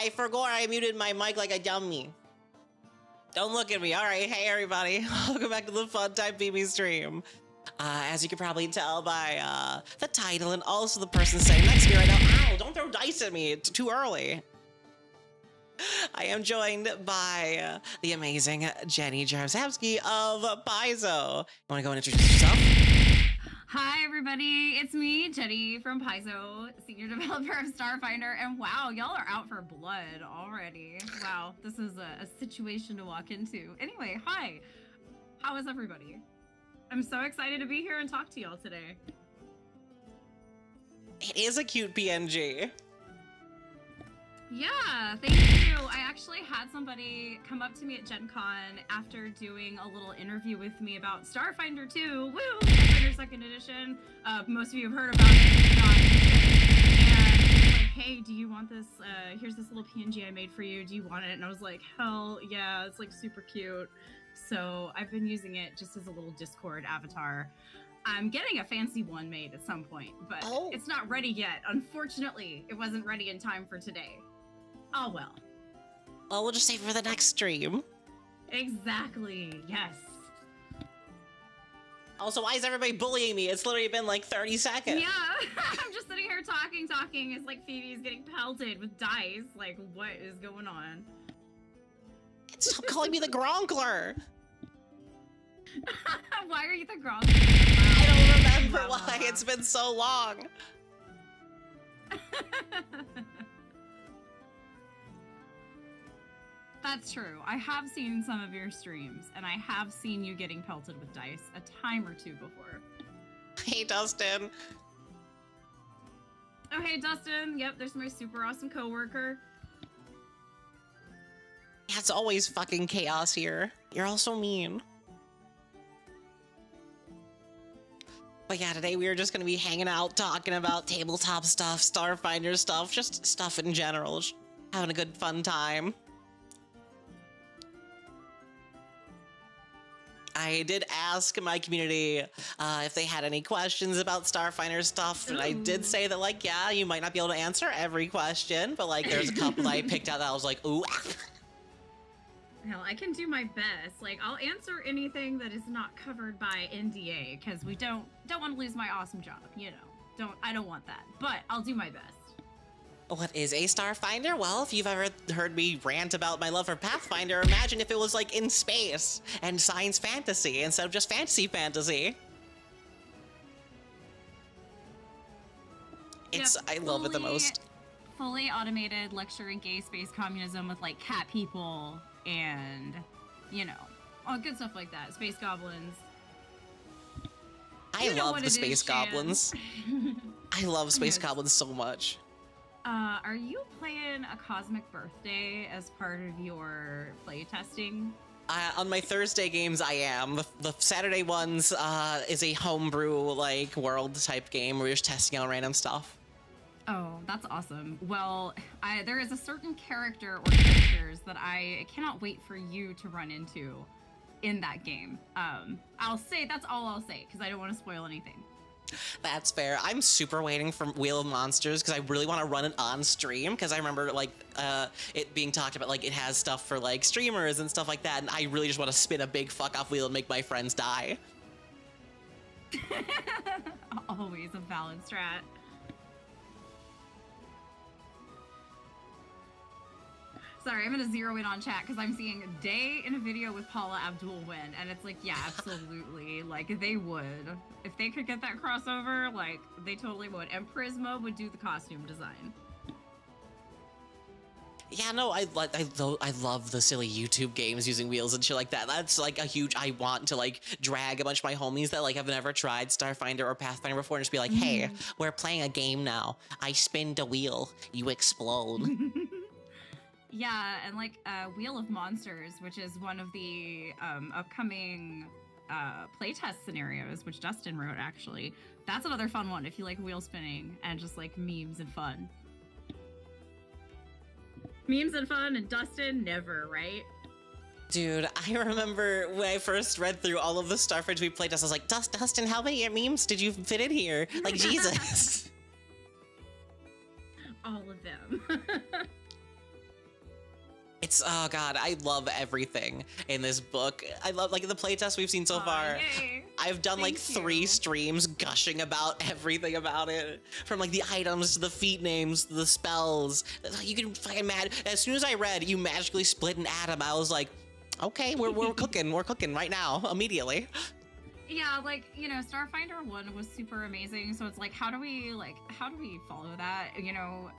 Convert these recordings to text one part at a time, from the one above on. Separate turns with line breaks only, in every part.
I forgot I muted my mic like a dummy. Don't look at me. All right, hey everybody. Welcome back to the Fun Time BB stream. As you can probably tell by the title and also the person sitting next to me right now. Ow, don't throw dice at me. It's too early. I am joined by the amazing Jenny Jarzabski of Paizo. You want to go and introduce yourself?
Hi everybody, it's me, Jenny from Paizo, senior developer of Starfinder, and wow, y'all are out for blood already. Wow, this is a situation to walk into. Anyway, hi, how is everybody? I'm so excited to be here and talk to y'all today.
It is a cute PNG.
Yeah, thank you. I actually had somebody come up to me at Gen Con after doing a little interview with me about Starfinder 2. Woo! Starfinder 2nd Edition. Most of you have heard about it. If not, and he was like, hey, do you want this? Here's this little PNG I made for you. Do you want it? And I was like, hell yeah, it's like super cute. So I've been using it just as a little Discord avatar. I'm getting a fancy one made at some point, but It's not ready yet. Unfortunately, it wasn't ready in time for today. Oh well.
Well, we'll just save it for the next stream.
Exactly, yes.
Also, why is everybody bullying me? It's literally been like 30 seconds.
Yeah, I'm just sitting here talking. It's like Phoebe's getting pelted with dice. Like, what is going on?
Stop calling me the Gronkler.
Why are you the Gronkler?
I don't remember why. It's been so long.
That's true. I have seen some of your streams, and I have seen you getting pelted with dice a time or two before.
Hey, Dustin.
Oh, hey, Dustin. Yep, there's my super awesome coworker.
Yeah, it's always fucking chaos here. You're all so mean. But yeah, today we are just going to be hanging out, talking about tabletop stuff, Starfinder stuff, just stuff in general. Just having a good, fun time. I did ask my community if they had any questions about Starfinder stuff, and I did say that, like, yeah, you might not be able to answer every question, but, like, there's a couple that I picked out that I was like, ooh.
Hell, I can do my best. Like, I'll answer anything that is not covered by NDA, because we don't want to lose my awesome job, you know. I don't want that, but I'll do my best.
What is a Starfinder? Well, if you've ever heard me rant about my love for Pathfinder, imagine if it was like in space and science fantasy instead of just fantasy. It's, I love it the most.
Fully automated luxury gay space communism with like cat people and, you know, all good stuff like that. Space goblins.
I love the space goblins. I love space goblins so much.
Are you playing a Cosmic Birthday as part of your playtesting?
On my Thursday games, I am. The Saturday ones is a homebrew, like, world type game where you're just testing out random stuff.
Oh, that's awesome. Well, there is a certain character or characters that I cannot wait for you to run into in that game. That's all I'll say, because I don't want to spoil anything.
That's fair. I'm super waiting for Wheel of Monsters because I really want to run it on stream, because I remember like it being talked about, like it has stuff for like streamers and stuff like that, and I really just want to spin a big fuck off wheel and make my friends die.
Always a valid strat. Sorry, I'm gonna zero in on chat because I'm seeing Day in a video with Paula Abdul win, and it's like, yeah, absolutely. Like, they would. If they could get that crossover, like, they totally would. And Prisma would do the costume design.
Yeah, no, I love the silly YouTube games using wheels and shit like that. That's like a huge, I want to like drag a bunch of my homies that like have never tried Starfinder or Pathfinder before and just be like, hey, we're playing a game now. I spin the wheel, you explode.
Yeah, and like Wheel of Monsters, which is one of the upcoming playtest scenarios, which Dustin wrote, actually. That's another fun one if you like wheel spinning and just like memes and fun. Memes and fun, and Dustin, never, right?
Dude, I remember when I first read through all of the Starfinder we played, I was like, Dustin, how many memes did you fit in here? Like, Jesus.
All of them.
oh god, I love everything in this book. I love like the playtest we've seen so far.
Yay.
I've done like
Thank
3
you.
streams gushing about everything about it, from like the items to the feat names to the spells. You can fucking as soon as I read you magically split an atom, I was like, okay, we're cooking, we're cooking right now, immediately.
Yeah, like, you know, Starfinder 1 was super amazing, so it's like, how do we follow that, you know,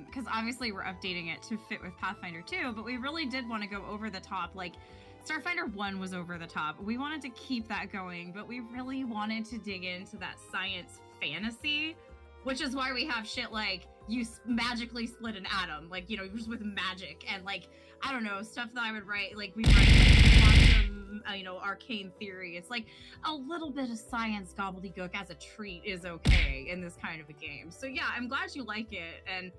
because obviously we're updating it to fit with Pathfinder 2, but we really did want to go over the top. Like, Starfinder 1 was over the top. We wanted to keep that going, but we really wanted to dig into that science fantasy, which is why we have shit like, you magically split an atom, like, you know, just with magic, and like, I don't know, stuff that I would write, like, we write like quantum, you know, arcane theory. It's like a little bit of science gobbledygook as a treat is okay in this kind of a game. So yeah, I'm glad you like it, and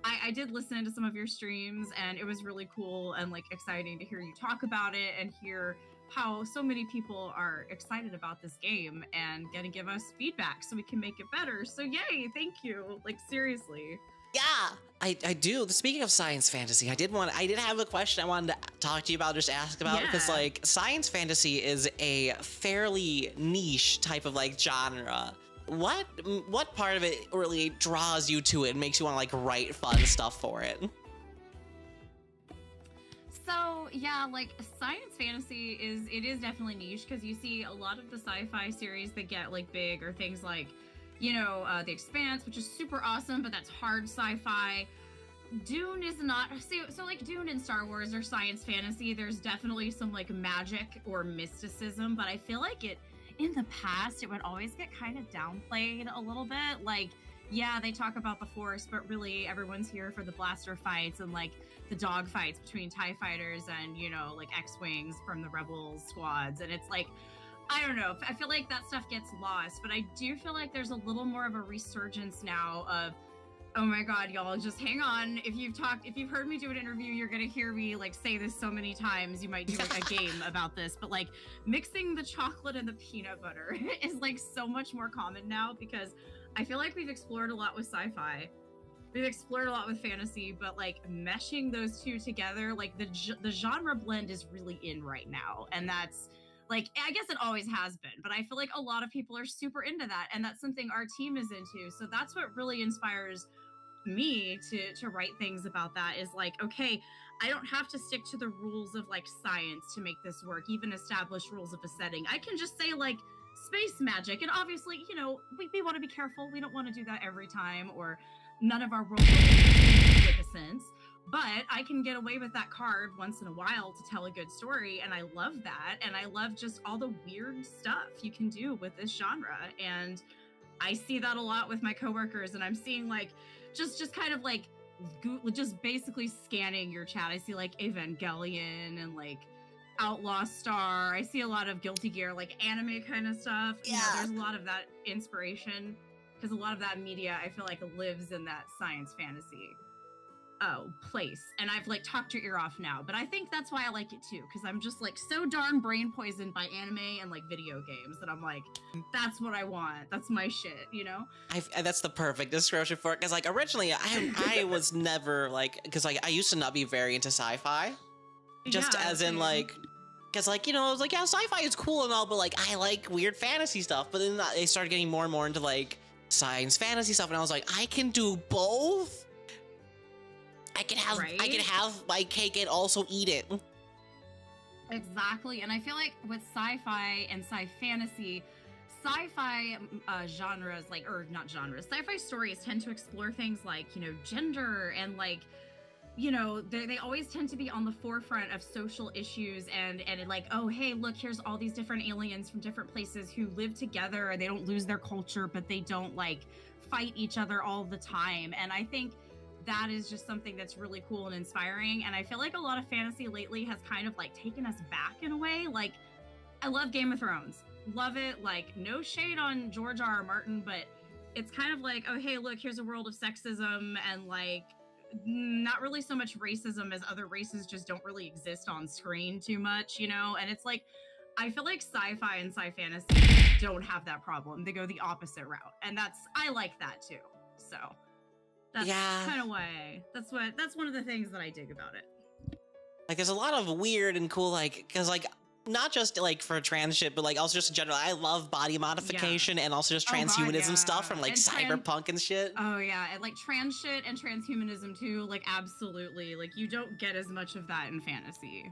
I did listen to some of your streams, and it was really cool and like exciting to hear you talk about it and hear how so many people are excited about this game and gonna give us feedback so we can make it better. So yay, thank you. Like, seriously.
Yeah, I do. Speaking of science fantasy, I did have a question I wanted to talk to you about, just ask about, because like science fantasy is a fairly niche type of like genre. What part of it really draws you to it and makes you want to like write fun stuff for it?
So yeah, like science fantasy is definitely niche, because you see a lot of the sci-fi series that get like big or things like, you know, The Expanse, which is super awesome, but that's hard sci-fi. Dune is not, so like Dune and Star Wars are science fantasy. There's definitely some like magic or mysticism, but I feel like in the past, it would always get kind of downplayed a little bit. Like, yeah, they talk about the Force, but really everyone's here for the blaster fights and like the dog fights between TIE fighters and, you know, like X-Wings from the Rebel squads. And it's like, I don't know, I feel like that stuff gets lost, but I do feel like there's a little more of a resurgence now of, oh my god, y'all, just hang on. If you've heard me do an interview, you're gonna hear me like say this so many times, you might do like a game about this, but like mixing the chocolate and the peanut butter is like so much more common now, because I feel like we've explored a lot with sci-fi. We've explored a lot with fantasy, but like meshing those two together, like the genre blend is really in right now, and that's like, I guess it always has been, but I feel like a lot of people are super into that, and that's something our team is into. So that's what really inspires me to write things about that, is like, okay, I don't have to stick to the rules of like science to make this work, even established rules of a setting. I can just say like space magic, and obviously, you know, we want to be careful. We don't want to do that every time, or none of our rules make sense. But I can get away with that card once in a while to tell a good story, and I love that. And I love just all the weird stuff you can do with this genre. And I see that a lot with my coworkers, and I'm seeing like just kind of like just basically scanning your chat. I see like Evangelion and like Outlaw Star. I see a lot of Guilty Gear, like anime kind of stuff.
Yeah.
You know, there's a lot of that inspiration, because a lot of that media I feel like lives in that science fantasy place. And I've like talked your ear off now, but I think that's why I like it too, because I'm just like so darn brain poisoned by anime and like video games that I'm like, that's what I want. That's my shit, you know?
That's the perfect description for it, because like originally I was never like, because like I used to not be very into sci-fi, just
Yeah,
as in
same.
like, because like, you know, I was like, yeah, sci-fi is cool and all, but like I like weird fantasy stuff. But then they started getting more and more into like science fantasy stuff, and I was like, I can do both. I can have my cake and also eat it.
Exactly. And I feel like with sci-fi and sci-fantasy, sci-fi genres, like, or not genres, sci-fi stories tend to explore things like, you know, gender and like, you know, they always tend to be on the forefront of social issues, and like, oh, hey, look, here's all these different aliens from different places who live together, and they don't lose their culture, but they don't like fight each other all the time. And I think that is just something that's really cool and inspiring. And I feel like a lot of fantasy lately has kind of like taken us back in a way. Like, I love Game of Thrones. Love it. Like, no shade on George R.R. Martin, but it's kind of like, oh, hey, look, here's a world of sexism and like not really so much racism, as other races just don't really exist on screen too much, you know? And it's like, I feel like sci-fi and sci-fantasy don't have that problem. They go the opposite route. And I like that too. So that's kind of why that's one of the things that I dig about it.
Like, there's a lot of weird and cool, like, because, like, not just, like, for trans shit, but, like, also just in general, I love body modification and also just transhumanism stuff from, like,
And
cyberpunk and shit.
Oh yeah, and like trans shit and transhumanism too, like absolutely. Like you don't get as much of that in fantasy.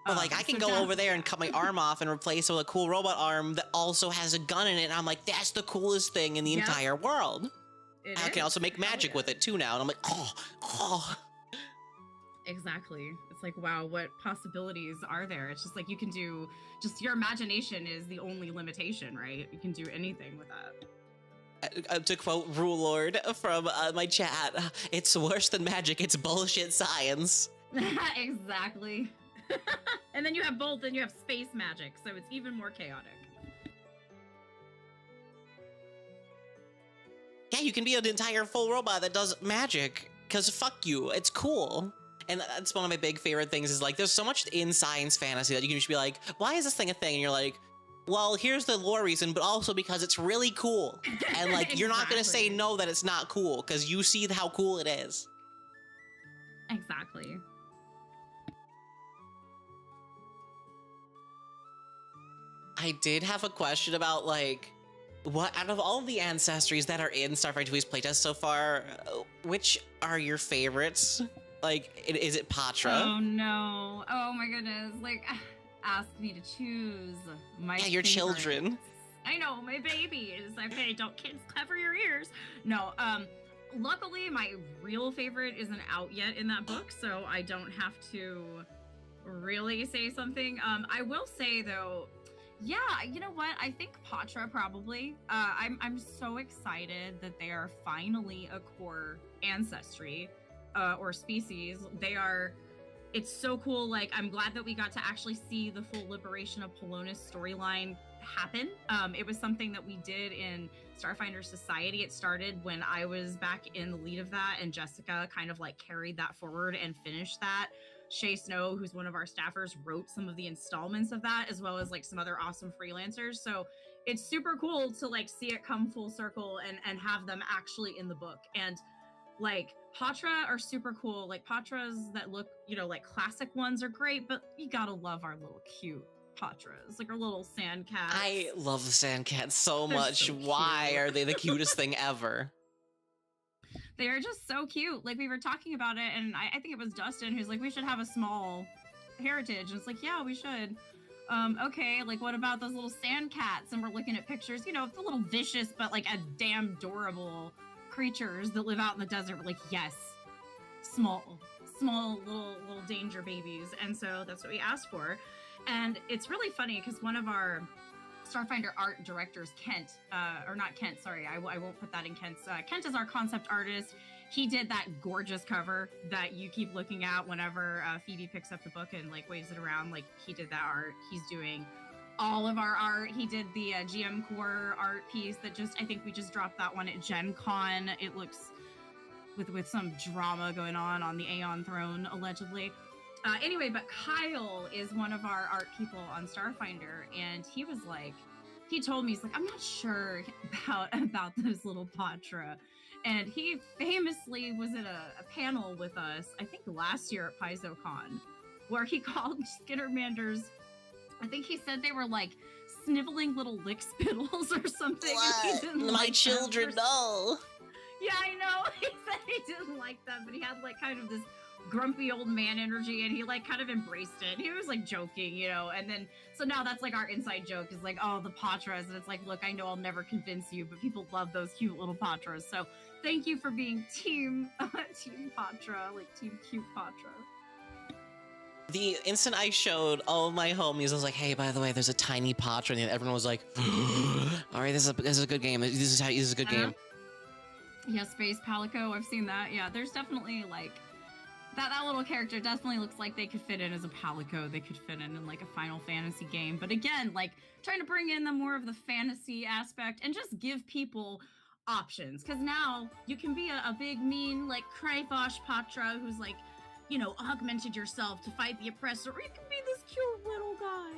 But, like, I can go over there and cut my arm off and replace it with a cool robot arm that also has a gun in it, and I'm like, that's the coolest thing in the entire world. I can also make magic with it too now, and I'm like, oh.
Exactly. It's like, wow, what possibilities are there? It's just like you can do, just your imagination is the only limitation, right? You can do anything with that.
To quote Rule Lord from my chat, it's worse than magic, it's bullshit science.
Exactly. And then you have both, and you have space magic, so it's even more chaotic.
Yeah, you can be an entire full robot that does magic, because fuck you, it's cool. And that's one of my big favorite things is, like, there's so much in science fantasy that you can just be like, why is this thing a thing? And you're like, well, here's the lore reason, but also because it's really cool. And, like,
Exactly.
You're not going to say no that it's not cool, because you see how cool it is.
Exactly.
I did have a question about, like, what out of all the ancestries that are in Starfinder 2's playtest so far, which are your favorites? Like, is it Patra?
Oh no. Oh my goodness. Like, ask me to choose my
your children.
I know, my babies. Okay, don't kids cover your ears. No, luckily my real favorite isn't out yet in that book, so I don't have to really say something. I will say though, yeah, you know what? I think Patra probably. I'm so excited that they are finally a core ancestry. Or species. It's so cool. Like, I'm glad that we got to actually see the full liberation of Polonus storyline happen. It was something that we did in Starfinder Society. It started when I was back in the lead of that, and Jessica kind of like carried that forward and finished that. Shay Snow, who's one of our staffers, wrote some of the installments of that, as well as like some other awesome freelancers. So it's super cool to like see it come full circle and have them actually in the book. And like Patra are super cool. Like Patras that look, like classic ones are great, but you gotta love our little cute Patras, like our little sand cats.
I love the sand cats so much.
So
Why are they the cutest thing ever?
They are just so cute. Like we were talking about it, and I think it was Dustin who's like, we should have a small heritage. And it's like, yeah, we should. Okay, like what about those little sand cats? And we're looking at pictures, the little vicious, but like a damn adorable creatures that live out in the desert. We're like, yes, small little danger babies. And so that's what we asked for. And it's really funny because one of our Starfinder art directors, Kent, or not Kent, sorry, I won't put that in Kent's. Kent is our concept artist. He did that gorgeous cover that you keep looking at whenever Phoebe picks up the book and like waves it around. Like he did that art. He's doing all of our art. He did the GM Core art piece that I think we just dropped that one at Gen Con. It looks with some drama going on the Aeon throne, allegedly. Anyway, but Kyle is one of our art people on Starfinder, and he was like, he told me, he's like, I'm not sure about those little Patra. And he famously was at a panel with us, I think last year at Paizo Con, where he called Skittermanders, I think he said they were like sniveling little lick spittles or something.
What? My children, no.
Yeah, I know. He said he didn't like them, but he had like kind of this grumpy old man energy, and he like kind of embraced it. He was like joking, and then so now that's like our inside joke is like, oh, the Patras, and it's like, look, I know I'll never convince you, but people love those cute little Patras. So thank you for being team Patra, like team cute Patra.
The instant I showed all of my homies, I was like, hey, by the way, there's a tiny Patra, and everyone was like, all right, this is a good game. This is a good game.
Yeah, Space Palico, I've seen that. Yeah, there's definitely like that little character definitely looks like they could fit in as a Palico. They could fit in like a Final Fantasy game. But again, like trying to bring in the more of the fantasy aspect and just give people options. Because now you can be a big, mean, like Crayfosh Patra who's like, augmented yourself to fight the oppressor, or you can be this cute little guy.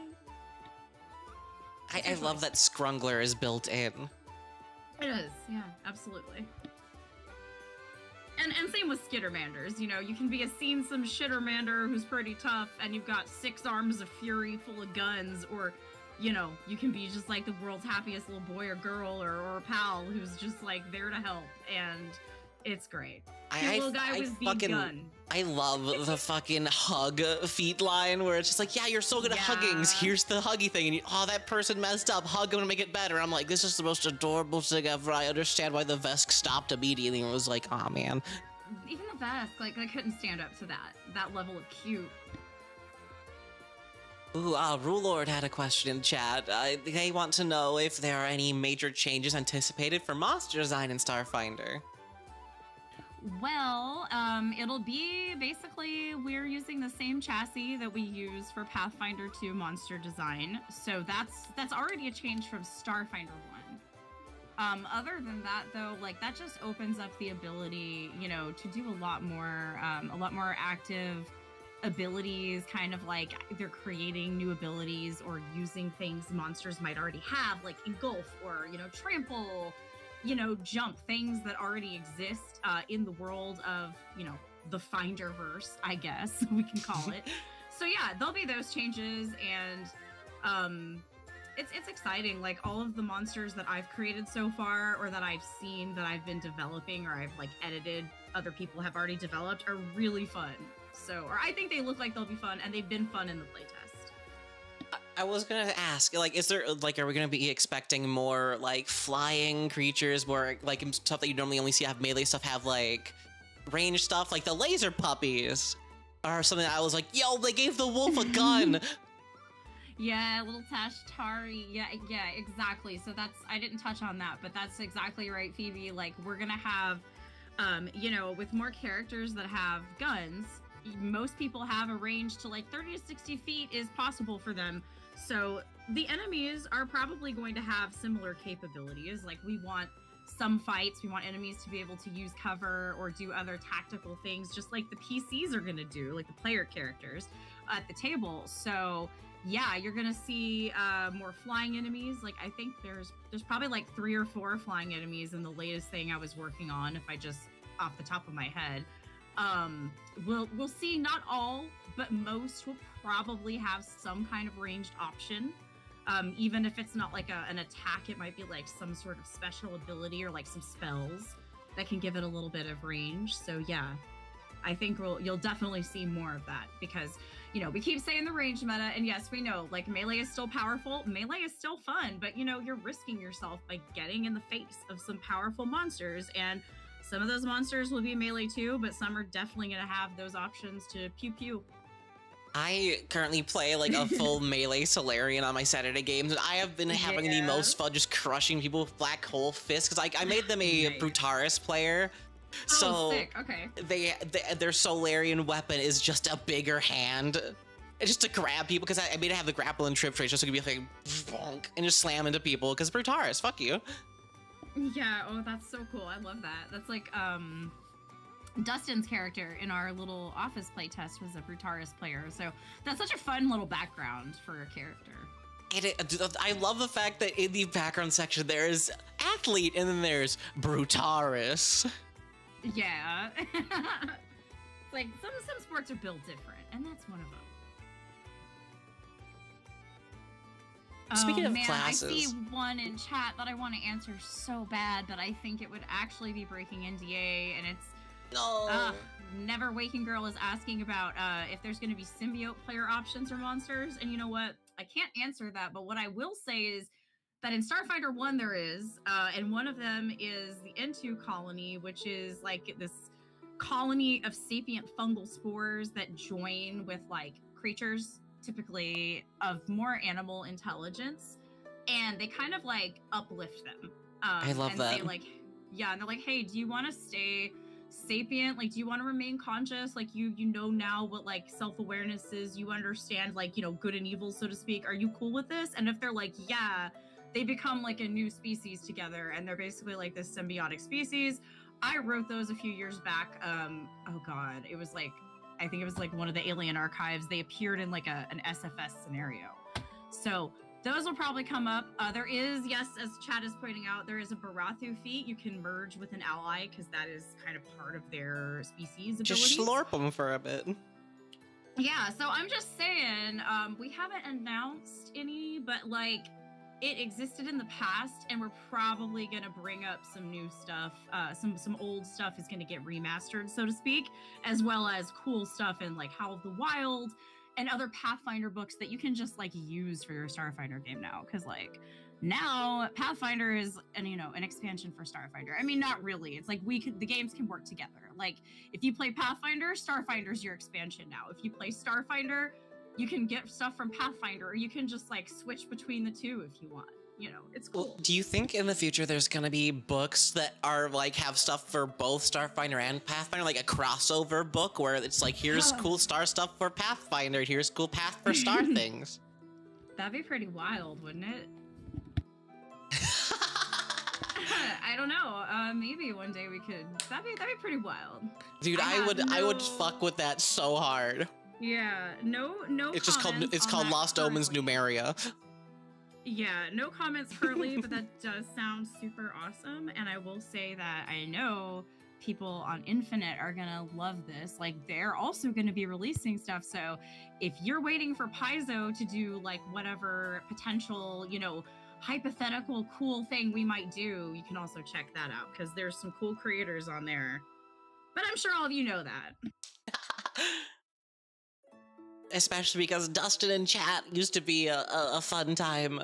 I love that Scrungler is built in.
It is, yeah, absolutely. And same with skittermanders. You know, you can be some shittermander who's pretty tough, and you've got 6 arms of fury full of guns, or you know, you can be just like the world's happiest little boy or girl or pal who's just like there to help, and it's great. Cute little guy with big gun.
I love the fucking hug feat line where it's just like, yeah, you're so good at hugging. Here's the huggy thing. And you, oh, that person messed up. Hug them to make it better. I'm like, this is the most adorable thing ever. I understand why the Vesk stopped immediately and was like, oh, man.
Even the Vesk, like, I couldn't stand up to that level of cute.
Ooh, Rule Lord had a question in chat. They want to know if there are any major changes anticipated for monster design in Starfinder.
Well, it'll be basically we're using the same chassis that we use for Pathfinder 2 monster design. So that's already a change from Starfinder 1. Other than that, though, like that just opens up the ability, you know, to do a lot more active abilities, kind of like either creating new abilities or using things monsters might already have, like engulf or, you know, trample, you know, jump, things that already exist in the world of, you know, the Finderverse, I guess we can call it. So yeah, there'll be those changes, and it's exciting. Like all of the monsters that I've created so far, or that I've seen that I've been developing, or I've like edited, other people have already developed, are really fun. So, or I think they look like they'll be fun, and they've been fun in the playtest.
I was gonna ask, like, is there, like, are we gonna be expecting more, like, flying creatures, more, like, stuff that you normally only see have melee stuff, have, like, range stuff, like the laser puppies, or something that I was like, yo, they gave the wolf a gun!
Yeah, little Tashtari, yeah, exactly. So that's, I didn't touch on that, but that's exactly right, Phoebe. Like, we're gonna have, you know, with more characters that have guns, most people have a range to like 30 to 60 feet is possible for them. So the enemies are probably going to have similar capabilities. Like we want some fights, we want enemies to be able to use cover or do other tactical things, just like the PCs are going to do, like the player characters at the table. So yeah, you're going to see more flying enemies. Like I think there's probably like 3 or 4 flying enemies in the latest thing I was working on, if I just off the top of my head. We'll see, not all, but most will probably have some kind of ranged option. Even if it's not like an attack, it might be like some sort of special ability or like some spells that can give it a little bit of range. So yeah, I think you'll definitely see more of that, because, you know, we keep saying the range meta, and yes, we know like melee is still powerful, melee is still fun, but you know, you're risking yourself by getting in the face of some powerful monsters, and some of those monsters will be melee too, but some are definitely going to have those options to pew pew.
I currently play like a full melee Solarian on my Saturday games, and I have been having the most fun just crushing people with black hole fists, because I made them a nice. Brutaris player. So
sick. Okay.
Their Solarian weapon is just a bigger hand. It's just to grab people, because I made it have the grapple and trip trace just so it could be like bonk and just slam into people, because Brutaris, fuck you.
Yeah, oh, that's so cool. I love that. That's like, Dustin's character in our little office playtest was a Brutaris player, so that's such a fun little background for a character.
And I love the fact that in the background section there is athlete, and then there's Brutaris.
Yeah. It's like, some sports are built different, and that's one of them.
Speaking of classes,
I see one in chat that I want to answer so bad, but I think it would actually be breaking NDA, and it's Never Waking Girl is asking about if there's going to be symbiote player options or monsters, and you know what? I can't answer that, but what I will say is that in Starfinder 1 there is, and one of them is the N2 colony, which is like this colony of sapient fungal spores that join with like creatures typically of more animal intelligence, and they kind of like uplift them.
I love
and
that.
Say, like, yeah, and they're like, hey, do you want to stay sapient? Like, do you want to remain conscious? Like, you know now what like self-awareness is, you understand like, you know, good and evil, so to speak. Are you cool with this? And if they're like, yeah, they become like a new species together, and they're basically like this symbiotic species. I wrote those a few years back. Oh god, it was like, I think it was like one of the Alien archives. They appeared in like an SFS scenario. So those will probably come up. There is, yes, as Chad is pointing out, there is a Barathu feat. You can merge with an ally because that is kind of part of their species abilities.
Just slurp them for a bit.
Yeah, so I'm just saying, we haven't announced any, but like it existed in the past, and we're probably gonna bring up some new stuff. Some old stuff is gonna get remastered, so to speak, as well as cool stuff in like Howl of the Wild and other Pathfinder books that you can just like use for your Starfinder game now. Because like now Pathfinder is an expansion for Starfinder. I mean, not really. It's like the games can work together. Like if you play Pathfinder, Starfinder's your expansion now. If you play Starfinder, you can get stuff from Pathfinder, or you can just like switch between the two if you want. It's cool.
Well, do you think in the future there's gonna be books that are like have stuff for both Starfinder and Pathfinder, like a crossover book where it's like, here's cool star stuff for Pathfinder, here's cool Path for Star things?
That'd be pretty wild, wouldn't it? I don't know. Maybe one day we could. That'd be pretty wild.
Dude, I would fuck with that so hard.
Yeah, no.
It's called Lost Omens Numeria.
Yeah, no comments currently, but that does sound super awesome. And I will say that I know people on Infinite are gonna love this. Like they're also gonna be releasing stuff. So if you're waiting for Paizo to do like whatever potential, hypothetical cool thing we might do, you can also check that out because there's some cool creators on there. But I'm sure all of you know that.
Especially because Dustin in chat used to be a fun time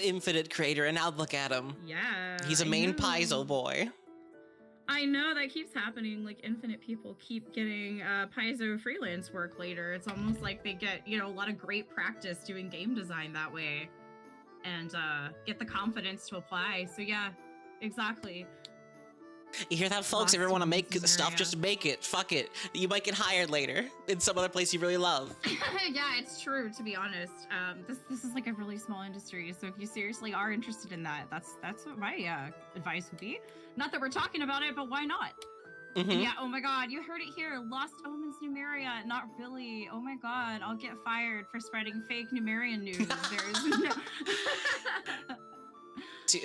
Infinite creator, and now look at him.
Yeah.
He's a main Paizo boy.
I know that keeps happening. Like Infinite people keep getting Paizo freelance work later. It's almost like they get, a lot of great practice doing game design that way and get the confidence to apply. So yeah, exactly.
You hear that, folks? If you want to make stuff, just make it. Fuck it. You might get hired later in some other place you really love.
Yeah, it's true, to be honest. This is like a really small industry, so if you seriously are interested in that, that's what my advice would be. Not that we're talking about it, but why not? Mm-hmm. Yeah, oh my god, you heard it here. Lost Omens Numeria, not really. Oh my god, I'll get fired for spreading fake Numerian news. There's no...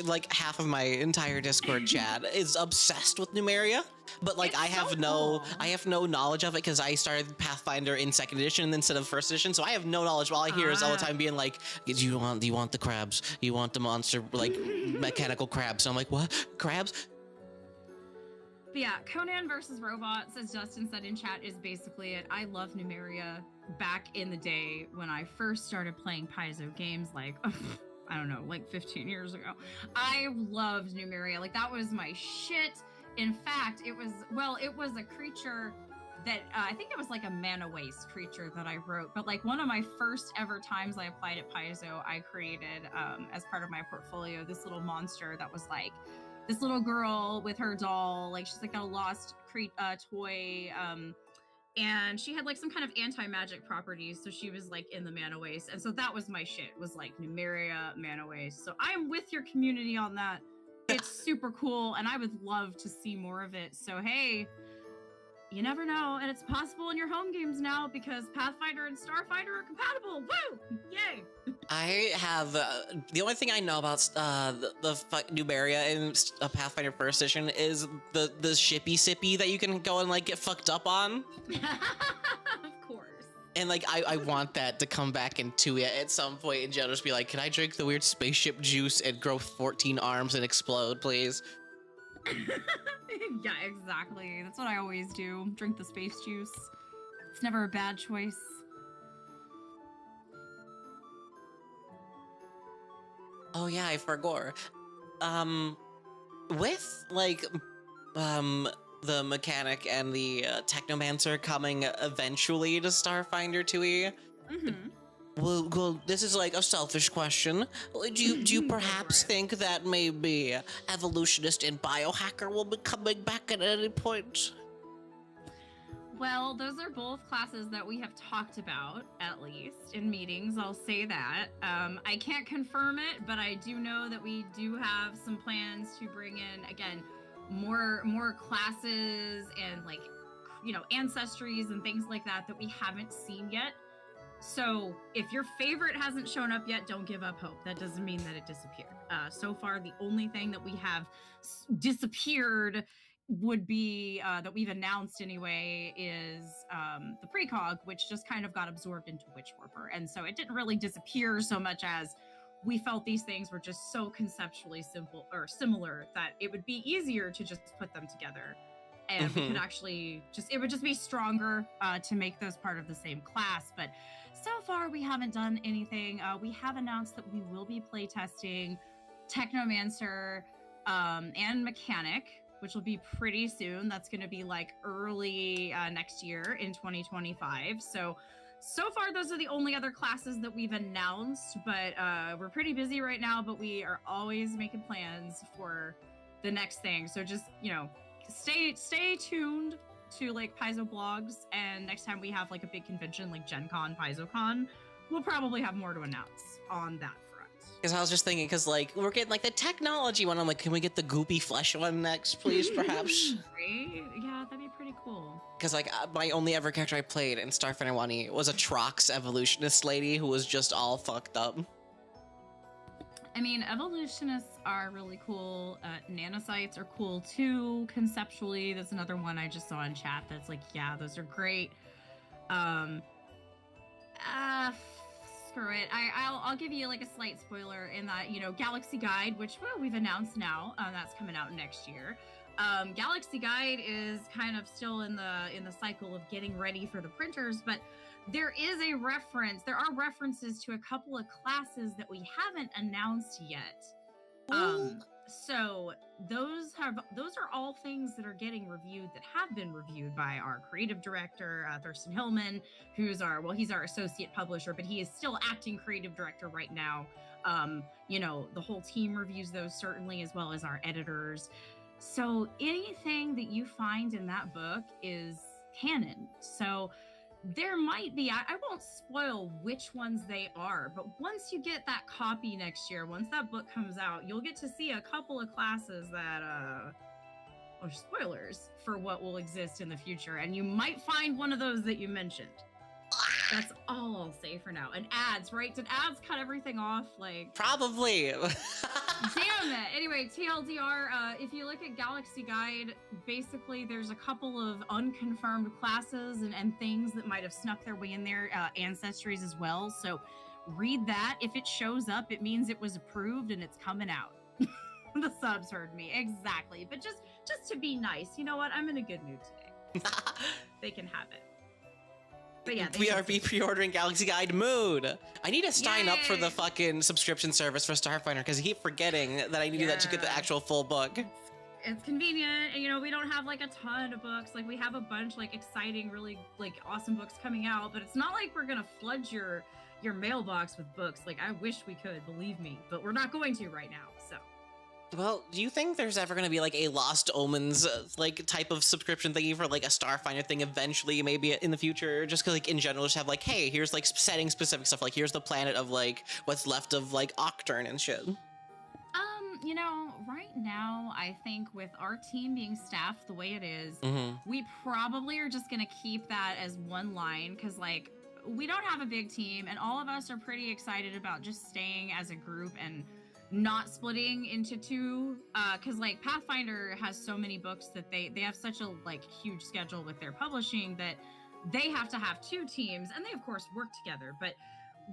Like half of my entire Discord chat is obsessed with Numeria, but like I have no knowledge of it because I started Pathfinder in 2nd edition instead of 1st edition, so I have no knowledge. All I hear is all the time being like, "Do you want the crabs? You want the monster like mechanical crabs?" So I'm like, "What crabs?"
But yeah, Conan versus robots, as Justin said in chat, is basically it. I love Numeria back in the day when I first started playing Paizo games, like. I don't know, like 15 years ago. I loved Numeria. Like, that was my shit. In fact, it was a creature that, I think it was like a mana waste creature that I wrote. But like one of my first ever times I applied at Paizo, I created, as part of my portfolio, this little monster that was like, this little girl with her doll. Like, she's like got a lost toy, and she had like some kind of anti-magic properties, so she was like in the mana waste, and so that was my shit, was like Numeria mana waste. So I'm with your community on that. It's super cool, and I would love to see more of it. So hey, you never know, and it's possible in your home games now because Pathfinder and Starfinder are compatible. Woo! Yay!
I have the only thing I know about the Numeria in Pathfinder 1st edition is the shippy sippy that you can go and like get fucked up on.
Of course.
And like I want that to come back into it at some point, and Joe just be like, "Can I drink the weird spaceship juice and grow 14 arms and explode, please?"
Yeah, exactly. That's what I always do. Drink the space juice. It's never a bad choice.
Oh yeah, I forgot. With like, the mechanic and the technomancer coming eventually to Starfinder 2e.
Mm-hmm.
Well, this is like a selfish question. Do you perhaps think that maybe evolutionist and biohacker will be coming back at any point?
Well, those are both classes that we have talked about, at least, in meetings, I'll say that. I can't confirm it, but I do know that we do have some plans to bring in, again, more classes and, like, ancestries and things like that we haven't seen yet. So if your favorite hasn't shown up yet, don't give up hope. That doesn't mean that it disappeared. So far, the only thing that we have disappeared would be that we've announced anyway is the precog, which just kind of got absorbed into Witchwarper. And so it didn't really disappear so much as we felt these things were just so conceptually simple or similar that it would be easier to just put them together. And we could actually it would just be stronger to make those part of the same class. But so far, we haven't done anything. We have announced that we will be playtesting Technomancer and Mechanic, which will be pretty soon. That's going to be like early next year in 2025. So far, those are the only other classes that we've announced. But we're pretty busy right now, but we are always making plans for the next thing. So just, stay tuned to like Paizo blogs, and next time we have like a big convention like Gen Con, PaizoCon, we'll probably have more to announce on that front.
Because I was just thinking, because like we're getting like the technology one, I'm like, can we get the goopy flesh one next, please, perhaps?
Right? Yeah, that'd be pretty cool.
Because like my only ever character I played in Starfinder 1 was a Trox evolutionist lady who was just all fucked up.
I mean, evolutionists are really cool. Nanocytes are cool too, conceptually. That's another one I just saw in chat that's like, yeah, those are great. Screw it. I'll give you like a slight spoiler in that, Galaxy Guide, which we've announced now, that's coming out next year. Galaxy Guide is kind of still in the cycle of getting ready for the printers, but there are references to a couple of classes that we haven't announced yet. So those are all things that are getting reviewed, that have been reviewed by our creative director, Thurston Hillman, he's our associate publisher, but he is still acting creative director right now. The whole team reviews those certainly, as well as our editors. So anything that you find in that book is canon. So there might be, I won't spoil which ones they are, but once you get that copy next year, once that book comes out, you'll get to see a couple of classes that are spoilers for what will exist in the future. And you might find one of those that you mentioned. That's all I'll say for now. And ads, right? Did ads cut everything off? Like,
probably.
Damn it. Anyway, TLDR, if you look at Galaxy Guide, basically there's a couple of unconfirmed classes and things that might have snuck their way in there, ancestries as well. So read that. If it shows up, it means it was approved and it's coming out. The subs heard me. Exactly. But just to be nice, you know what? I'm in a good mood today. They can have it. But yeah,
we are pre-ordering Galaxy Guide Mood. I need to sign up for the fucking subscription service for Starfinder because I keep forgetting that I need to do that to get the actual full book.
It's convenient, and we don't have like a ton of books. Like we have a bunch like exciting, really like awesome books coming out, but it's not like we're gonna flood your mailbox with books. Like I wish we could, believe me, but we're not going to right now. So.
Well, do you think there's ever going to be like a Lost Omens like type of subscription thingy for like a Starfinder thing eventually, maybe in the future? Just because like in general, just have like, hey, here's like setting specific stuff. Like here's the planet of like what's left of like Octurne and shit.
Right now, I think with our team being staffed the way it is, we probably are just going to keep that as one line because like we don't have a big team and all of us are pretty excited about just staying as a group and not splitting into two, because like Pathfinder has so many books that they have such a like huge schedule with their publishing that they have to have two teams, and they of course work together, but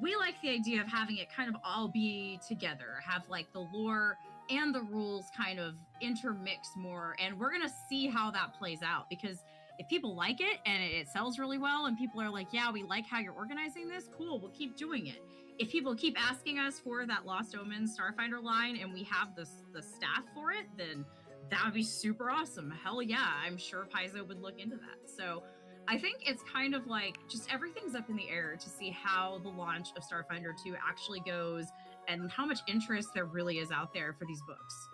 we like the idea of having it kind of all be together, have like the lore and the rules kind of intermix more, and we're gonna see how that plays out, because if people like it and it sells really well and people are like, yeah, we like how you're organizing this, cool, we'll keep doing it. If people keep asking us for that Lost Omens Starfinder line and we have the staff for it, then that would be super awesome. Hell yeah, I'm sure Paizo would look into that. So I think it's kind of like just everything's up in the air to see how the launch of Starfinder 2 actually goes and how much interest there really is out there for these books.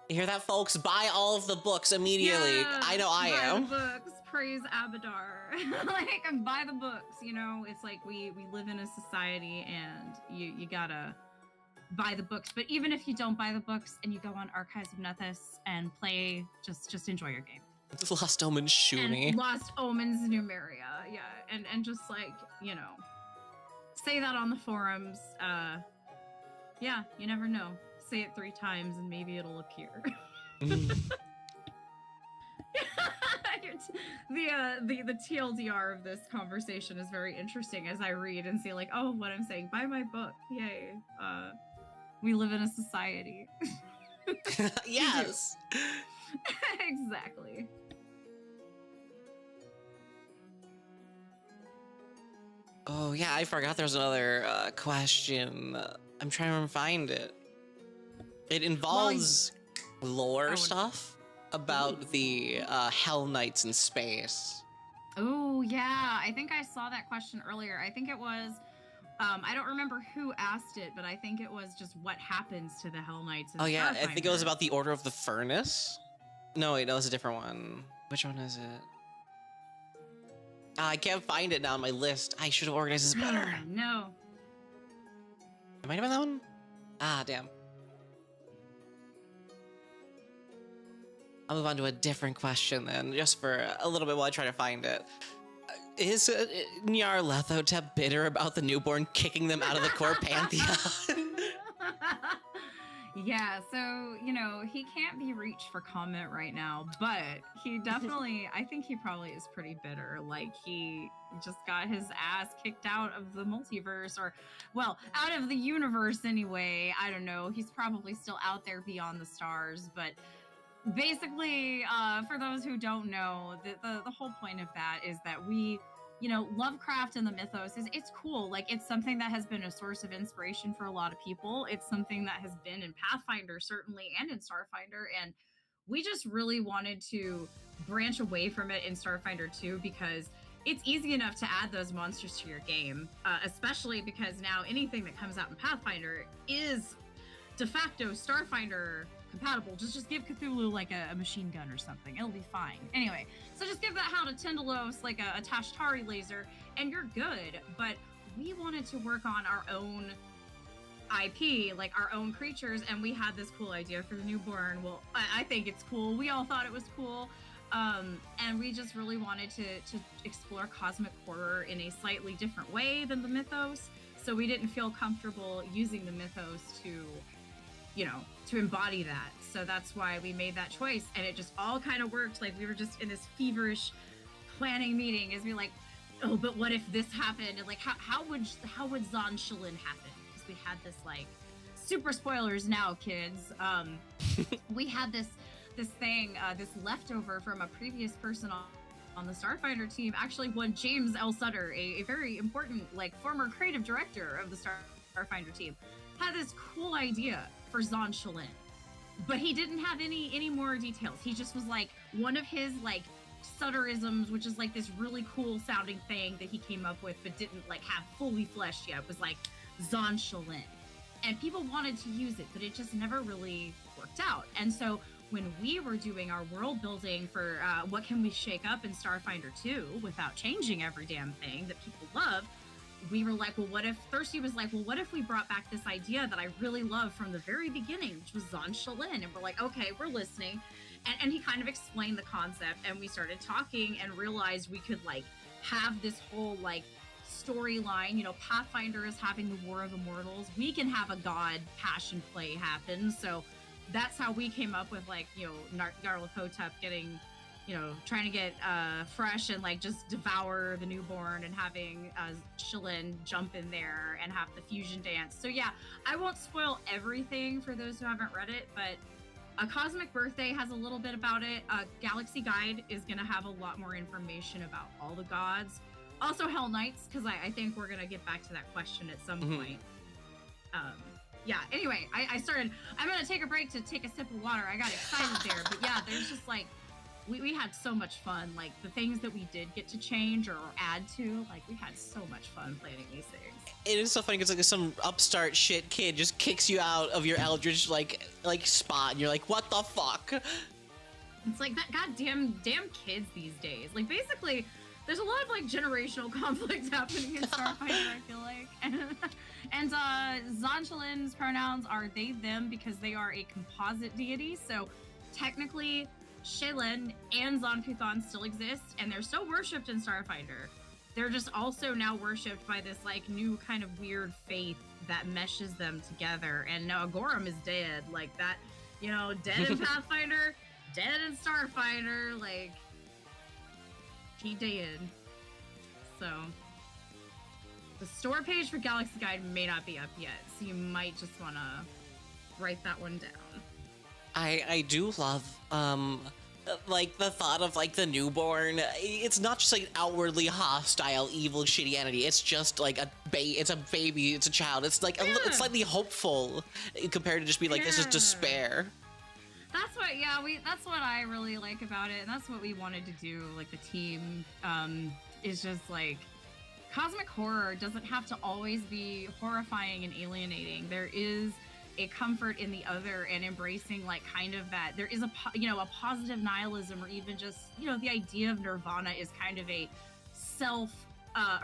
You hear that, folks? Buy all of the books immediately.
Yeah,
I know I am.
Buy the books. Praise Abadar. Like, buy the books, It's like we live in a society and you gotta buy the books. But even if you don't buy the books and you go on Archives of Nethys and play, just enjoy your game.
Lost Omens Shuni.
And Lost Omens Numeria, yeah, and just like, you know, say that on the forums. Yeah, you never know. Say it 3 times and maybe it'll appear. The TLDR of this conversation is very interesting as I read and see like, oh, what I'm saying. Buy my book. Yay. We live in a society.
Yes.
Exactly.
Oh yeah, I forgot there's another question. I'm trying to find it. It involves lore stuff about the Hellknights in space.
Oh yeah, I think I saw that question earlier. I think it was, I don't remember who asked it, but I think it was just what happens to the Hellknights in
Oh yeah,
Starfinder.
I think it was about the Order of the Furnace. No, wait, that was a different one. Which one is it? I can't find it now on my list. I should have organized this better.
No.
It might have been that one? Ah, damn. I'll move on to a different question then, just for a little bit while I try to find it. Is Nyarlathotep bitter about the newborn kicking them out of the core pantheon?
Yeah, so, you know, he can't be reached for comment right now, but he definitely, I think he probably is pretty bitter. Like, he just got his ass kicked out of the multiverse, or, well, out of the universe anyway. I don't know. He's probably still out there beyond the stars, but basically, for those who don't know, the whole point of that is that we, you know, Lovecraft and the mythos it's cool. Like, it's something that has been a source of inspiration for a lot of people. It's something that has been in Pathfinder, certainly, and in Starfinder. And we just really wanted to branch away from it in Starfinder 2 because it's easy enough to add those monsters to your game, especially because now anything that comes out in Pathfinder is de facto Starfinder compatible. Just give Cthulhu like a machine gun or something. It'll be fine. Anyway, so just give that hound a Tindalos, like a Tashtari laser, and you're good. But we wanted to work on our own IP, like our own creatures, and we had this cool idea for the newborn. Well, I think it's cool. We all thought it was cool. And we just really wanted to explore cosmic horror in a slightly different way than the mythos. So we didn't feel comfortable using the mythos to, you know, to embody that. So that's why we made that choice. And it just all kind of worked. Like, we were just in this feverish planning meeting as we like, oh, but what if this happened? And like, how would Zon Shalin happen? Because we had this like, super spoilers now, kids. We had this thing, this leftover from a previous person on the Starfinder team, actually one James L. Sutter, a very important, like, former creative director of the Starfinder team, had this cool idea for Zon Shalin, but he didn't have any more details. He just was like, one of his like Sutterisms, which is like this really cool sounding thing that he came up with but didn't like have fully fleshed yet, was like Zon Shalin, and people wanted to use it, but it just never really worked out. And so when we were doing our world building for what can we shake up in Starfinder 2 without changing every damn thing that people love, we were like, well, what if, Thirsty was like, well, what if we brought back this idea that I really love from the very beginning, which was Zon Shalin? And we're like, okay, we're listening. And he kind of explained the concept, and we started talking and realized we could like have this whole like storyline. You know, Pathfinder is having the War of Immortals. We can have a god passion play happen. So that's how we came up with like, you know, Nyarlathotep getting, you know, trying to get fresh and like just devour the newborn, and having Shalin jump in there and have the fusion dance. So yeah, I won't spoil everything for those who haven't read it, but A Cosmic Birthday has a little bit about it. Galaxy Guide is going to have a lot more information about all the gods. Also Hellknights, because I think we're going to get back to that question at some point. Yeah, anyway, I started, I'm going to take a break to take a sip of water. I got excited there, but yeah, there's just like, we had so much fun. Like, the things that we did get to change or add to, like, we had so much fun planning these things.
It is so funny because like some upstart shit kid just kicks you out of your Eldritch like spot, and you're like, what the fuck?
It's like that goddamn kids these days. Like, basically, there's a lot of like generational conflict happening in Starfinder, I feel like. And Zon Shalin's pronouns are they, them, because they are a composite deity. So technically, Shaylin and Zon Kuthon still exist, and they're still worshipped in Starfinder. They're just also now worshipped by this like new kind of weird faith that meshes them together. And now Agorum is dead, like that, you know, dead in Pathfinder, dead in Starfinder, like he did. So the store page for Galaxy Guide may not be up yet, so you might just want to write that one down.
I do love like the thought of like the newborn. It's not just like an outwardly hostile evil shitty entity. It's just like it's a baby, it's a child. It's like it's slightly hopeful compared to just be like this is despair.
That's what that's what I really like about it, and that's what we wanted to do, like the team is just like cosmic horror doesn't have to always be horrifying and alienating. There is a comfort in the other and embracing like kind of that there is a positive nihilism, or even just the idea of nirvana is kind of a self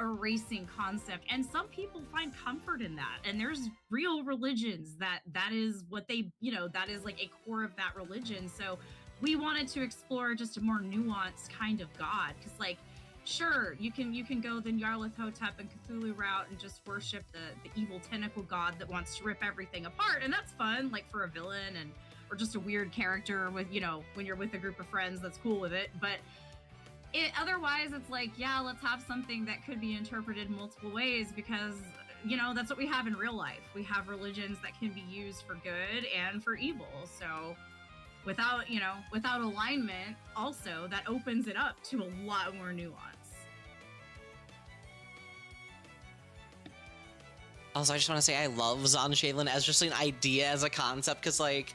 erasing concept, and some people find comfort in that, and there's real religions that is what they that is like a core of that religion. So we wanted to explore just a more nuanced kind of god, because like sure, you can go the Nyarlathotep and Cthulhu route and just worship the evil tentacle god that wants to rip everything apart, and that's fun, like for a villain or just a weird character with when you're with a group of friends, that's cool with it. But otherwise, it's like, yeah, let's have something that could be interpreted multiple ways, because that's what we have in real life. We have religions that can be used for good and for evil. So without alignment, also that opens it up to a lot more nuance.
Also, I just want to say I love Zon Shaylin as just an idea, as a concept, because like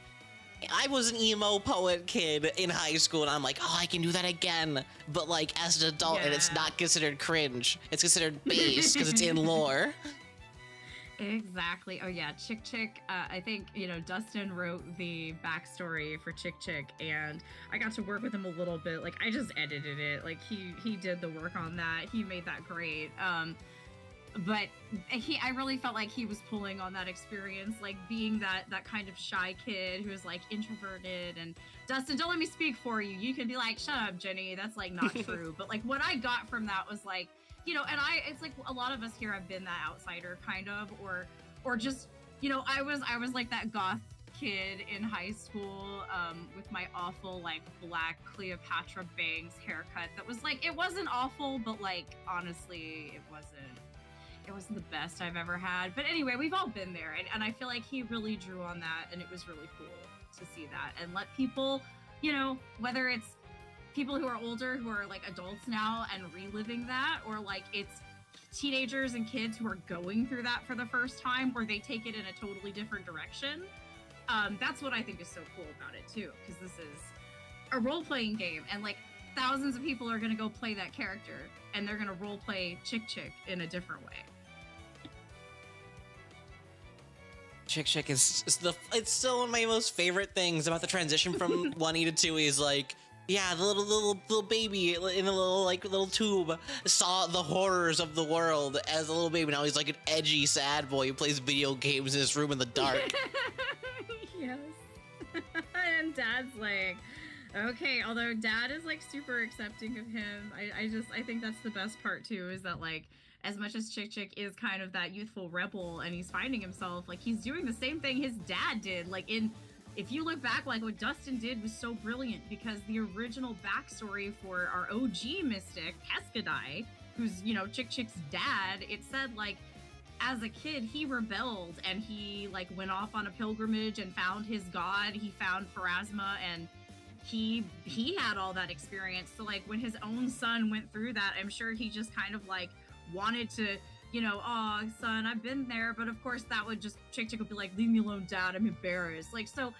I was an emo poet kid in high school, and I'm like, oh, I can do that again, but like as an adult, and it's not considered cringe. It's considered base because it's in lore.
Exactly. Oh yeah, Chick Chick. I think Dustin wrote the backstory for Chick Chick, and I got to work with him a little bit. Like I just edited it. Like he did the work on that. He made that great. But I really felt like he was pulling on that experience, like being that kind of shy kid who was like introverted. And Dustin, don't let me speak for you. You can be like, shut up, Jenny. That's like not true. But like what I got from that was like, and it's like a lot of us here have been that outsider kind of, or just, I was like that goth kid in high school with my awful like black Cleopatra bangs haircut that was like, it wasn't awful, but like honestly it wasn't the best I've ever had. But anyway, we've all been there, and I feel like he really drew on that, and it was really cool to see that and let people, whether it's people who are older, who are like adults now and reliving that, or like it's teenagers and kids who are going through that for the first time, or they take it in a totally different direction. That's what I think is so cool about it too, because this is a role-playing game, and like thousands of people are going to go play that character, and they're going to role play Chick Chick in a different way.
Chick Chick is it's still one of my most favorite things about the transition from 1E to 2E is like, yeah, the little baby in a little tube saw the horrors of the world as a little baby. Now he's like an edgy sad boy who plays video games in his room in the dark.
Yes. And Dad's like, okay, although Dad is like super accepting of him. I think that's the best part too, is that like as much as Chick Chick is kind of that youthful rebel and he's finding himself, like he's doing the same thing his dad did. Like if you look back, like what Dustin did was so brilliant, because the original backstory for our OG mystic, Keskadai, who's, Chick Chick's dad, it said like as a kid he rebelled and he like went off on a pilgrimage and found his god. He found Pharasma, and he had all that experience. So like when his own son went through that, I'm sure he just kind of like wanted to, oh son, I've been there. But of course that would just, Chick Chick would be like, leave me alone, Dad, I'm embarrassed. Like, so,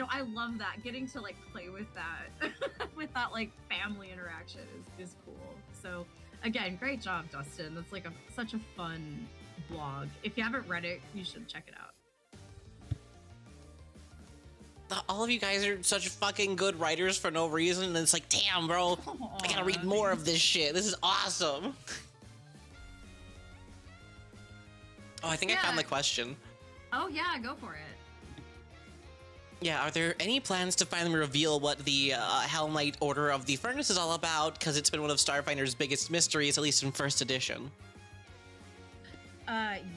I love that, getting to like play with that with that like family interaction is cool. So again, great job, Dustin. That's like such a fun blog. If you haven't read it, you should check it out.
All of you guys are such fucking good writers for no reason, and it's like, damn, bro, I gotta read more of this shit. This is awesome. Oh, I think I found the question.
Oh yeah, go for it.
Yeah, are there any plans to finally reveal what the Hell Knight Order of the Furnace is all about? Because it's been one of Starfinder's biggest mysteries, at least in first edition.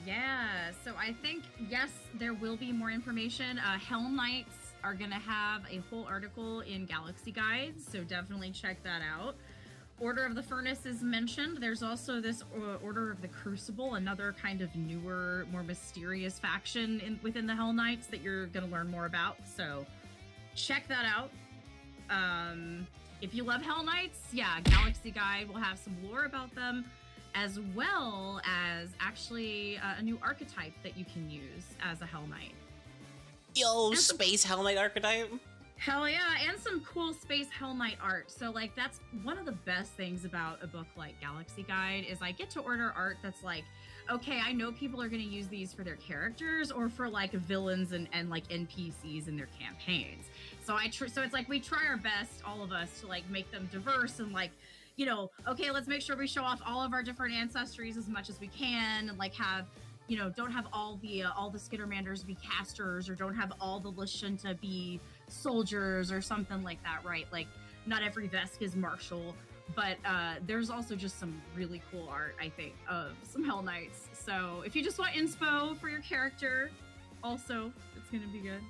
Yeah. So I think, yes, there will be more information. Hellknights are going to have a whole article in Galaxy Guides, so definitely check that out. Order of the Furnace is mentioned. There's also this Order of the Crucible, another kind of newer, more mysterious faction within the Hellknights that you're going to learn more about. So check that out. If you love Hellknights, yeah, Galaxy Guide will have some lore about them, as well as actually a new archetype that you can use as a Hell Knight.
Yo, Space Hell Knight archetype?
Hell yeah, and some cool Space Hell Knight art. So like that's one of the best things about a book like Galaxy Guide is I get to order art that's like, okay, I know people are going to use these for their characters or for like villains and like NPCs in their campaigns. So so it's like we try our best, all of us, to like make them diverse and like, you know, okay, let's make sure we show off all of our different ancestries as much as we can, and like have, you know, don't have all the Skittermanders be casters, or don't have all the Lashunta be soldiers or something like that, right? Like not every Vesk is martial, but there's also just some really cool art, I think, of some Hell Knights. So if you just want inspo for your character, also it's gonna be good.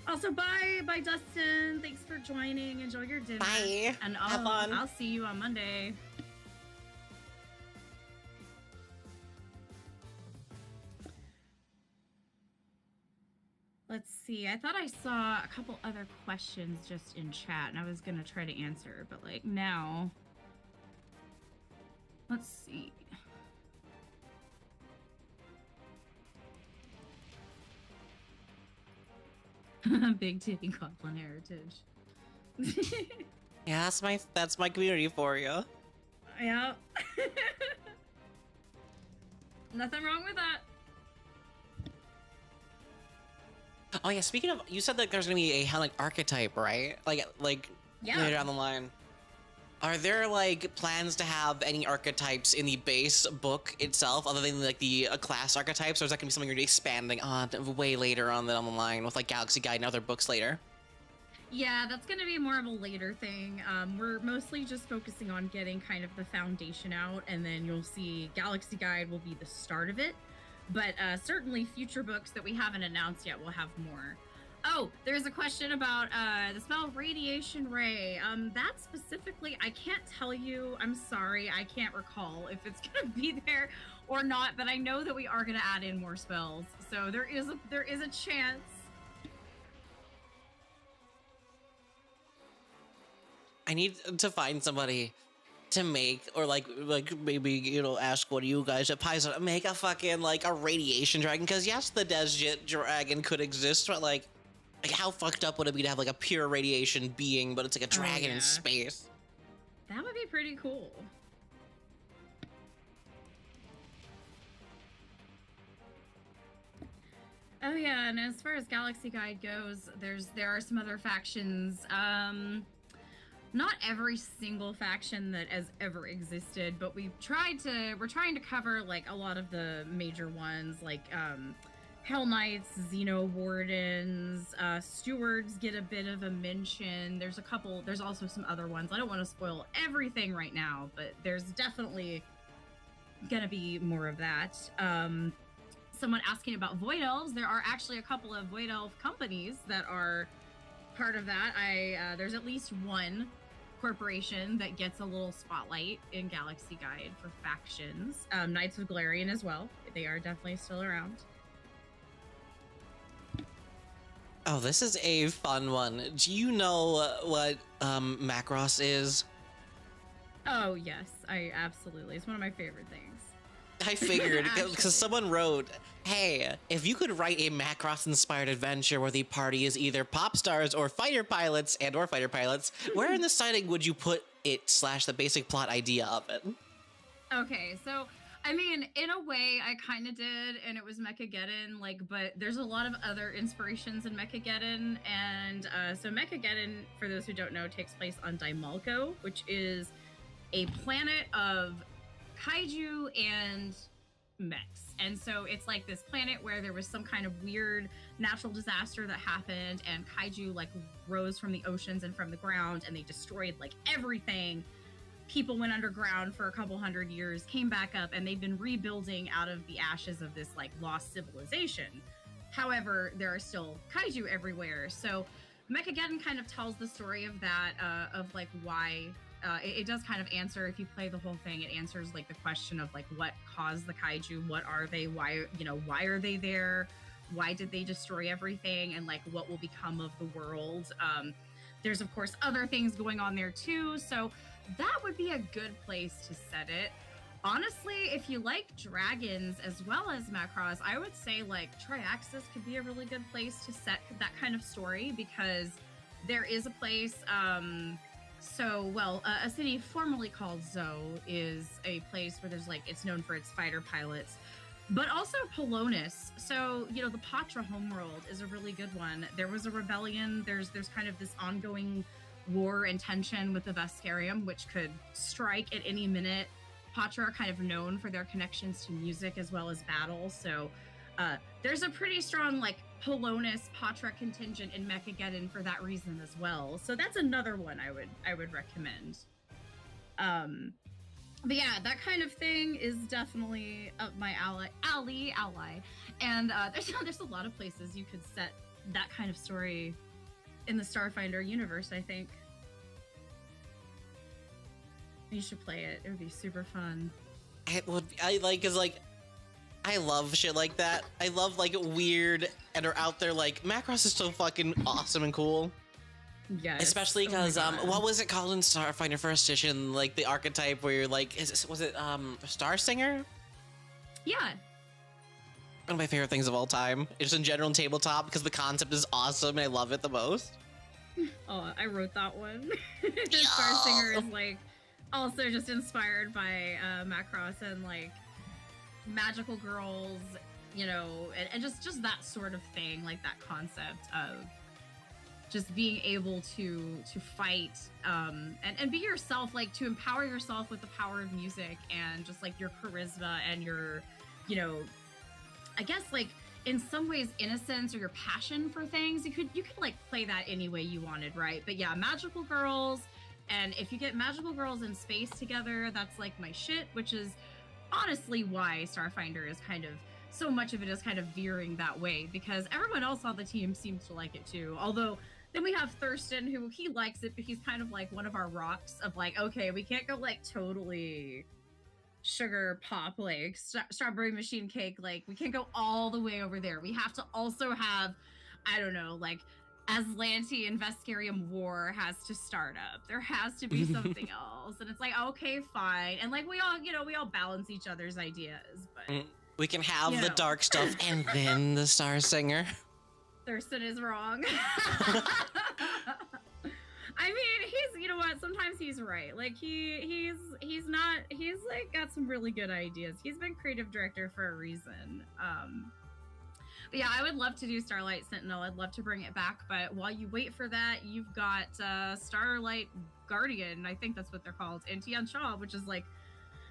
Also, bye Dustin. Thanks for joining. Enjoy your dinner.
Bye.
And
Have fun.
I'll see you on Monday. Let's see. I thought I saw a couple other questions just in chat, and I was gonna try to answer, but like now, let's see. Big titty Goblin heritage.
Yeah, that's my community for you.
Yeah. Nothing wrong with that.
Oh yeah, speaking of, you said that there's gonna be a Hell Knight archetype, right? Like
Yeah.
later down the line. Are there like plans to have any archetypes in the base book itself, other than like the class archetypes, or is that gonna be something you're gonna be expanding on way later on down the line with like Galaxy Guide and other books later?
Yeah, that's going to be more of a later thing. We're mostly just focusing on getting kind of the foundation out, and then you'll see Galaxy Guide will be the start of it. But certainly future books that we haven't announced yet will have more. Oh, there's a question about the spell Radiation Ray. That specifically, I can't tell you. I'm sorry, I can't recall if it's going to be there or not, but I know that we are going to add in more spells. So there is a chance.
I need to find somebody to make, or like maybe, you know, ask one of you guys at Paizo to make a fucking like a radiation dragon, because yes, the Desjet dragon could exist, but like how fucked up would it be to have like a pure radiation being, but it's like a dragon in space?
That would be pretty cool. Oh yeah, and as far as Galaxy Guide goes, there are some other factions. Not every single faction that has ever existed, but we're trying to cover like a lot of the major ones, like Hell Knights, Xeno Wardens, Stewards get a bit of a mention. There's also some other ones. I don't want to spoil everything right now, but there's definitely gonna be more of that. Someone asking about Void Elves. There are actually a couple of Void Elf companies that are part of that. There's at least one corporation that gets a little spotlight in Galaxy Guide for factions. Knights of Galarian as well. They are definitely still around.
Oh, this is a fun one. Do you know what Macross is?
Oh yes, absolutely. It's one of my favorite things.
I figured, because someone wrote, hey, if you could write a Macross-inspired adventure where the party is either pop stars or fighter pilots, where in the setting would you put it / the basic plot idea of it?
Okay, so, I mean, in a way, I kind of did, and it was Mechageddon, but there's a lot of other inspirations in Mechageddon, and so Mechageddon, for those who don't know, takes place on Daimalko, which is a planet of kaiju and mechs. And so it's like this planet where there was some kind of weird natural disaster that happened, and kaiju like rose from the oceans and from the ground, and they destroyed like everything. People went underground for a couple hundred years, came back up, and they've been rebuilding out of the ashes of this like lost civilization. However, there are still kaiju everywhere. So Mechageddon kind of tells the story of that, of like why it does kind of answer, if you play the whole thing, it answers like the question of like what caused the kaiju, what are they, why are they there, why did they destroy everything, and like what will become of the world. There's of course other things going on there too, so that would be a good place to set it. Honestly, if you like dragons as well as Macross, I would say like Triaxis could be a really good place to set that kind of story, because there is a place, a city formerly called Zoe is a place where there's like, it's known for its fighter pilots, but also Polonus. So, the Patra homeworld is a really good one. There was a rebellion. There's kind of this ongoing war and tension with the Veskarium, which could strike at any minute. Patra are kind of known for their connections to music as well as battle, so there's a pretty strong like Polonus Patra contingent in Mechageddon for that reason as well. So that's another one I would recommend. But yeah, that kind of thing is definitely up my alley. And there's a lot of places you could set that kind of story in the Starfinder universe, I think. You should play it. It would be super fun.
I love shit like that. I love like weird and are out there, like Macross is so fucking awesome and cool.
Yes.
Especially because what was it called in Starfinder First Edition? Like the archetype where you're like, was it Star Singer?
Yeah.
One of my favorite things of all time. Just in general in tabletop, because the concept is awesome and I love it the most.
Oh, I wrote that one. Star Singer is like also just inspired by Macross and like magical girls, and just that sort of thing, like that concept of just being able to fight and be yourself, like to empower yourself with the power of music and just like your charisma and your, I guess like in some ways innocence or your passion for things. You could like play that any way you wanted, right? But yeah, magical girls. And if you get magical girls in space together, that's like my shit, which is honestly why Starfinder is kind of, so much of it is kind of veering that way, because everyone else on the team seems to like it too. Although then we have Thurston, who he likes it, but he's kind of like one of our rocks of like, okay, we can't go like totally sugar pop, like strawberry machine cake, like we can't go all the way over there. We have to also have, I don't know, like Aslanti and Veskarium War has to start up. There has to be something else. And it's like, okay, fine. And like we all balance each other's ideas, but
we can have the dark stuff and then the Star Singer.
Thurston is wrong. I mean, he's, sometimes he's right. Like he's like got some really good ideas. He's been creative director for a reason. But yeah, I would love to do Starlight Sentinel. I'd love to bring it back. But while you wait for that, you've got Starlight Guardian. I think that's what they're called. And Tian Shaw, which is like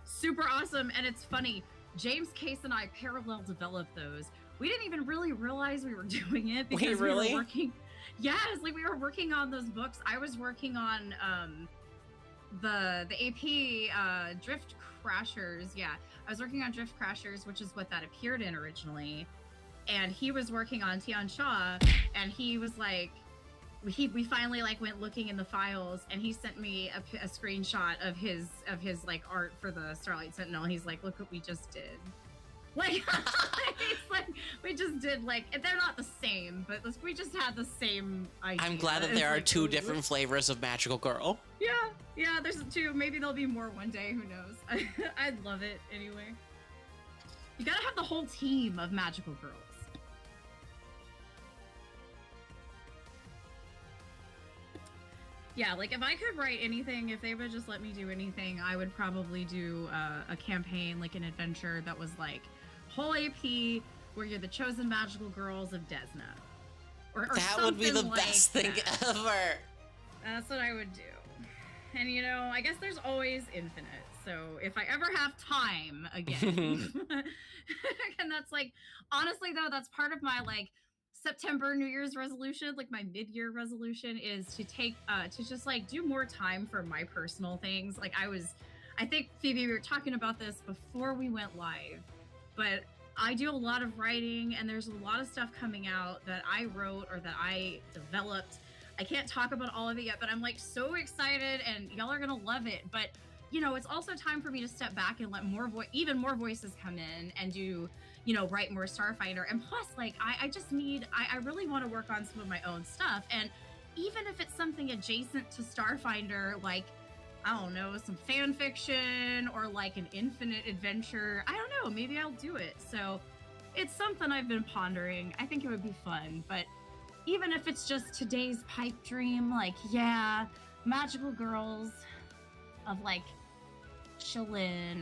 super awesome. And it's funny. James Case and I parallel developed those. We didn't even really realize we were doing it because we were working. Yes, like we were working on those books. I was working on the AP Drift Crashers. Yeah, I was working on Drift Crashers, which is what that appeared in originally. And he was working on Tian Shaw, and he was like, we finally like went looking in the files, and he sent me a screenshot of his like art for the Starlight Sentinel. He's like, look what we just did. Like, it's like we just did, like, they're not the same, but we just had the same idea.
I'm glad that there are two different flavors of Magical Girl.
Yeah, there's two. Maybe there'll be more one day. Who knows? I'd love it anyway. You gotta have the whole team of Magical Girls. Yeah, like if I could write anything, if they would just let me do anything, I would probably do a campaign, like an adventure that was like whole AP where you're the chosen magical girls of Desna. Or
that would be the best thing ever.
That's what I would do. And I guess there's always Infinite. So if I ever have time again, and that's like, honestly though, that's part of my like September New Year's resolution, like my mid-year resolution is to take to just like do more time for my personal things. Like I think Phoebe, we were talking about this before we went live, but I do a lot of writing and there's a lot of stuff coming out that I wrote or that I developed. I can't talk about all of it yet, but I'm like so excited and y'all are gonna love it. But you know, it's also time for me to step back and let even more voices come in and do, you know, write more Starfinder. And plus, like, I really want to work on some of my own stuff. And even if it's something adjacent to Starfinder, like, I don't know, some fan fiction or like an infinite adventure, I don't know, maybe I'll do it. So it's something I've been pondering. I think it would be fun. But even if it's just today's pipe dream, like, yeah, magical girls of like Shalyn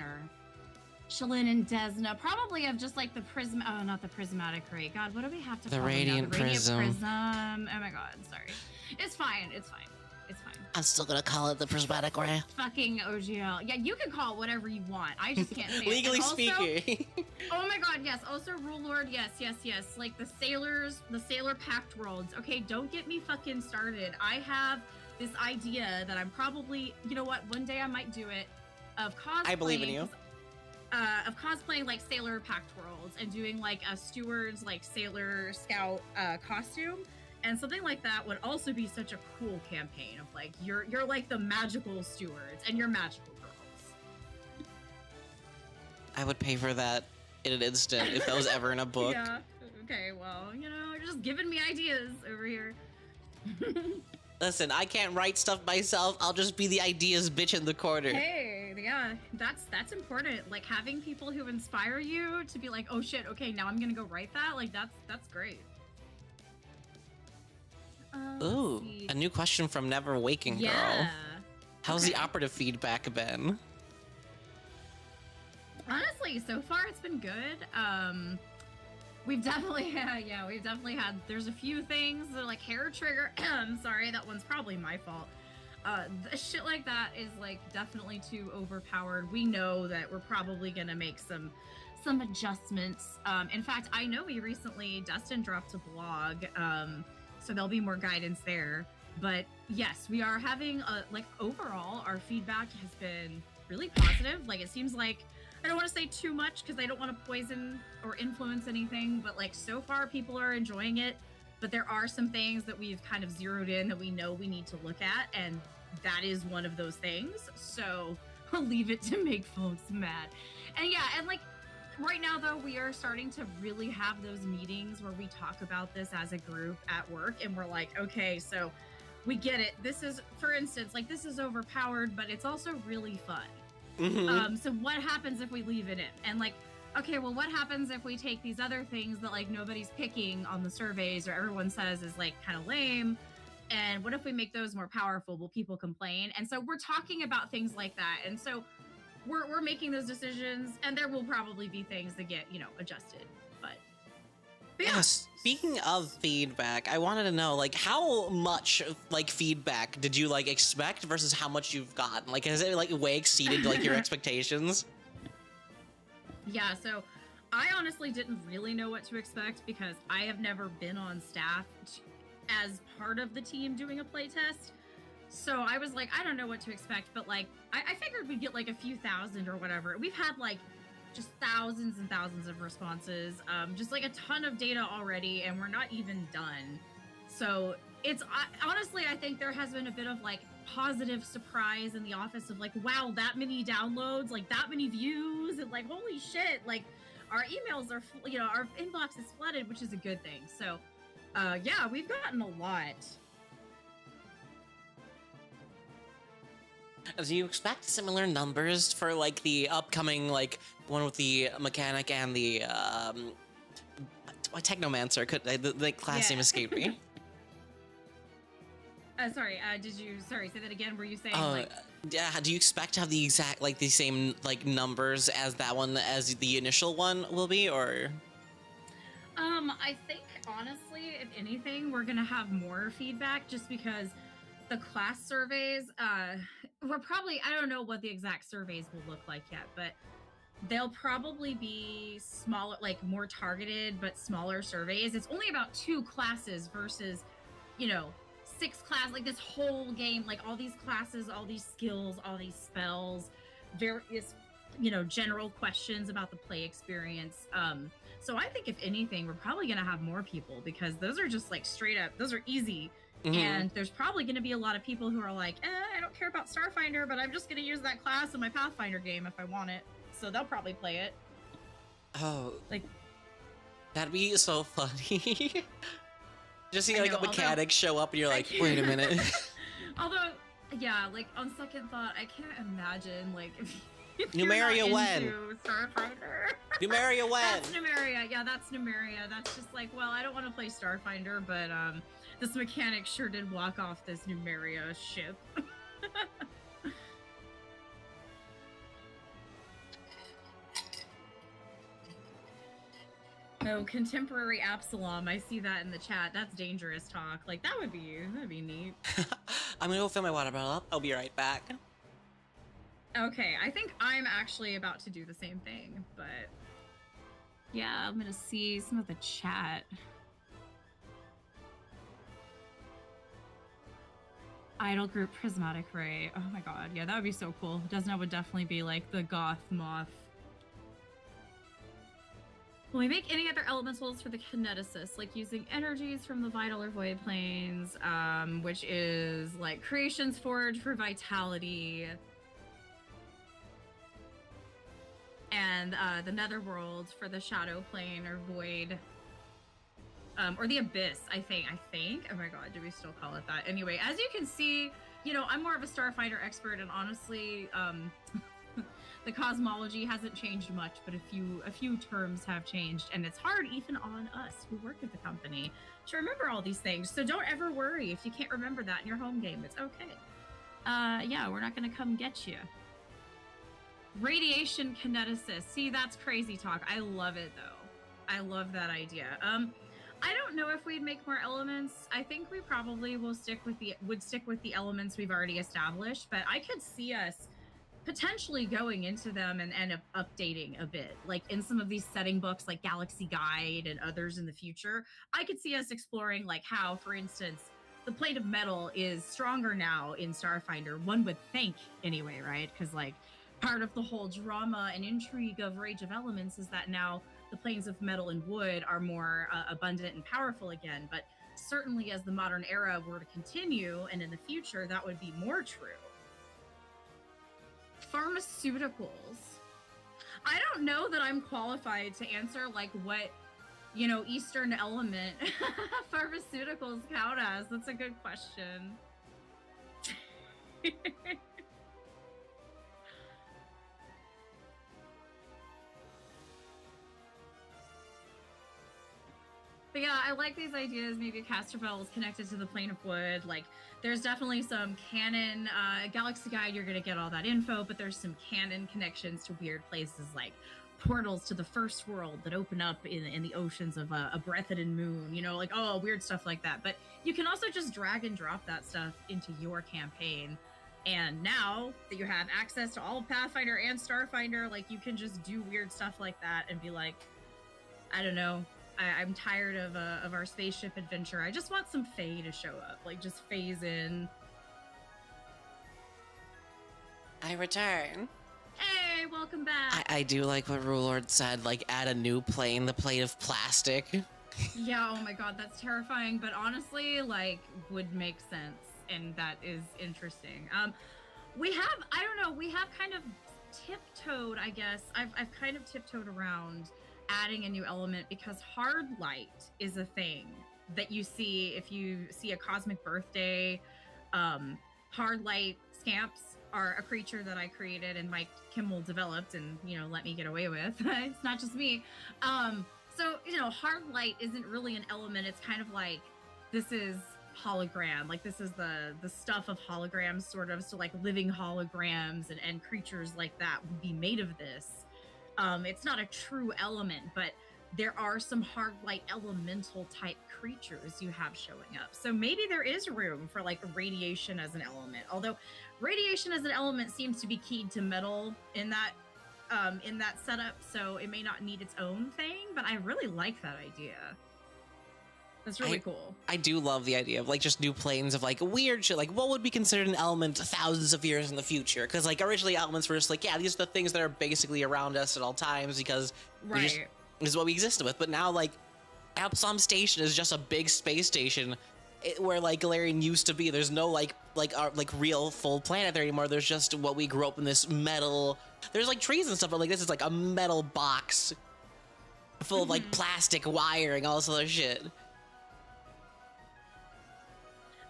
and Desna, probably of just like the prism. Oh, not the prismatic ray. God, what do we have to?
The
call them now?
radiant prism.
Oh my God, sorry. It's fine. It's fine. It's fine.
I'm still gonna call it the prismatic ray.
Fucking OGL. Yeah, you can call it whatever you want. I just can't say
Legally
it. Also,
speaking.
oh my God, yes. Also, Rule Lord, yes. Like the Sailor Pact worlds. Okay, don't get me fucking started. I have this idea that I'm probably, you know what, one day I might do it, of cosplaying.
I believe in you.
Of cosplaying like Sailor Pact worlds and doing like a steward's like Sailor Scout costume. And something like that would also be such a cool campaign of like you're like the magical stewards and you're magical girls.
I would pay for that in an instant if that was ever in a book.
Yeah. Okay, well, you know, you're just giving me ideas over here.
Listen, I can't write stuff myself. I'll just be the ideas bitch in the corner.
Hey, yeah, that's important. Like having people who inspire you to be like, oh shit, okay, now I'm gonna go write that. Like that's great.
Ooh, a new question from Never Waking Girl. How's the operative feedback been?
Honestly, so far it's been good. We've definitely had, there's a few things that are like hair trigger. Sorry, that one's probably my fault. Shit like that is like definitely too overpowered. We know that we're probably gonna make some adjustments. In fact, I know we recently, Dustin dropped a blog, so there'll be more guidance there. But yes, we are having like overall, our feedback has been really positive. Like it seems like, I don't want to say too much because I don't want to poison or influence anything, but like so far people are enjoying it. But there are some things that we've kind of zeroed in that we know we need to look at, and that is one of those things. So I'll leave it to make folks mad. And yeah, and like right now though, we are starting to really have those meetings where we talk about this as a group at work, and we're like, okay, so we get it. This is, for instance, like this is overpowered, but it's also really fun.
Mm-hmm.
So what happens if we leave it in? And like, okay, well, what happens if we take these other things that like nobody's picking on the surveys or everyone says is like kind of lame? And what if we make those more powerful? Will people complain? And so we're talking about things like that. And so we're making those decisions, and there will probably be things that get, you know, adjusted. But yeah.
Speaking of feedback, I wanted to know, like, how much, like, feedback did you, like, expect versus how much you've gotten? Like, has it, like, way exceeded, like, your expectations?
Yeah, so I honestly didn't really know what to expect because I have never been on staff as part of the team doing a playtest. So I was like, I don't know what to expect, but, like, I figured we'd get, like, a few thousand or whatever. We've had, like, just thousands and thousands of responses, just like a ton of data already, and we're not even done. So it's honestly, I think there has been a bit of like positive surprise in the office of like, wow, that many downloads, like that many views, and like, holy shit, like our emails are, you know, our inbox is flooded, which is a good thing. So yeah, we've gotten a lot.
Do you expect similar numbers for like the upcoming like one with the mechanic and the technomancer? Could the class name escape me?
Sorry, say that again? Were you saying
yeah, do you expect to have the exact like the same like numbers as that one as the initial one will be, or?
I think honestly, if anything, we're gonna have more feedback just because the class surveys, we're probably, I don't know what the exact surveys will look like yet, but they'll probably be smaller, like more targeted, but smaller surveys. It's only about 2 classes versus, you know, 6 class, like this whole game, like all these classes, all these skills, all these spells, various, you know, general questions about the play experience. So I think if anything, we're probably going to have more people because those are just like straight up, those are easy. And there's probably going to be a lot of people who are like, I don't care about Starfinder, but I'm just going to use that class in my Pathfinder game if I want it. So they'll probably play it.
Oh,
like
that'd be so funny. Just see like a mechanic show up and you're like, wait a minute.
Although, yeah, like on second thought, I can't imagine like if
Numeria when?
Starfinder.
Numeria when?
That's Numeria. Yeah, that's Numeria. That's just like, well, I don't want to play Starfinder, but this mechanic sure did walk off this Numeria ship. Oh, contemporary Absalom. I see that in the chat. That's dangerous talk. Like that'd be neat.
I'm gonna go fill my water bottle up. I'll be right back.
Okay, I think I'm actually about to do the same thing, but yeah, I'm gonna see some of the chat. Idol group Prismatic Ray. Oh my god, yeah, that would be so cool. Desna would definitely be like the goth moth. When we make any other elementals for the kineticist, like using energies from the vital or void planes, which is like creations forged for vitality, and the netherworld for the shadow plane or void, or the abyss, I think. Oh my god, do we still call it that? Anyway, as you can see, you know, I'm more of a Starfinder expert, and honestly, the cosmology hasn't changed much, but a few terms have changed, and it's hard even on us who work at the company to remember all these things. So don't ever worry if you can't remember that in your home game. It's okay. Yeah, we're not gonna come get you. Radiation kineticist. See, that's crazy talk. I love it though. I love that idea. I don't know if we'd make more elements. I think we probably would stick with the elements we've already established, but I could see us potentially going into them and updating a bit, like in some of these setting books like Galaxy Guide and others in the future. I could see us exploring like how, for instance, the plate of metal is stronger now in Starfinder, one would think anyway, right? Because like part of the whole drama and intrigue of Rage of Elements is that now the planes of metal and wood are more abundant and powerful again. But certainly as the modern era were to continue and in the future, that would be more true. Pharmaceuticals. I don't know that I'm qualified to answer like what, you know, Eastern element pharmaceuticals count as. That's a good question. But yeah, I like these ideas. Maybe Casterbell is connected to the plane of wood. Like, there's definitely some canon. Galaxy Guide, you're going to get all that info, but there's some canon connections to weird places like portals to the first world that open up in the oceans of a Breathidan moon, you know, like, oh, weird stuff like that. But you can also just drag and drop that stuff into your campaign. And now that you have access to all of Pathfinder and Starfinder, like, you can just do weird stuff like that and be like, I don't know, I'm tired of our spaceship adventure. I just want some Fae to show up, like just phase in.
I return.
Hey, welcome back.
I do like what Rulord said, like add a new plane, the plane of plastic.
Yeah, oh my god, that's terrifying, but honestly, like, would make sense, and that is interesting. We have, I don't know, we have kind of tiptoed, I guess. I've kind of tiptoed around adding a new element because hard light is a thing that you see if you see a cosmic birthday. Hard light scamps are a creature that I created and Mike Kimmel developed and, you know, let me get away with. It's not just me. So, you know, hard light isn't really an element. It's kind of like, this is hologram, like this is the stuff of holograms, sort of. So like living holograms and creatures like that would be made of this. It's not a true element, but there are some hard light elemental type creatures you have showing up. So maybe there is room for like radiation as an element. Although radiation as an element seems to be keyed to metal in that setup, so it may not need its own thing, but I really like that idea. That's really cool.
I do love the idea of like just new planes of like weird shit. Like what would be considered an element thousands of years in the future? Because like originally elements were just like, yeah, these are the things that are basically around us at all times because this is what we existed with. But now like Epsom Station is just a big space station where like Galarian used to be. There's no like real full planet there anymore. There's just what we grew up in, this metal. There's like trees and stuff, but like this is like a metal box full of like plastic wiring, all this other shit.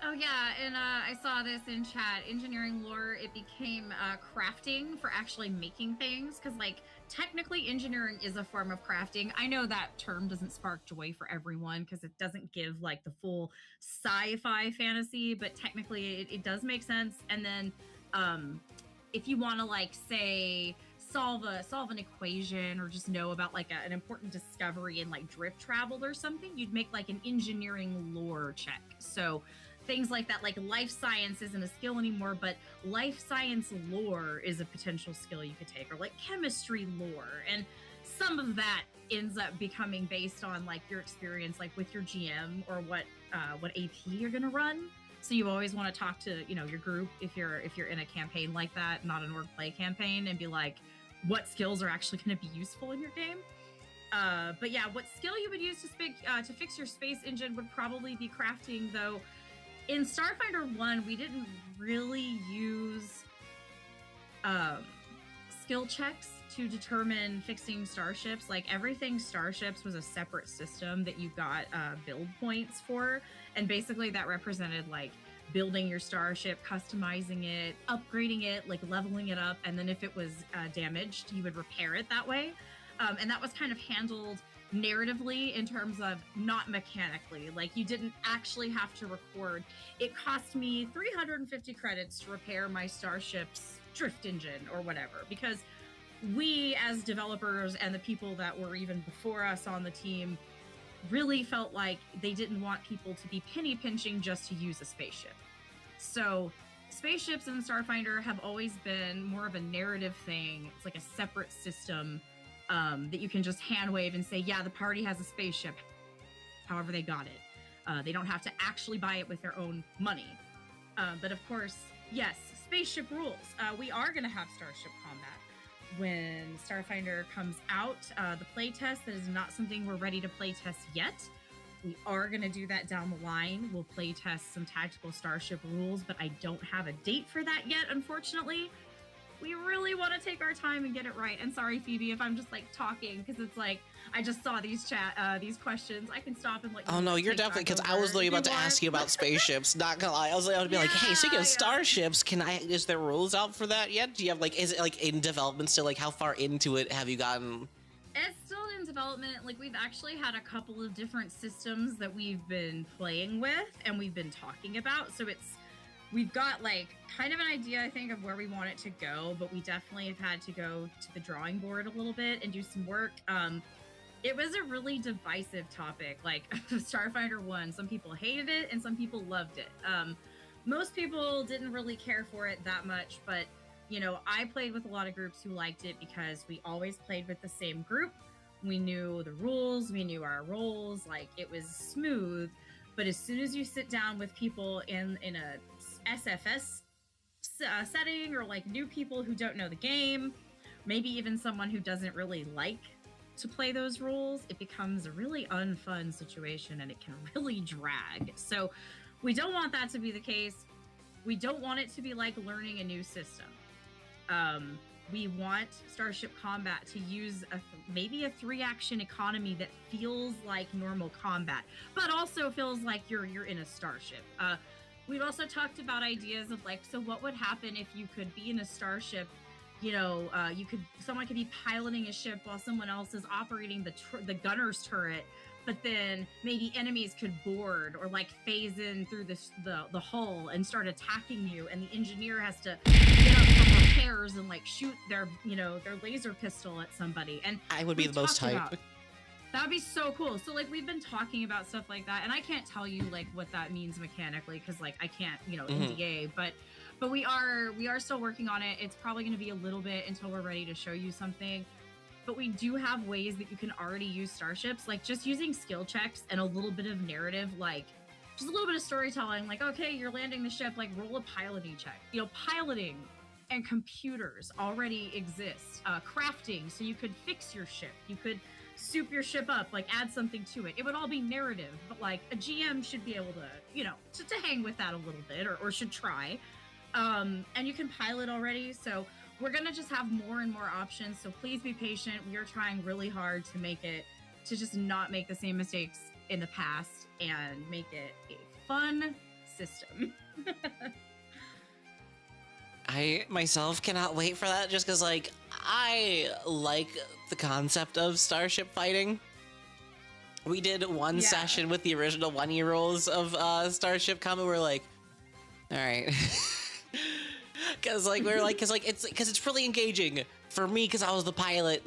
Oh yeah, and I saw this in chat. Engineering lore, it became crafting for actually making things, because like technically engineering is a form of crafting. I know that term doesn't spark joy for everyone because it doesn't give like the full sci-fi fantasy, but technically it does make sense. And then if you want to like say solve an equation or just know about like an important discovery in like drift travel or something, you'd make like an engineering lore check. So things like that, like life science isn't a skill anymore, but life science lore is a potential skill you could take, or like chemistry lore. And some of that ends up becoming based on like your experience, like with your GM or what AP you're gonna run. So you always want to talk to, you know, your group if you're in a campaign like that, not an org play campaign, and be like, what skills are actually going to be useful in your game. But yeah, what skill you would use to fix your space engine would probably be crafting, though. In Starfinder 1, we didn't really use skill checks to determine fixing starships. Like everything starships was a separate system that you got build points for. And basically that represented like building your starship, customizing it, upgrading it, like leveling it up. And then if it was damaged, you would repair it that way. And that was kind of handled narratively in terms of not mechanically. Like you didn't actually have to record, it cost me 350 credits to repair my starship's drift engine or whatever, because we as developers and the people that were even before us on the team really felt like they didn't want people to be penny pinching just to use a spaceship. So spaceships in Starfinder have always been more of a narrative thing. It's like a separate system that you can just hand wave and say, yeah, the party has a spaceship, however they got it. They don't have to actually buy it with their own money. But of course, yes, spaceship rules. We are going to have starship combat. When Starfinder comes out, the playtest, that is not something we're ready to playtest yet. We are going to do that down the line. We'll playtest some tactical starship rules, but I don't have a date for that yet, unfortunately. We really want to take our time and get it right. And sorry, Phoebe, if I'm just like talking, because it's like I just saw these questions. I can stop and let you.
Oh no, you're definitely, because I was literally about to ask you about spaceships. Not gonna lie, I was going to be like, hey, speaking of starships, is there rules out for that yet? Do you have like, is it like in development still? Like, how far into it have you gotten?
It's still in development. Like we've actually had a couple of different systems that we've been playing with and we've been talking about. So we've got like kind of an idea, I think, of where we want it to go, but we definitely have had to go to the drawing board a little bit and do some work. It was a really divisive topic. Like Starfinder 1, some people hated it and some people loved it. Most people didn't really care for it that much, but you know, I played with a lot of groups who liked it because we always played with the same group. We knew the rules, we knew our roles, like it was smooth. But as soon as you sit down with people in a SFS setting, or like new people who don't know the game, maybe even someone who doesn't really like to play those rules, it becomes a really unfun situation and it can really drag. So we don't want that to be the case. We don't want it to be like learning a new system. We want Starship Combat to use maybe a 3-action economy that feels like normal combat, but also feels like you're in a starship. We've also talked about ideas of like, so what would happen if you could be in a starship? You know, someone could be piloting a ship while someone else is operating the gunner's turret, but then maybe enemies could board or like phase in through the hull and start attacking you, and the engineer has to get up from repairs and like shoot their laser pistol at somebody. And
I would be the most hype.
That would be so cool. So like we've been talking about stuff like that, and I can't tell you like what that means mechanically because like I can't, NDA, but we are still working on it. It's probably going to be a little bit until we're ready to show you something. But we do have ways that you can already use starships, like just using skill checks and a little bit of narrative, like just a little bit of storytelling, like, okay, you're landing the ship, like roll a piloting check. Piloting and computers already exist. Crafting, so you could fix your ship. You could soup your ship up, like add something to it. It would all be narrative, but like a GM should be able to, to hang with that a little bit or should try. And you can pilot already, so we're going to just have more and more options, so please be patient. We are trying really hard to make it, to just not make the same mistakes in the past and make it a fun system.
I myself cannot wait for that just because, like, I like the concept of starship fighting. We did one session with the original 1-year-olds of Starship Combat. We're like, all right. Because it's really engaging for me because I was the pilot,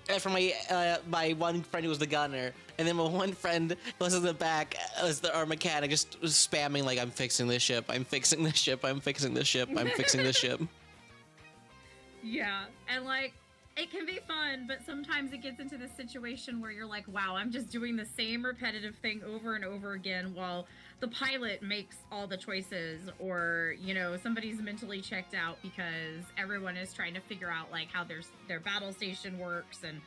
and for my one friend who was the gunner, and then my one friend was in the back as our mechanic, just was spamming like, I'm fixing this ship, I'm fixing this ship, I'm fixing this ship, I'm fixing this ship.
Yeah, and like it can be fun, but sometimes it gets into this situation where you're like, wow, I'm just doing the same repetitive thing over and over again while the pilot makes all the choices, or, somebody's mentally checked out because everyone is trying to figure out like how their battle station works. And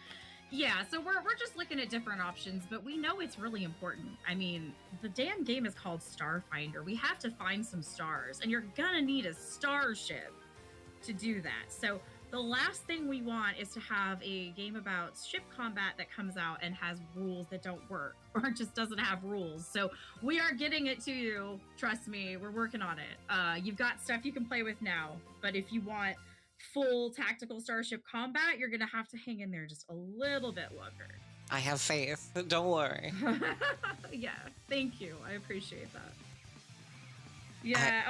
yeah, so we're just looking at different options, but we know it's really important. I mean, the damn game is called Starfinder. We have to find some stars, and you're gonna need a starship to do that. So the last thing we want is to have a game about ship combat that comes out and has rules that don't work or just doesn't have rules. So we are getting it to you. Trust me, we're working on it. You've got stuff you can play with now, but if you want full tactical starship combat, you're going to have to hang in there just a little bit longer.
I have faith. Don't worry.
Yeah, thank you. I appreciate that. Yeah,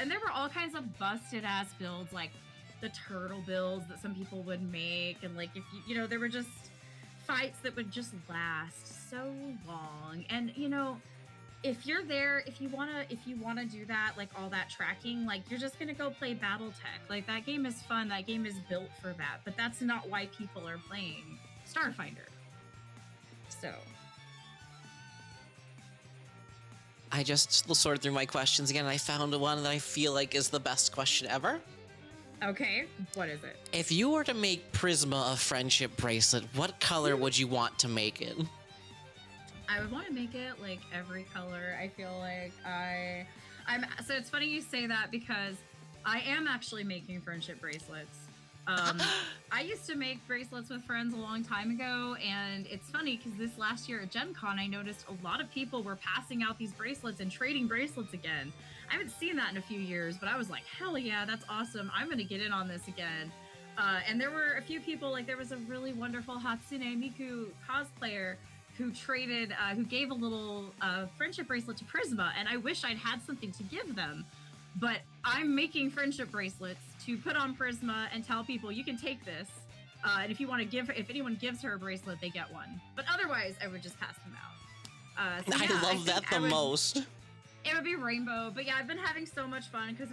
and there were all kinds of busted ass builds, like the turtle builds that some people would make, and like if there were just fights that would just last so long. And if you're there, if you want to do that, like all that tracking, like you're just gonna go play BattleTech. Like that game is fun, that game is built for that, but that's not why people are playing Starfinder. So
I just sorted through my questions again, and I found one that I feel like is the best question ever.
Okay, what is it?
If you were to make Prisma a friendship bracelet, what color would you want to make it?
I would want to make it like every color. I feel like I'm so it's funny you say that because I am actually making friendship bracelets. I used to make bracelets with friends a long time ago, and it's funny because this last year at Gen Con, I noticed a lot of people were passing out these bracelets and trading bracelets again. I haven't seen that in a few years, but I was like, hell yeah, that's awesome. I'm going to get in on this again. And there were a few people, like there was a really wonderful Hatsune Miku cosplayer who traded, who gave a little friendship bracelet to Prisma, and I wish I'd had something to give them. But I'm making friendship bracelets to put on Prisma and tell people you can take this, and if anyone gives her a bracelet, they get one. But otherwise, I would just pass them out. So yeah,
I love that the most.
It would be rainbow, but yeah, I've been having so much fun because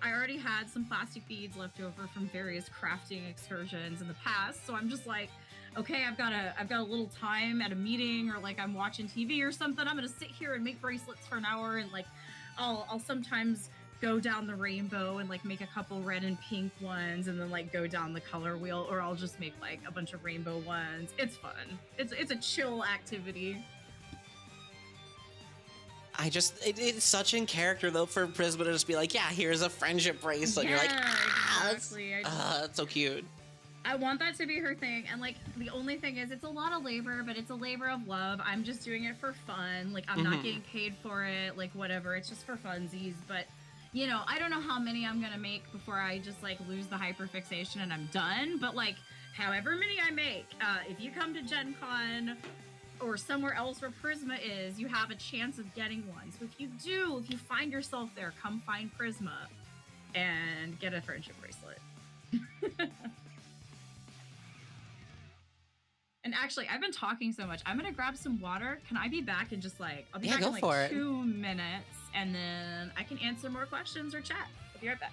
I already had some plastic beads left over from various crafting excursions in the past, so I'm just like, okay, I've got a little time at a meeting or like I'm watching TV or something. I'm gonna sit here and make bracelets for an hour, and like I'll sometimes go down the rainbow and like make a couple red and pink ones, and then like go down the color wheel, or I'll just make like a bunch of rainbow ones. It's fun. It's a chill activity.
It's such in character though for Prisma to just be like, yeah, here's a friendship bracelet.
Yeah,
You're like,
exactly.
that's so cute.
I want that to be her thing, and like the only thing is it's a lot of labor, but it's a labor of love. I'm just doing it for fun. Like I'm not getting paid for it, like whatever. It's just for funsies. But I don't know how many I'm gonna make before I just like lose the hyperfixation and I'm done. But like however many I make, if you come to Gen Con or somewhere else where Prisma is, you have a chance of getting one. So if you find yourself there, come find Prisma and get a friendship bracelet. And And actually, I've been talking so much. I'm gonna grab some water. Can I be back in just like I'll be
Yeah,
back
go
in like
for it.
2 minutes, and then I can answer more questions or chat. I'll be right back.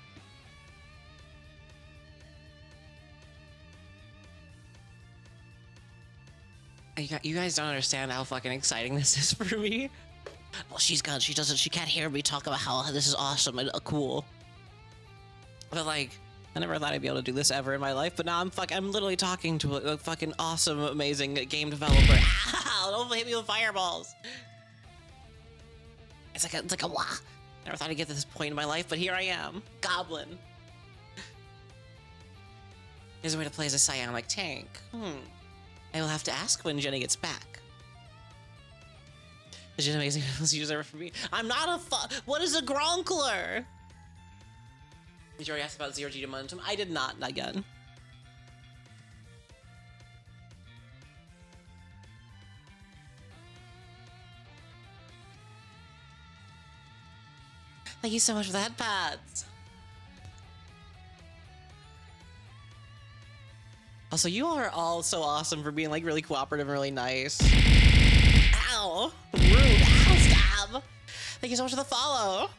You guys don't understand how fucking exciting this is for me. Well, she can't hear me talk about how this is awesome and cool. But like, I never thought I'd be able to do this ever in my life, but now I'm literally talking to a fucking awesome, amazing game developer. Ow, don't hit me with fireballs. It's like a wah. Never thought I'd get to this point in my life, but here I am. Goblin. There's a way to play as a psionic tank. I will have to ask when Jenny gets back. Is it amazing procedures ever for me? I'm not a what is a gronkler? Did you already ask about 0G to momentum? I did not again. Thank you so much for the head pads. Also, you are all so awesome for being like really cooperative and really nice. Ow! Rude! Ow, stab! Thank you so much for the follow!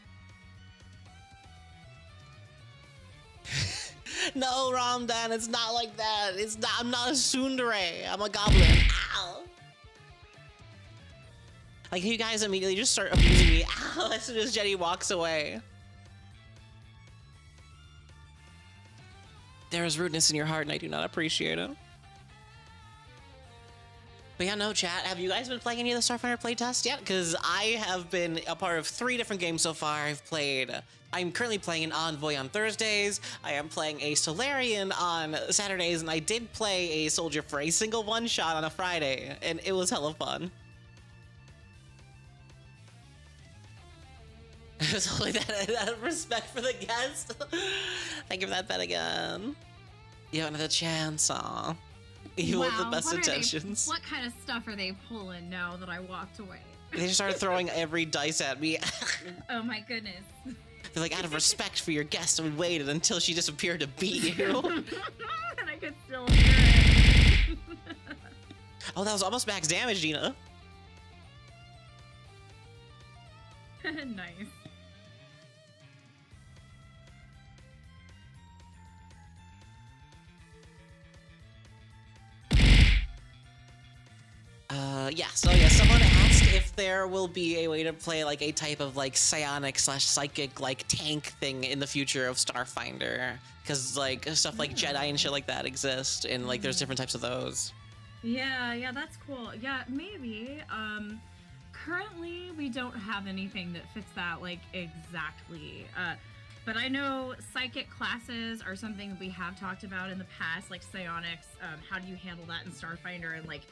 No, Ramdan, it's not like that. It's not. I'm not a tsundere. I'm a goblin. Ow! Like, you guys immediately just start abusing me. Ow! As soon as Jenny walks away. There is rudeness in your heart, and I do not appreciate it. But yeah, no, chat. Have you guys been playing any of the Starfinder playtest yet? Because I have been a part of 3 different games so far. I'm currently playing an Envoy on Thursdays. I am playing a Solarian on Saturdays, and I did play a Soldier for a single one-shot on a Friday, and it was hella fun. It's only that respect for the guest. Thank you for that bet again. You have another chance, aw. Even with the best intentions.
What kind of stuff are they pulling now that I walked away?
They just started throwing every dice at me.
Oh my goodness.
They're like, out of respect for your guest, we waited until she disappeared to beat you.
And I could still hear it.
Oh, that was almost max damage, Gina.
Nice.
Yeah, so yeah, someone asked if there will be a way to play like a type of like psionic / psychic like tank thing in the future of Starfinder. Because like stuff like Jedi and shit like that exist, and like there's different types of those.
Yeah, that's cool. Yeah, maybe. Currently we don't have anything that fits that like exactly. But I know psychic classes are something that we have talked about in the past, like psionics. How do you handle that in Starfinder? And like,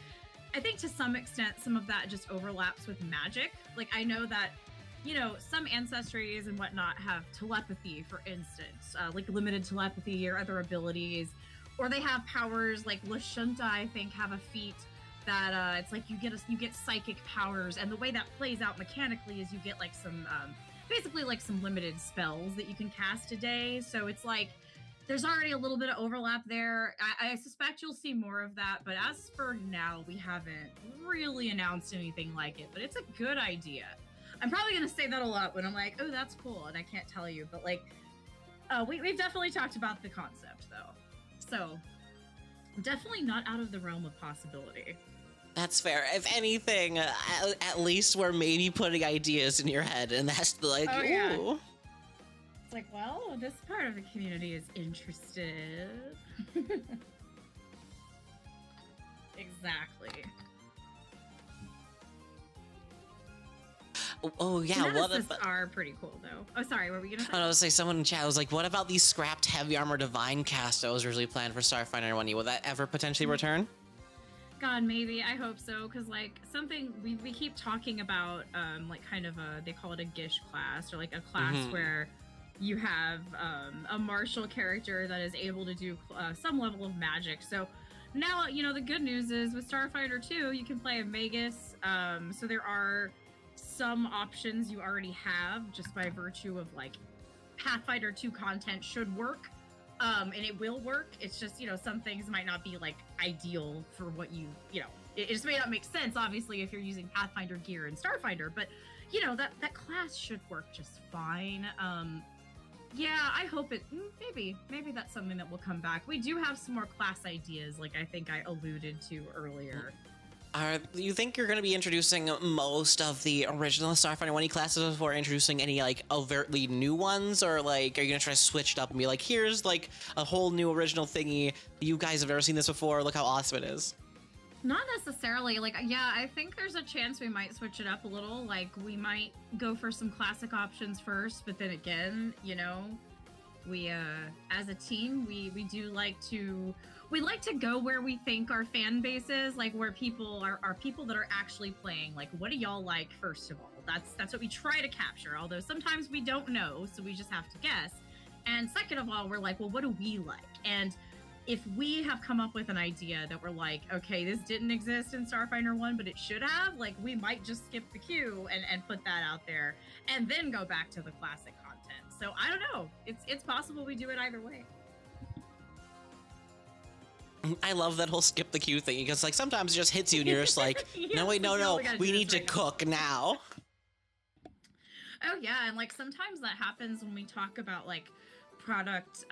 I think to some extent, some of that just overlaps with magic. Like, I know that, you know, some ancestries and whatnot have telepathy, for instance, like limited telepathy or other abilities, or they have powers like Lashunta, I think, have a feat that it's like you get psychic powers, and the way that plays out mechanically is you get like some basically like some limited spells that you can cast a day. So it's like there's already a little bit of overlap there. I suspect you'll see more of that, but as for now, we haven't really announced anything like it, but it's a good idea. I'm probably going to say that a lot when I'm like, oh, that's cool, and I can't tell you, but like, we've definitely talked about the concept, though. So, definitely not out of the realm of possibility.
That's fair. If anything, at least we're maybe putting ideas in your head, and that's like,
oh,
ooh.
Yeah. It's like, well, this part of the community is interested. Exactly.
Oh yeah, what
about... are pretty cool though. Oh, sorry, what were we gonna say?
I was say someone in chat was like, "What about these scrapped heavy armor divine cast that was originally planned for Starfinder 1E? Will that ever potentially return?"
God, maybe. I hope so, because like something we keep talking about, like kind of they call it a Gish class, or like a class where you have a martial character that is able to do some level of magic. So now, you know, the good news is with Starfinder 2, you can play a Magus. So there are some options you already have just by virtue of like Pathfinder 2 content should work and it will work. It's just, some things might not be like ideal for what it just may not make sense, obviously, if you're using Pathfinder gear and Starfinder, but that class should work just fine. Yeah, I hope it, maybe that's something that will come back. We do have some more class ideas, like I think I alluded to earlier.
You think you're going to be introducing most of the original Starfinder 1E classes before introducing any, like, overtly new ones? Or, like, are you going to try to switch it up and be like, here's, like, a whole new original thingy. You guys have never seen this before. Look how awesome it is.
Not necessarily. Like, yeah, I think there's a chance we might switch it up a little. Like, we might go for some classic options first, but then again, we, as a team, we do like to... We like to go where we think our fan base is, like where people are people that are actually playing. Like, what do y'all like, first of all? That's what we try to capture, although sometimes we don't know, so we just have to guess. And second of all, we're like, well, what do we like? And if we have come up with an idea that we're like, okay, this didn't exist in Starfinder 1, but it should have, like, we might just skip the queue and put that out there and then go back to the classic content. So I don't know. It's possible we do it either way.
I love that whole skip the queue thing, because like sometimes it just hits you and you're just like, no, wait, no, we need to cook now.
Oh yeah, and like sometimes that happens when we talk about like product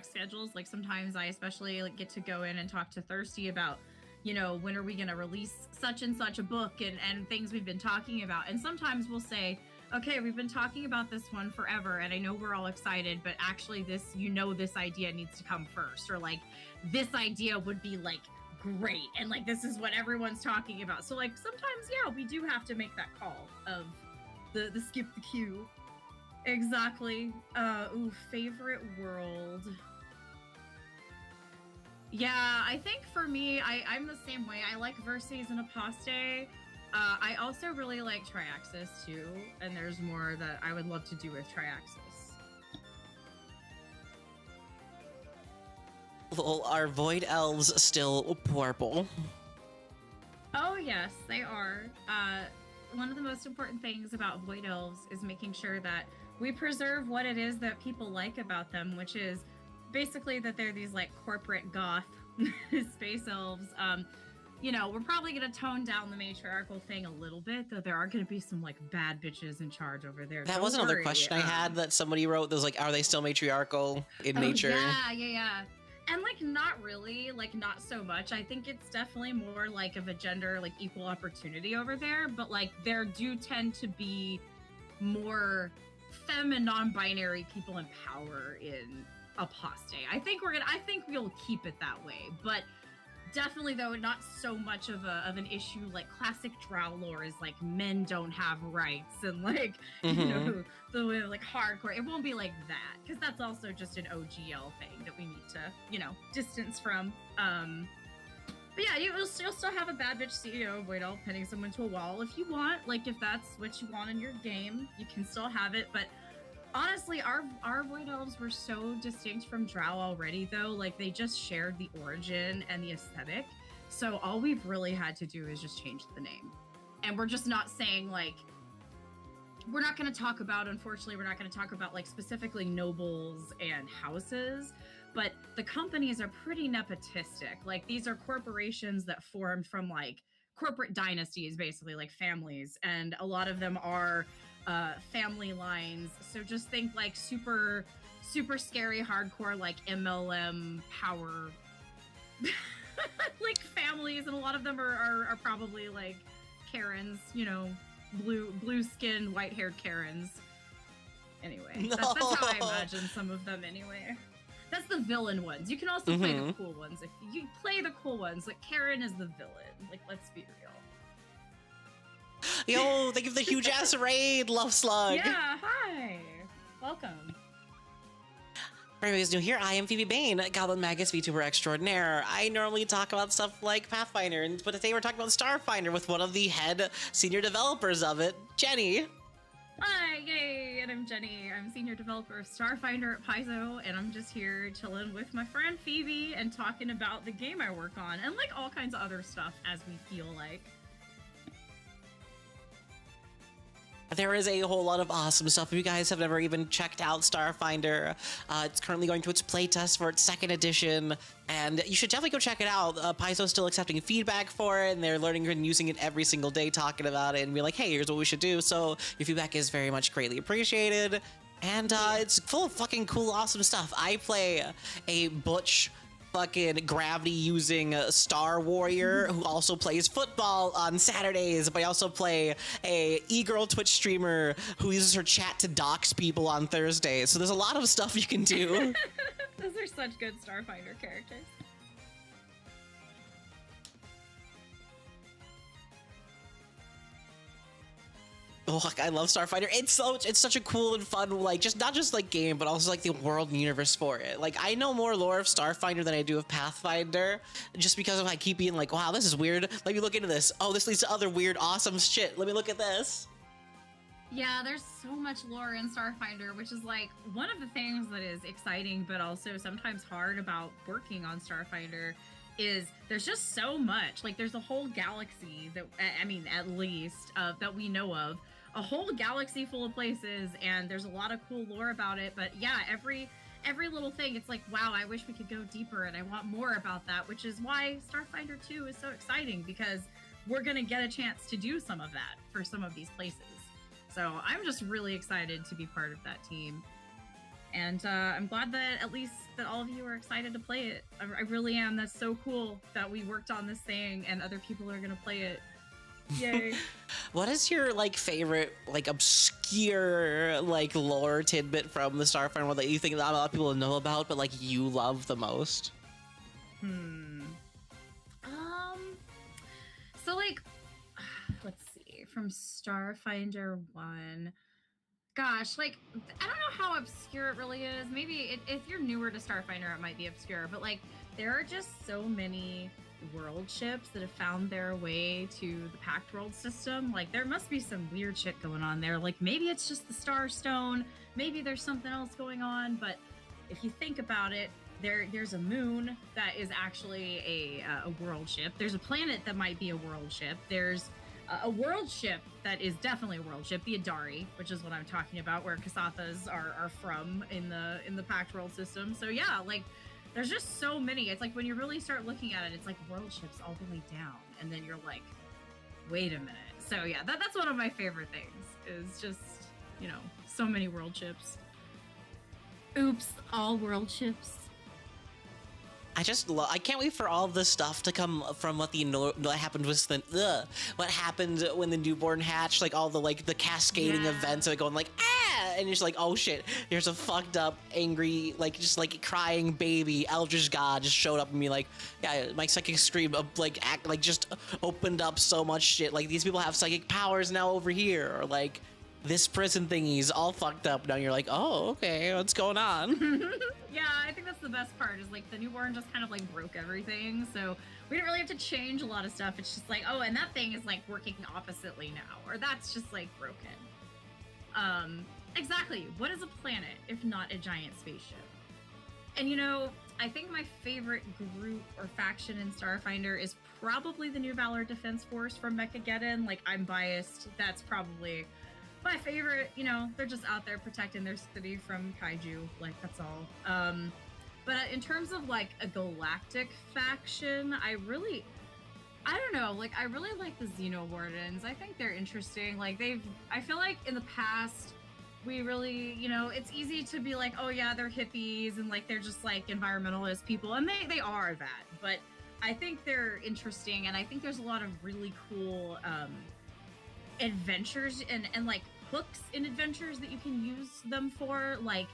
schedules. Like sometimes I especially like get to go in and talk to Thirsty about, when are we going to release such and such a book and things we've been talking about. And sometimes we'll say, okay, we've been talking about this one forever, and I know we're all excited, but actually this idea needs to come first, or like this idea would be like great, and like this is what everyone's talking about. So like sometimes, yeah, we do have to make that call of the skip the queue. Exactly. Favorite world. Yeah, I think for me, I'm the same way. I like Verces and Apostate. I also really like Triaxis too, and there's more that I would love to do with Triaxis.
Well, are Void Elves still purple?
Oh yes, they are. One of the most important things about Void Elves is making sure that we preserve what it is that people like about them, which is basically that they're these like corporate goth space elves. We're probably going to tone down the matriarchal thing a little bit, though there are going to be some, like, bad bitches in charge over there.
That was another question I had that somebody wrote that was like, are they still matriarchal in nature?
Yeah. And, like, not really, like, not so much. I think it's definitely more, like, of a gender, like, equal opportunity over there, but, like, there do tend to be more femme and non-binary people in power in Apostate. I think we'll keep it that way, but... Definitely, though, not so much of an issue. Like classic drow lore is like men don't have rights, and like the like hardcore. It won't be like that, because that's also just an OGL thing that we need to distance from. But yeah, you'll still have a bad bitch CEO Void Elf pinning someone to a wall if you want. Like if that's what you want in your game, you can still have it. But honestly, our Void Elves were so distinct from Drow already, though. Like, they just shared the origin and the aesthetic. So all we've really had to do is just change the name. And we're just not saying, like... We're not going to talk about, unfortunately, like, specifically nobles and houses. But the companies are pretty nepotistic. Like, these are corporations that formed from, like, corporate dynasties, basically, like families. And a lot of them are... family lines, so just think like super scary hardcore like MLM power like families, and a lot of them are probably like Karens, blue skinned, white haired Karens. Anyway, that's how I imagine some of them anyway. That's the villain ones. You can also play the cool ones. If you play the cool ones, like Karen is the villain. Like, let's be real.
Yo, they give the huge ass raid, Love Slug.
Yeah, hi. Welcome.
For anybody's new here, I am Phoebe Bain, Goblin Magus VTuber extraordinaire. I normally talk about stuff like Pathfinder, but today we're talking about Starfinder with one of the head senior developers of it, Jenny.
Hi, yay, and I'm Jenny. I'm senior developer of Starfinder at Paizo, and I'm just here chilling with my friend Phoebe and talking about the game I work on, and like all kinds of other stuff as we feel like.
there is a whole lot of awesome stuff. If you guys have never even checked out Starfinder, it's currently going to its playtest for its second edition, and you should definitely go check it out. Paizo's still accepting feedback for it, and they're learning and using it every single day, talking about it, and be like, hey, here's what we should do. So your feedback is very much greatly appreciated, and it's full of fucking cool, awesome stuff. I play a butch fucking gravity using Star Warrior who also plays football on Saturdays, but I also play a e-girl Twitch streamer who uses her chat to dox people on Thursdays. So there's a lot of stuff you can do.
Those are such good Starfinder characters.
Oh, I love Starfinder. It's such a cool and fun, like, just not just like game, but also like the world and universe for it. Like, I know more lore of Starfinder than I do of Pathfinder, just because of I keep being like, wow, this is weird. Let me look into this. Oh, this leads to other weird, awesome shit. Let me look at this.
Yeah, there's so much lore in Starfinder, which is like one of the things that is exciting, but also sometimes hard about working on Starfinder. Is there's just so much. Like, there's a whole galaxy that, I mean, at least that we know of. A whole galaxy full of places, and there's a lot of cool lore about it. But yeah, every little thing, it's like, wow, I wish we could go deeper, and I want more about that, which is why Starfinder 2 is so exciting, because we're gonna get a chance to do some of that for some of these places. So I'm just really excited to be part of that team. And I'm glad that at least that all of you are excited to play it. I really am. That's so cool that we worked on this thing and other people are gonna play it. Yay.
What is your like favorite like obscure like lore tidbit from the Starfinder world that you think not a lot of people know about but like you love the most?
So like, let's see, from Starfinder 1. Gosh, like, I don't know how obscure it really is. Maybe if you're newer to Starfinder, it might be obscure, but like, there are just so many world ships that have found their way to the Pact World system. Like, there must be some weird shit going on there. Like, maybe it's just the Star Stone, maybe there's something else going on, but if you think about it, there's a moon that is actually a world ship. There's a planet that might be a world ship. There's a world ship that is definitely a world ship, the Adari, which is what I'm talking about, where Kasathas are from in the Pact World system. So yeah, like, there's just so many. It's like when you really start looking at it, it's like world ships all the way down, and then you're like, wait a minute. So yeah, that's one of my favorite things, is just, you know, so many world ships. Oops, all world ships.
I can't wait for all of this stuff to come from what happened with what happened when the newborn hatched, like all the like the cascading events of it going like and you're just like, oh shit, here's a fucked up, angry, like just like crying baby Eldritch God just showed up and be like, yeah, my psychic stream just opened up so much shit. Like, these people have psychic powers now over here, or like this prison thingy's all fucked up now. You're like, oh, okay, what's going on?
Yeah, I think that's the best part, is like the newborn just kind of like broke everything, so we didn't really have to change a lot of stuff. It's just like, oh, and that thing is like working oppositely now, or that's just like broken. Exactly, what is a planet if not a giant spaceship? And you know, I think my favorite group or faction in Starfinder is probably the New Valor Defense Force from Mechageddon. Like, I'm biased, that's probably my favorite. You know, they're just out there protecting their city from kaiju, like, that's all. But in terms of like a galactic faction, I don't know, like, I really like the Xeno Wardens. I think they're interesting. Like, I feel like in the past, we really, you know, it's easy to be like, oh yeah, they're hippies and like they're just like environmentalist people, and they are that, but I think they're interesting, and I think there's a lot of really cool adventures and like hooks in adventures that you can use them for. Like,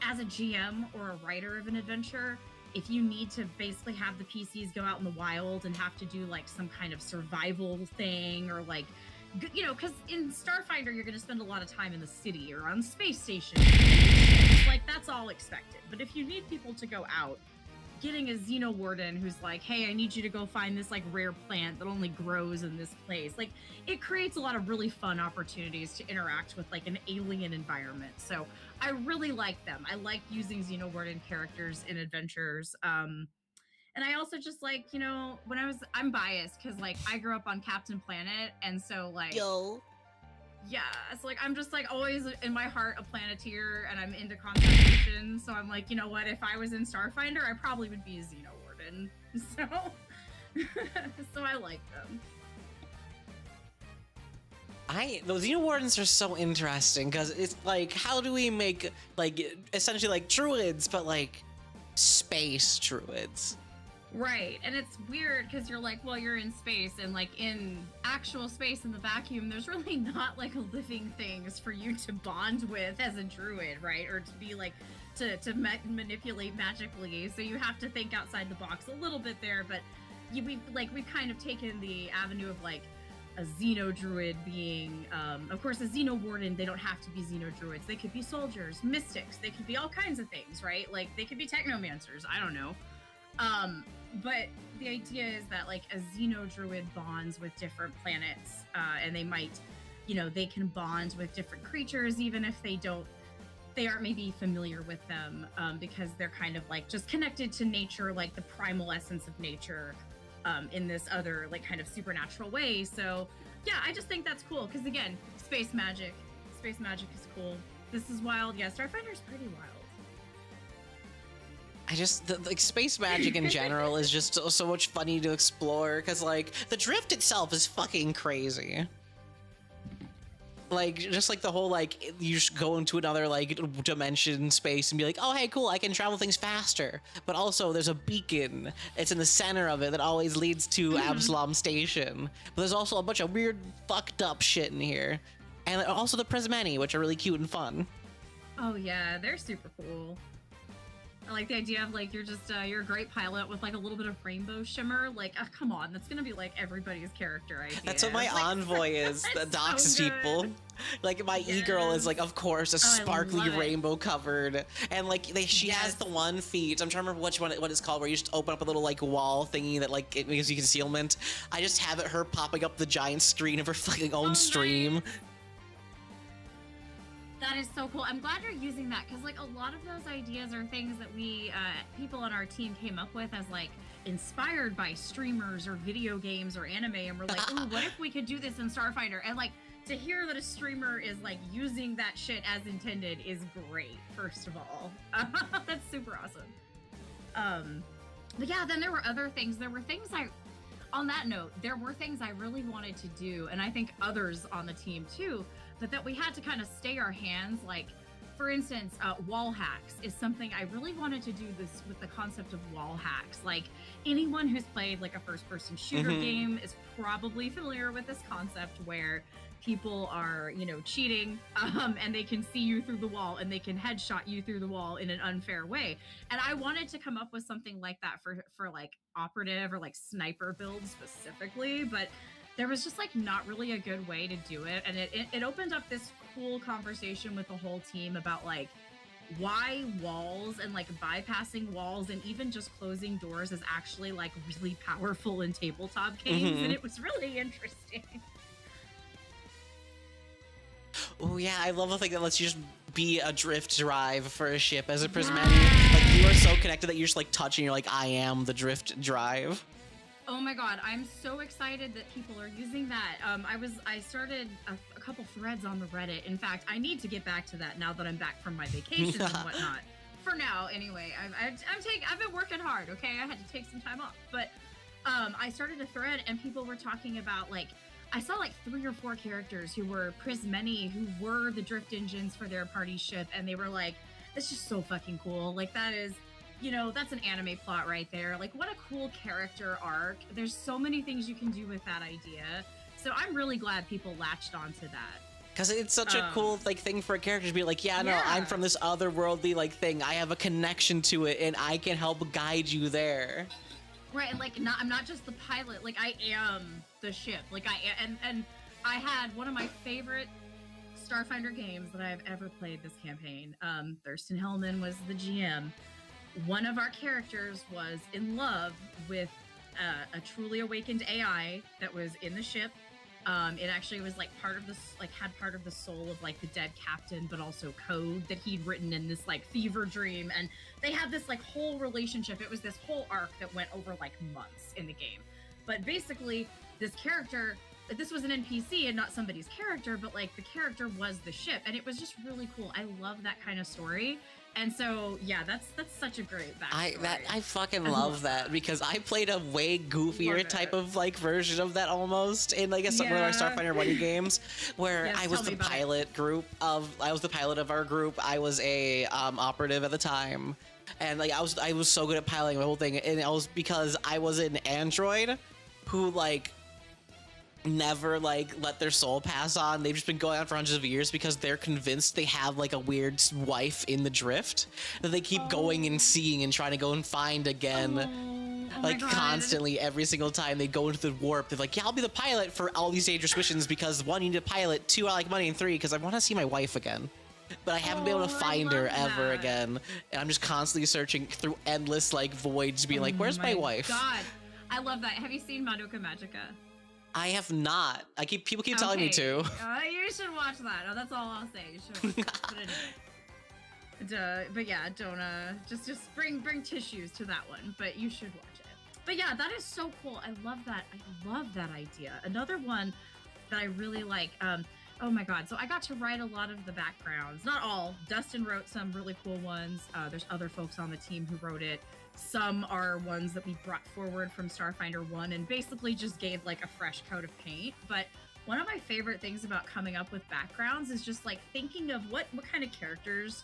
as a GM or a writer of an adventure, if you need to basically have the PCs go out in the wild and have to do like some kind of survival thing, or like, you know, because in Starfinder you're going to spend a lot of time in the city or on space stations. Like, that's all expected. But if you need people to go out, getting a Xeno Warden who's like, hey, I need you to go find this like rare plant that only grows in this place, like, it creates a lot of really fun opportunities to interact with like an alien environment. So I really like them. I like using Xeno Warden characters in adventures. And I also just like, you know, I'm biased because like I grew up on Captain Planet, and so like,
Yo.
Yeah, it's like I'm just like always in my heart a planeteer, and I'm into conservation. So I'm like, you know what? If I was in Starfinder, I probably would be a Xeno Warden. So, so I like them.
Those Xeno Wardens are so interesting because it's like, how do we make like essentially like druids, but like space druids?
Right, and it's weird because you're like, well, you're in space, and like in actual space in the vacuum, there's really not like living things for you to bond with as a druid, right? Or to be like to manipulate magically. So you have to think outside the box a little bit there, but we've kind of taken the avenue of like a Xeno Druid being, of course, a Xeno Warden. They don't have to be Xeno Druids. They could be soldiers, mystics. They could be all kinds of things, right? Like they could be technomancers. I don't know. But the idea is that like a Xeno Druid bonds with different planets, and they might, they can bond with different creatures even if they aren't maybe familiar with them, because they're kind of like just connected to nature, like the primal essence of nature, in this other like kind of supernatural way. So yeah, I just think that's cool because again, space magic is cool. This is wild. Yeah, Starfinder's pretty wild.
Like space magic in general is just so much funny to explore because like the drift itself is fucking crazy. Like just like the whole like you just go into another like dimension space and be like, oh hey cool, I can travel things faster. But also there's a beacon. It's in the center of it that always leads to Absalom Station. But there's also a bunch of weird fucked up shit in here. And also the Prismani, which are really cute and fun.
Oh yeah, they're super cool. I like the idea of like you're a great pilot with like a little bit of rainbow shimmer. Like, come on, that's gonna be like everybody's character idea.
That's what my envoy is. That doxes people. Like my e-girl is like, of course, a sparkly rainbow covered, and like she has the one feat. I'm trying to remember what it's called, where you just open up a little like wall thingy that like it gives you concealment. I just have her popping up the giant screen of her fucking own stream.
Nice. That is so cool. I'm glad you're using that because like a lot of those ideas are things that we people on our team came up with as like inspired by streamers or video games or anime, and we're like, ooh, what if we could do this in Starfinder? And like to hear that a streamer is like using that shit as intended is great. First of all, that's super awesome. But yeah, then there were other things. On that note, there were things I really wanted to do, and I think others on the team too, but that we had to kind of stay our hands. Like, for instance, wall hacks is something I really wanted to do this with the concept of wall hacks. Like, anyone who's played like a first-person shooter game is probably familiar with this concept where people are, cheating, and they can see you through the wall and they can headshot you through the wall in an unfair way. And I wanted to come up with something like that for like operative or like sniper builds specifically, but there was just like not really a good way to do it. And it opened up this cool conversation with the whole team about like why walls and like bypassing walls and even just closing doors is actually like really powerful in tabletop games. And it was really interesting.
Oh yeah, I love the thing that lets you just be a drift drive for a ship as a Prismani. Like you are so connected that you're just like touching, you're like, I am the drift drive.
Oh my god, I'm so excited that people are using that. I started a couple threads on the Reddit. In fact, I need to get back to that now that I'm back from my vacations and whatnot. For now, anyway, I've been working hard. Okay, I had to take some time off, but I started a thread and people were talking about like I saw like 3 or 4 characters who were Prismani who were the drift engines for their party ship, and they were like, "That's just so fucking cool! Like that is." That's an anime plot right there. Like, what a cool character arc. There's so many things you can do with that idea. So I'm really glad people latched onto that.
Because it's such a cool like thing for a character to be like, yeah, no, I'm from this otherworldly like thing. I have a connection to it, and I can help guide you there.
Right, and like, I'm not just the pilot. Like, I am the ship. Like, and I had one of my favorite Starfinder games that I've ever played this campaign. Thurston Hellman was the GM. One of our characters was in love with a truly awakened AI that was in the ship. It actually was like had part of the soul of like the dead captain, but also code that he'd written in this like fever dream. And they had this like whole relationship. It was this whole arc that went over like months in the game. But basically, this character this was an NPC and not somebody's character, but like the character was the ship, and it was just really cool. I love that kind of story. And so, yeah, that's such a great backstory.
I fucking love that, because I played a way goofier type of like version of that almost in like one of our Starfinder 1 games, where I was the pilot of our group. I was a operative at the time, and like I was so good at piloting the whole thing, and it was because I was an android who like never like let their soul pass on. They've just been going on for hundreds of years because they're convinced they have like a weird wife in the drift that they keep going and seeing and trying to go and find again. Like constantly, every single time they go into the warp, they're like, yeah, I'll be the pilot for all these dangerous missions because 1, you need a pilot, 2, I like money, and 3, because I want to see my wife again. But I haven't been able to find her ever again. And I'm just constantly searching through endless like voids, being like, where's my wife?
God, I love that. Have you seen Madoka Magica?
I have not. People keep telling me to.
You should watch that. Oh, that's all I'll say. You should watch it. But anyway. But yeah, don't just bring tissues to that one. But you should watch it. But yeah, that is so cool. I love that. I love that idea. Another one that I really like. Oh my god. So I got to write a lot of the backgrounds. Not all. Dustin wrote some really cool ones. There's other folks on the team who wrote it. Some are ones that we brought forward from Starfinder 1 and basically just gave like a fresh coat of paint. But one of my favorite things about coming up with backgrounds is just like thinking of what kind of characters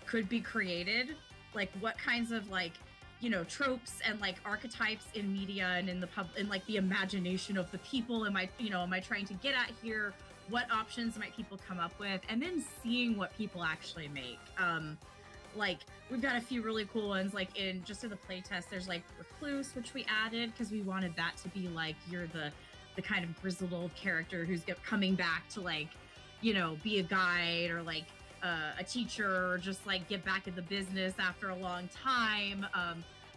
could be created, like what kinds of like, you know, tropes and like archetypes in media and in like the imagination of the people am I trying to get at here? What options might people come up with? And then seeing what people actually make. Like we've got a few really cool ones, like in the playtest, there's like Recluse, which we added because we wanted that to be like, you're the kind of grizzled old character who's coming back to like, you know, be a guide or like a teacher or just like get back in the business after a long time.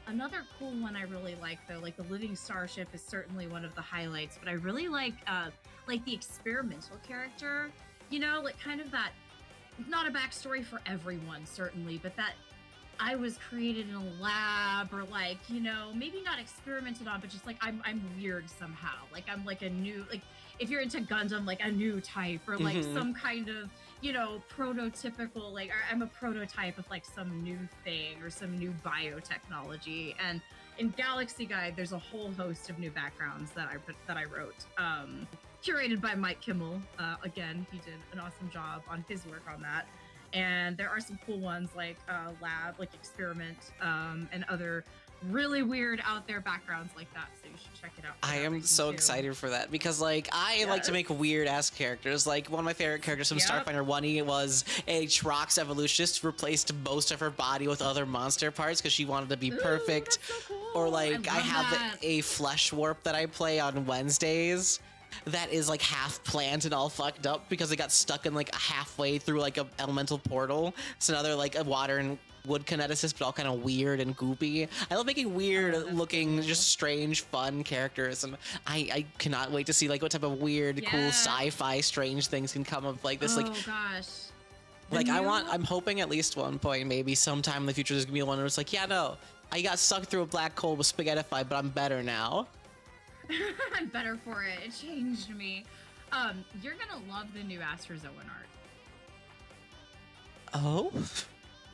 Another cool one I really like though, like the living starship is certainly one of the highlights, but I really like the experimental character, you know, like kind of that, not a backstory for everyone certainly, but that I was created in a lab or like, you know, maybe not experimented on, but just like I'm weird somehow. Like I'm like a new, like if you're into Gundam, like a new type or like some kind of, you know, prototypical, like I'm a prototype of like some new thing or some new biotechnology. And in Galaxy Guide, there's a whole host of new backgrounds that I wrote. Curated by Mike Kimmel. Again, he did an awesome job on his work on that. And there are some cool ones like Lab, like Experiment, and other really weird out there backgrounds like that. So you should check it out.
I am so excited for that because like I like to make weird ass characters. Like one of my favorite characters from Starfinder 1 was a Trox evolutionist who replaced most of her body with other monster parts because she wanted to be perfect.
That's so cool.
Or like I have a flesh warp that I play on Wednesdays that is like half plant and all fucked up because it got stuck in like halfway through like a elemental portal. It's another like a water and wood kineticist, but all kind of weird and goopy. I love making weird looking, just strange, fun characters, and I cannot wait to see like what type of weird, cool sci-fi strange things can come of like this.
Oh gosh.
Like I'm hoping at least one point, maybe sometime in the future, there's gonna be one where it's like, yeah, no, I got sucked through a black hole with spaghettified, but I'm better now.
I'm better for it. It changed me. You're gonna love the new Astrazoan art.
Oh?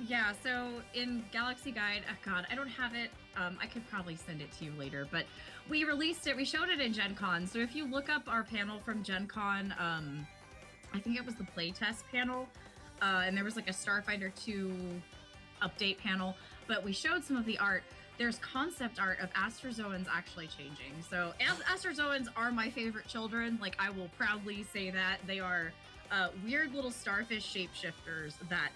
Yeah, so in Galaxy Guide, oh god, I don't have it. I could probably send it to you later, but we released it. We showed it in Gen Con. So if you look up our panel from Gen Con, I think it was the playtest panel, and there was like a Starfinder 2 update panel, but we showed some of the art. There's concept art of Astrazoans actually changing. So Astrazoans are my favorite children. Like I will proudly say that. They are weird little starfish shapeshifters that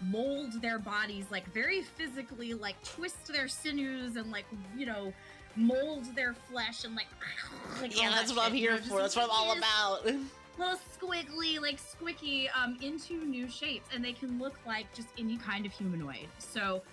mold their bodies like very physically, like twist their sinews and like, you know, mold their flesh and like
yeah, that's what I'm here for. That's what I'm all about.
Little squiggly, like squicky into new shapes, and they can look like just any kind of humanoid. So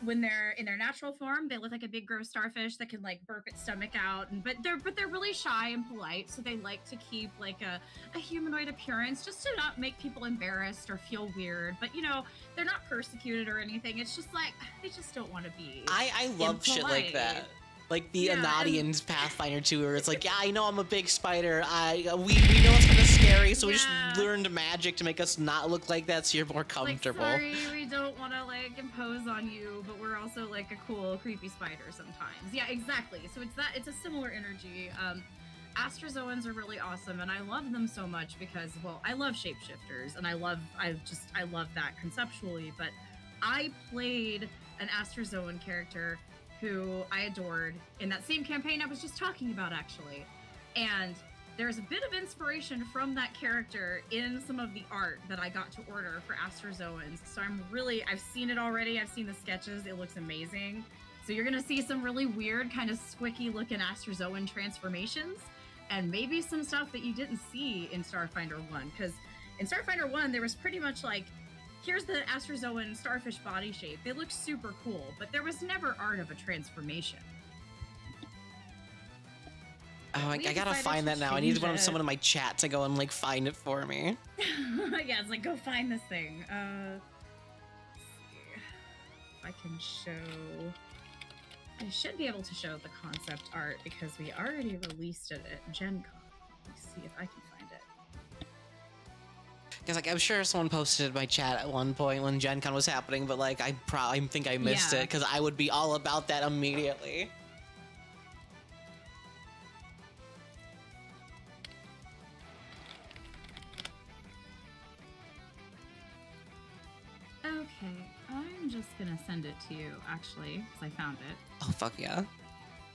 when they're in their natural form, they look like a big gross starfish that can like burp its stomach out, but they're really shy and polite, so they like to keep like a humanoid appearance just to not make people embarrassed or feel weird. But you know, they're not persecuted or anything. It's just like they just don't want to be.
I love
impolite.
shit like that. Like the
Yeah,
Anadian Pathfinder 2, where it's like, yeah, I know I'm a big spider. We know it's kind of scary, so we just
Yeah.
learned magic to make us not look like that, so you're more comfortable.
Like, sorry, we don't want to like impose on you, but we're also like a cool, creepy spider sometimes. Yeah, exactly. So it's a similar energy. Astrazoans are really awesome, and I love them so much because, well, I love shapeshifters, and I love that conceptually. But I played an Astrazoan character who I adored in that same campaign I was just talking about, actually. And there's a bit of inspiration from that character in some of the art that I got to order for Astrazoans. So I've seen it already. I've seen the sketches. It looks amazing. So you're gonna see some really weird, kind of squicky looking Astrazoan transformations, and maybe some stuff that you didn't see in Starfinder 1. Because in Starfinder 1, there was pretty much like, here's the Astrazoan starfish body shape. They look super cool, but there was never art of a transformation.
Oh, I gotta find that now. I need someone in my chat to go and like find it for me.
Yeah, it's like, go find this thing. Let's see if I can show. I should be able to show the concept art because we already released it at Gen Con. Let me see if I can find it.
Because like I'm sure someone posted in my chat at one point when Gen Con was happening, but like I think I missed it because I would be all about that immediately.
Okay, I'm just gonna send it to you actually because I found it.
Oh fuck yeah!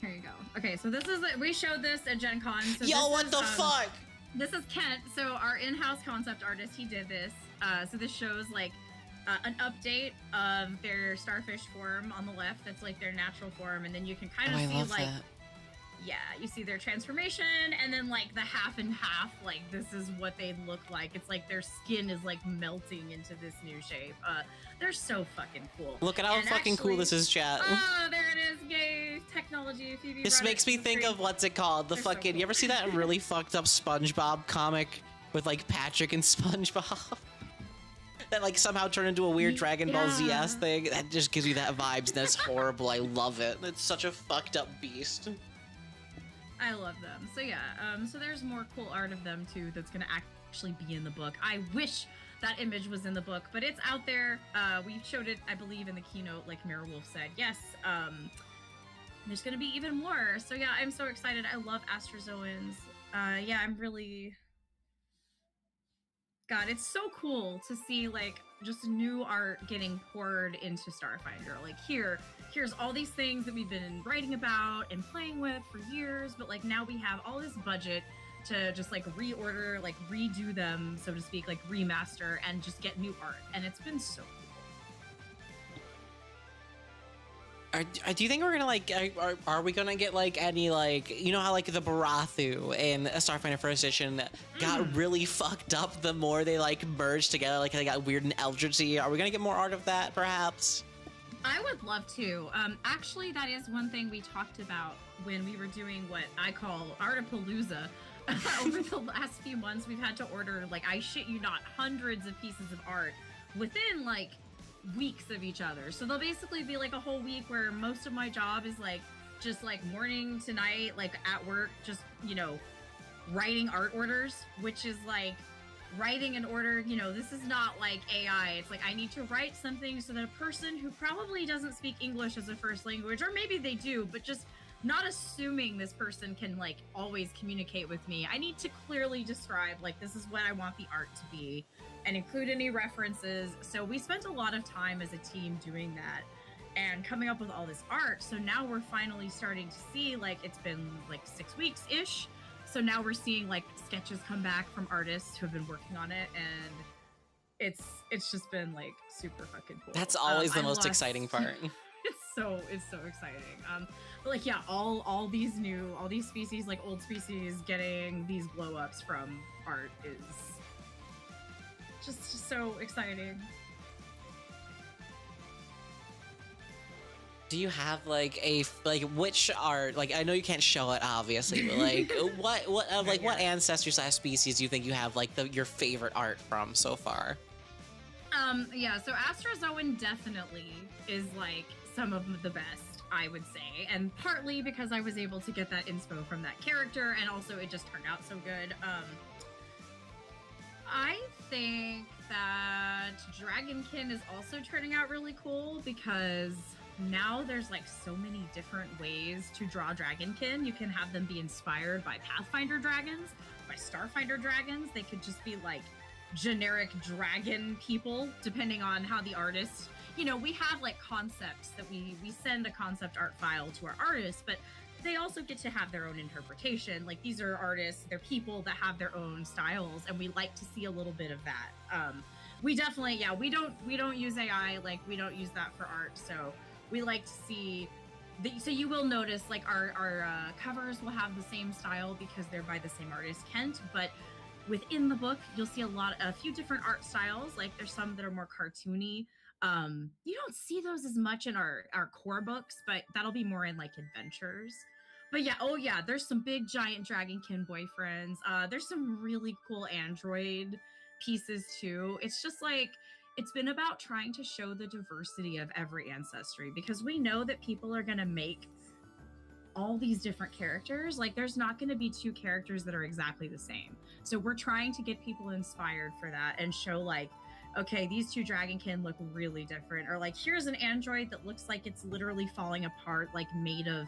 Here you go. Okay, so this is we showed this at Gen Con. So
yo, what the fuck?
This is Kent. So our in-house concept artist, he did this. So this shows like an update of their starfish form on the left. That's like their natural form, and then you can kind of see like, yeah, you see their transformation, and then like the half and half. Like this is what they look like. It's like their skin is like melting into this new shape. They're so fucking cool.
Look at how fucking cool this is, chat.
Oh, there it is. Yay, technology. Phoebe
this makes me think of what's it called? The fucking. So cool. You ever see that really fucked up SpongeBob comic with like Patrick and SpongeBob? That like somehow turned into a weird Dragon Ball Z-ass thing. That just gives me that vibes. And that's horrible. I love it. It's such a fucked up beast.
I love them. So yeah, so there's more cool art of them too that's gonna actually be in the book. I wish that image was in the book, but it's out there. We showed it, I believe, in the keynote, like Mirror Wolf said. Yes, there's gonna be even more. So yeah, I'm so excited. I love Astrazoans. Yeah, I'm really... God, it's so cool to see like just new art getting poured into Starfinder. Like here's all these things that we've been writing about and playing with for years, but like now we have all this budget to just like reorder, like redo them, so to speak, like remaster and just get new art. And it's been so cool.
Do you think we're gonna like, are we gonna get like any like, you know how like the Barathu in Starfinder First Edition got really fucked up the more they like merged together, like they got weird and eldritchy? Are we gonna get more art of that perhaps?
I would love to. Actually, that is one thing we talked about when we were doing what I call Artapalooza. Over the last few months, we've had to order, like, I shit you not, hundreds of pieces of art within like weeks of each other. So they'll basically be like a whole week where most of my job is like just like morning to night, like at work, just, you know, writing art orders, which is like writing an order. You know, this is not like AI. It's like I need to write something so that a person who probably doesn't speak English as a first language, or maybe they do, but just not assuming this person can like always communicate with me, I need to clearly describe like this is what I want the art to be and include any references. So we spent a lot of time as a team doing that and coming up with all this art. So now we're finally starting to see, like, it's been like 6 weeks ish. So now we're seeing like sketches come back from artists who have been working on it, and it's just been like super fucking cool.
That's always the most exciting part.
It's so exciting. But like, yeah, all these species, like old species, getting these glow ups from art is just so exciting.
Do you have like which art, like I know you can't show it obviously, but like what ancestry / species do you think you have like your favorite art from so far? Yeah,
so Astrazoan definitely is like some of the best. I would say, and partly because I was able to get that inspo from that character, and also it just turned out so good. I think that Dragonkin is also turning out really cool because now there's like so many different ways to draw Dragonkin. You can have them be inspired by Pathfinder dragons, by Starfinder dragons. They could just be like generic dragon people, depending on how the artist, we have like concepts that we send a concept art file to our artists, but they also get to have their own interpretation. Like, these are artists, they're people that have their own styles, and we like to see a little bit of that. We definitely, we don't use AI, like we don't use that for art, so we like to see so you will notice like our covers will have the same style because they're by the same artist, Kent, but within the book you'll see a few different art styles. Like, there's some that are more cartoony. You don't see those as much in our core books, but that'll be more in like adventures. But yeah, there's some big giant Dragonkin boyfriends. There's some really cool android pieces too. It's just like, it's been about trying to show the diversity of every ancestry, because we know that people are going to make all these different characters. Like, there's not going to be two characters that are exactly the same. So we're trying to get people inspired for that and show like, okay, these two Dragonkin look really different, or like, here's an android that looks like it's literally falling apart, like made of,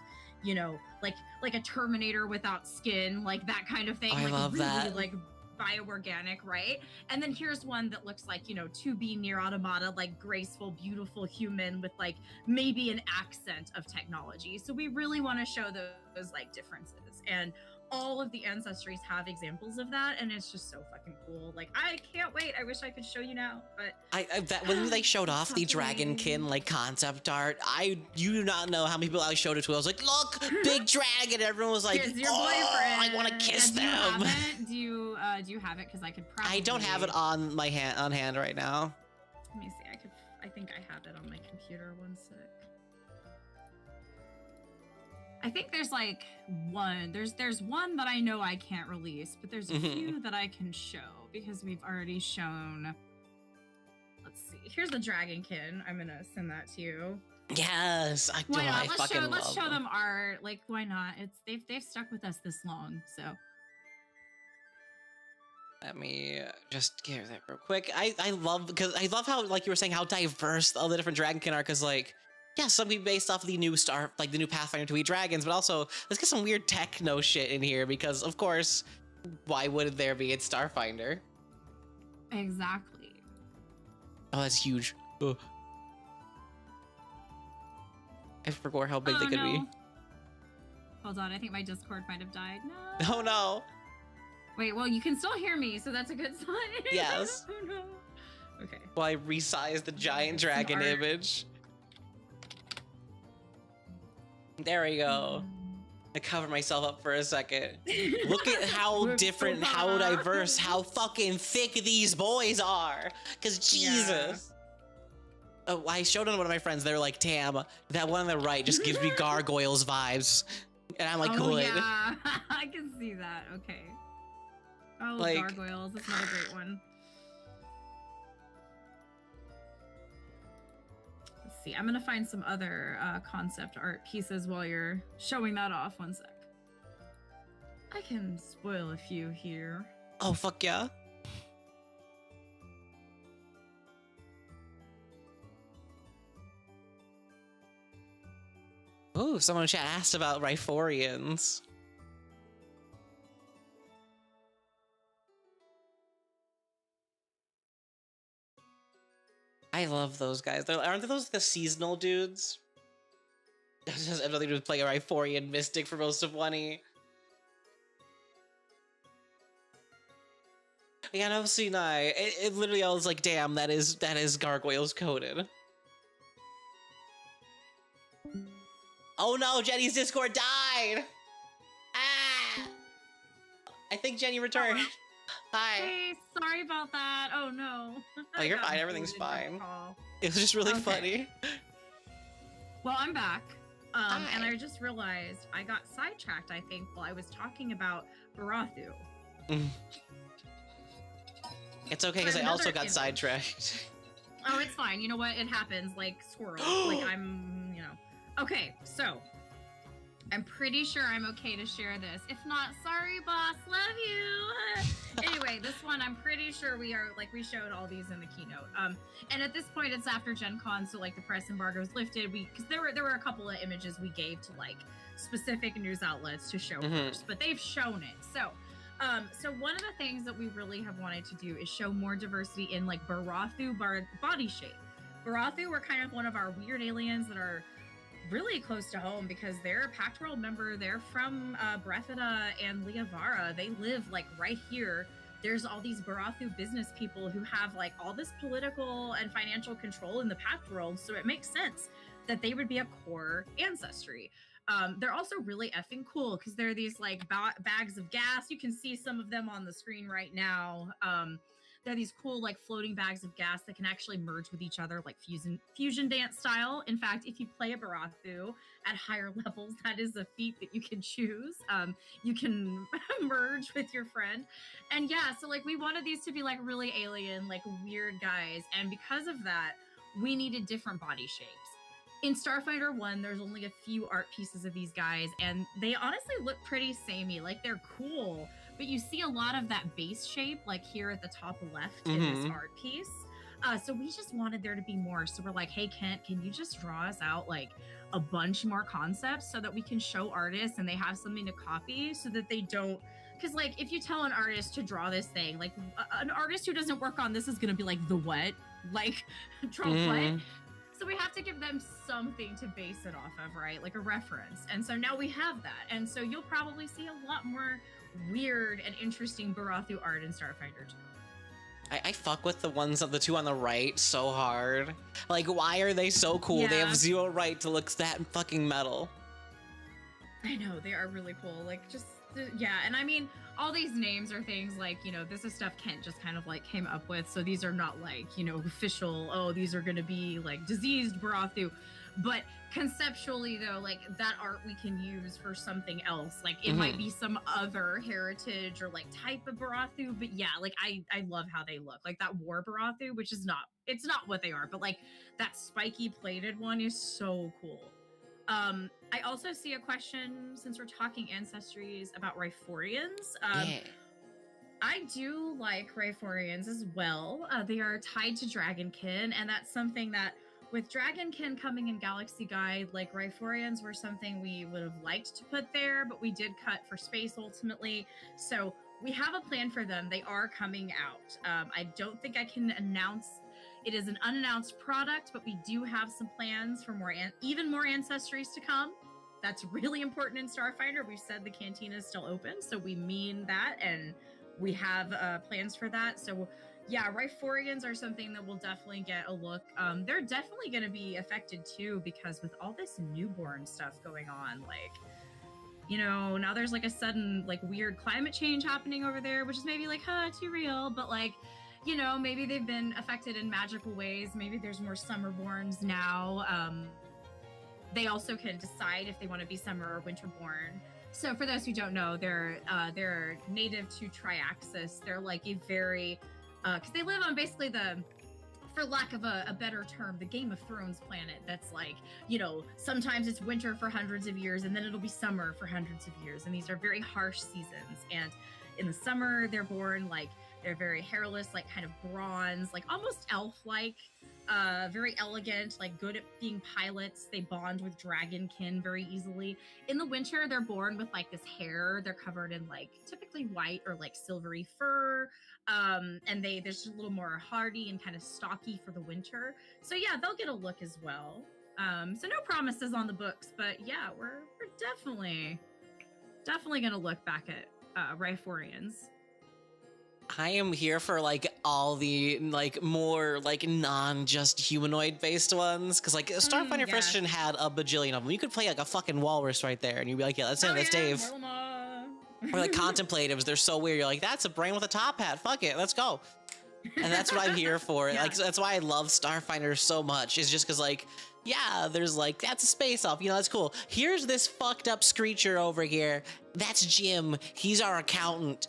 like a Terminator without skin, like that kind of thing.
I
like
love
really,
that.
like bioorganic, right? And then here's one that looks like, 2B near automata, like graceful, beautiful human with like maybe an accent of technology. So we really want to show those like differences, and all of the ancestries have examples of that, and it's just so fucking cool. Like, I can't wait. I wish I could show you now, but
when they showed off the Dragonkin like concept art, you do not know how many people I showed it to. I was like, look, big dragon, and everyone was like,
here's your
oh,
boyfriend.
I want to kiss them.
Do you have it? Because I could probably.
I don't have it on my hand right now.
Let me see. I think I have it on my computer. One sec. I think there's like one. There's one that I know I can't release, but there's a few that I can show because we've already shown. Let's see. Here's the Dragonkin. I'm gonna send that to you.
Yes,
Why not?
Let's
show them art. Like, why not? They've stuck with us this long, so.
Let me just get that real quick. I love how, like you were saying, how diverse all the different Dragonkin are, because like, yeah, some be based off of the new the new Pathfinder 2e dragons, but also let's get some weird techno shit in here, because of course, why wouldn't there be? It's Starfinder.
Exactly.
Oh, that's huge. Ugh. I forgot how big they could be.
Hold on, I think my Discord might have died. No.
Oh no.
Wait, well, you can still hear me, so that's a good sign.
Yes.
Oh no. Okay.
Well, I resized the giant dragon image. There we go. I cover myself up for a second. Look at how different, how diverse, how fucking thick these boys are. Because Jesus. Yeah. Oh, I showed it to one of my friends. They're like, damn, that one on the right just gives me gargoyles vibes. And I'm like, good.
Yeah, I can see that. Okay. Oh, like, gargoyles. That's another great one. Let's see. I'm gonna find some other concept art pieces while you're showing that off. One sec. I can spoil a few here.
Oh, fuck yeah. Oh, someone in chat asked about Riforians. I love those guys. Aren't those the seasonal dudes? That has nothing to do with playing a Riforian Mystic for most of 1E. Yeah, no, Sinai. It literally, I was like, damn, that is gargoyles coded. Oh no, Jenny's Discord died! Ah! I think Jenny returned. Hi.
Hey, sorry about that. Oh no.
Oh, you're fine. Everything's fine. It was just really funny.
Well, I'm back. And I just realized I got sidetracked, I think, while I was talking about Barathu.
It's okay, because I also got sidetracked.
Oh, it's fine. You know what? It happens like squirrels. Like, I'm, Okay, so I'm pretty sure I'm okay to share this. If not, sorry, boss, love you. Anyway, this one I'm pretty sure we showed all these in the keynote. And at this point, it's after Gen Con, so like the press embargo was lifted. Because there were a couple of images we gave to like specific news outlets to show first, but they've shown it. So one of the things that we really have wanted to do is show more diversity in like Barathu body shape. Barathu were kind of one of our weird aliens that are really close to home because they're a Pact World member. They're from Brethida and Liavara. They live like right here. There's all these Barathu business people who have like all this political and financial control in the Pact World, so it makes sense that they would be a core ancestry. They're also really effing cool because they're these like bags of gas. You can see some of them on the screen right now. They're these cool like floating bags of gas that can actually merge with each other like fusion dance style. In fact, if you play a Barathu at higher levels, that is a feat that you can choose. You can merge with your friend. And yeah, so like we wanted these to be like really alien, like weird guys. And because of that, we needed different body shapes. In Starfinder 1, there's only a few art pieces of these guys, and they honestly look pretty samey. Like, they're cool, but you see a lot of that base shape, like here at the top left in this art piece. So we just wanted there to be more. So we're like, hey, Kent, can you just draw us out, like, a bunch more concepts so that we can show artists and they have something to copy so that they don't... Because, like, if you tell an artist to draw this thing, like, an artist who doesn't work on this is going to be like, the what? Like, draw what? So we have to give them something to base it off of, right? Like a reference. And so now we have that. And so you'll probably see a lot more weird and interesting Barathu art in Starfinder 2.
I fuck with the ones of the two on the right so hard. Like, why are they so cool?
Yeah.
They have zero right to look that fucking metal.
I know, they are really cool. Like, just, yeah. And I mean, all these names are things like, you know, this is stuff Kent just kind of like came up with. So these are not like, you know, official, oh, these are going to be like diseased Barathu. But conceptually, though, like that art we can use for something else. Like it might be some other heritage or like type of Barathu. But yeah, like I love how they look. Like that war Barathu, which is not, it's not what they are, but like that spiky plated one is so cool. I also see a question, since we're talking ancestries, about Rhyphorians.
Yeah.
I do like Rhyphorians as well. They are tied to Dragonkin, and that's something that, with Dragonkin coming in Galaxy Guide, like Rhyphorians were something we would have liked to put there, but we did cut for space ultimately. So we have a plan for them. They are coming out. I don't think I can announce. It is an unannounced product, but we do have some plans for more, even more ancestries to come. That's really important in Starfinder. We've said the cantina is still open, so we mean that, and we have plans for that. So yeah, Rhyphorians are something that will definitely get a look. They're definitely going to be affected too, because with all this newborn stuff going on, like, you know, now there's like a sudden like weird climate change happening over there, which is maybe like, too real, but like, you know, maybe they've been affected in magical ways. Maybe there's more summerborns now. They also can decide if they want to be summer or winterborn. So for those who don't know, they're native to Triaxis. They're like a very, because they live on basically the, for lack of a better term, the Game of Thrones planet. That's like, you know, sometimes it's winter for hundreds of years and then it'll be summer for hundreds of years. And these are very harsh seasons. And in the summer, they're born like, they're very hairless, like kind of bronze, like almost elf-like, very elegant, like good at being pilots. They bond with Dragonkin very easily. In the winter, they're born with like this hair. They're covered in like typically white or like silvery fur. And they're just a little more hardy and kind of stocky for the winter. So yeah, they'll get a look as well. So no promises on the books, but yeah, we're definitely gonna look back at Rhyphorians.
I am here for like all the like more like non just humanoid based ones, because like Starfinder First Edition had a bajillion of them. You could play like a fucking walrus right there and you'd be like, yeah, that's Dave. Or like contemplatives, they're so weird. You're like, that's a brain with a top hat, fuck it, let's go. And that's what I'm here for. Like that's why I love Starfinder so much, is just because like, yeah, there's like, that's a space elf, you know, that's cool. Here's this fucked up screecher over here, that's Jim, he's our accountant.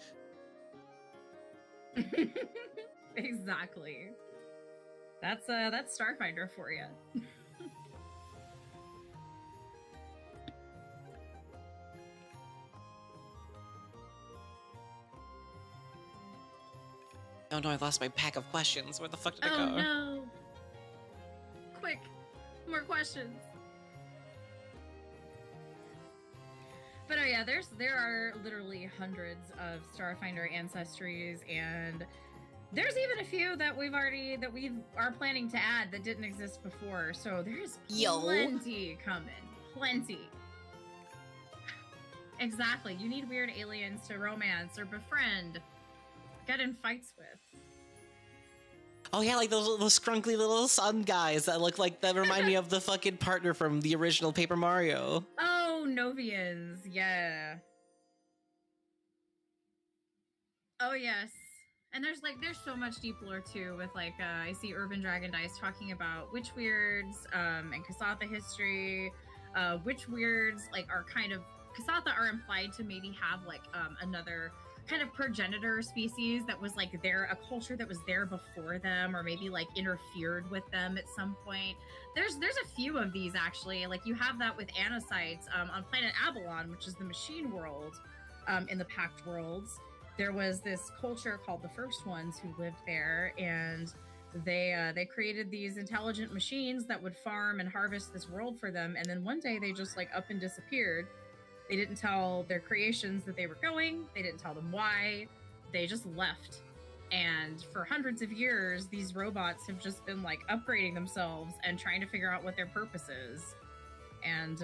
Exactly. That's Starfinder for you.
Oh no, I lost my pack of questions. Where the fuck did it
Oh
go?
no. Quick, more questions. But oh yeah, there are literally hundreds of Starfinder ancestries, and there's even a few that we are planning to add that didn't exist before. So there's plenty coming. Plenty. Exactly. You need weird aliens to romance or befriend, get in fights with.
Oh yeah, like those scrunkly little sun guys that remind me of the fucking partner from the original Paper Mario.
Oh, Novians, yeah. Oh yes. And there's so much deep lore too with I see Urban Dragon Dice talking about witch weirds and Kasatha history. Witch weirds are kind of Kasatha are implied to maybe have another kind of progenitor species that was a culture that was there before them, or maybe interfered with them at some point. There's a few of these actually. You have that with Anacytes on planet Avalon, which is the machine world in the Pact Worlds. There was this culture called the First Ones who lived there, and they created these intelligent machines that would farm and harvest this world for them. And then one day they just up and disappeared. They didn't tell their creations that they were going. They didn't tell them why. They just left. And for hundreds of years, these robots have just been upgrading themselves and trying to figure out what their purpose is. And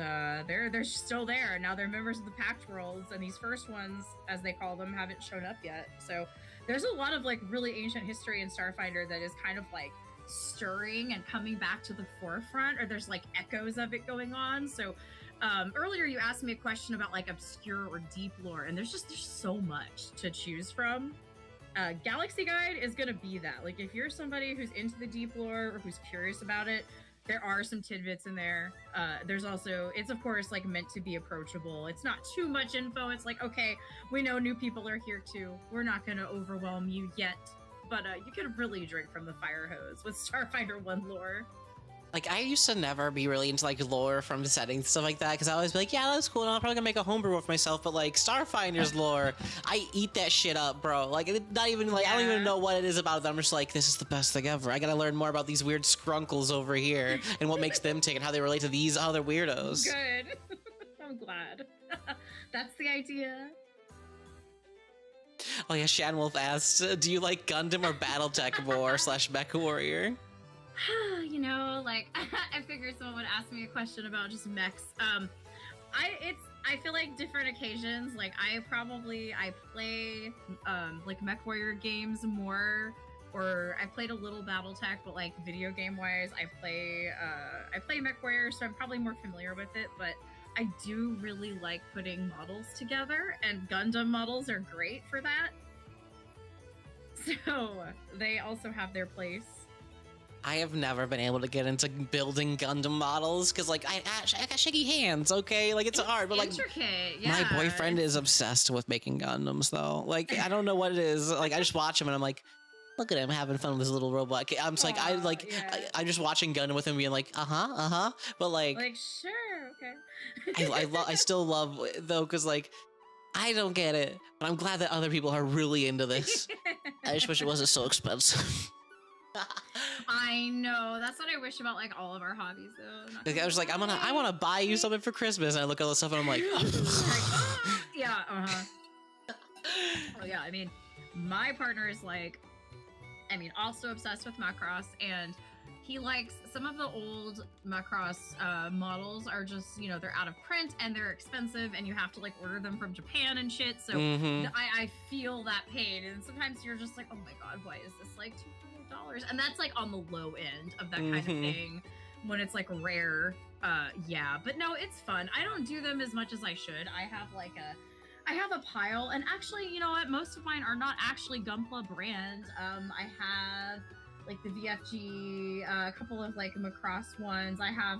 they're still there. Now they're members of the Pact Worlds, and these First Ones, as they call them, haven't shown up yet. So there's a lot of really ancient history in Starfinder that is kind of stirring and coming back to the forefront, or there's echoes of it going on. So earlier you asked me a question about obscure or deep lore, and there's so much to choose from. Galaxy Guide is gonna be that. If you're somebody who's into the deep lore or who's curious about it, there are some tidbits in there. There's also, it's of course meant to be approachable. It's not too much info. It's okay, we know new people are here too. We're not gonna overwhelm you yet, but you could really drink from the fire hose with Starfinder 1 lore.
I used to never be really into lore from the settings, stuff like that, because I always be yeah, that's cool, and I'm probably gonna make a homebrew for myself, but Starfinder's lore, I eat that shit up, bro. It's not even I don't even know what it is about them. I'm just this is the best thing ever. I gotta learn more about these weird scrunkles over here and what makes them tick and how they relate to these other weirdos.
Good. I'm glad. That's the idea.
Oh yeah, Shanwolf asked, do you like Gundam or Battletech more / Mecha Warrior?
You know, I figured someone would ask me a question about just mechs. I feel different occasions. I play Mech Warrior games more, or I played a little BattleTech, but video game wise, I play Mech Warrior, so I'm probably more familiar with it. But I do really like putting models together, and Gundam models are great for that. So they also have their place.
I have never been able to get into building Gundam models because, I got shaky hands, okay? It's hard, but,
intricate, yeah.
My boyfriend is obsessed with making Gundams, though. I don't know what it is. I just watch him and I'm look at him having fun with his little robot. I'm just I'm just watching Gundam with him being but
sure, okay.
I still love, though, because, I don't get it, but I'm glad that other people are really into this. I just wish it wasn't so expensive.
I know, that's what I wish about I of our hobbies though.
I was I want to buy you something for Christmas, and I look at all this stuff and I'm
yeah, oh yeah, I mean, my partner is also obsessed with Macross, and he likes some of the old Macross models are just, they're out of print and they're expensive, and you have to order them from Japan and shit. So I feel that pain, and sometimes you're just oh my god, why is this $200? And that's on the low end of that kind of thing when it's rare. Yeah, but no, it's fun. I don't do them as much as I should. I have a pile, and actually, you know what, most of mine are not actually Gunpla brand. I have the VFG, a couple of Macross ones. I have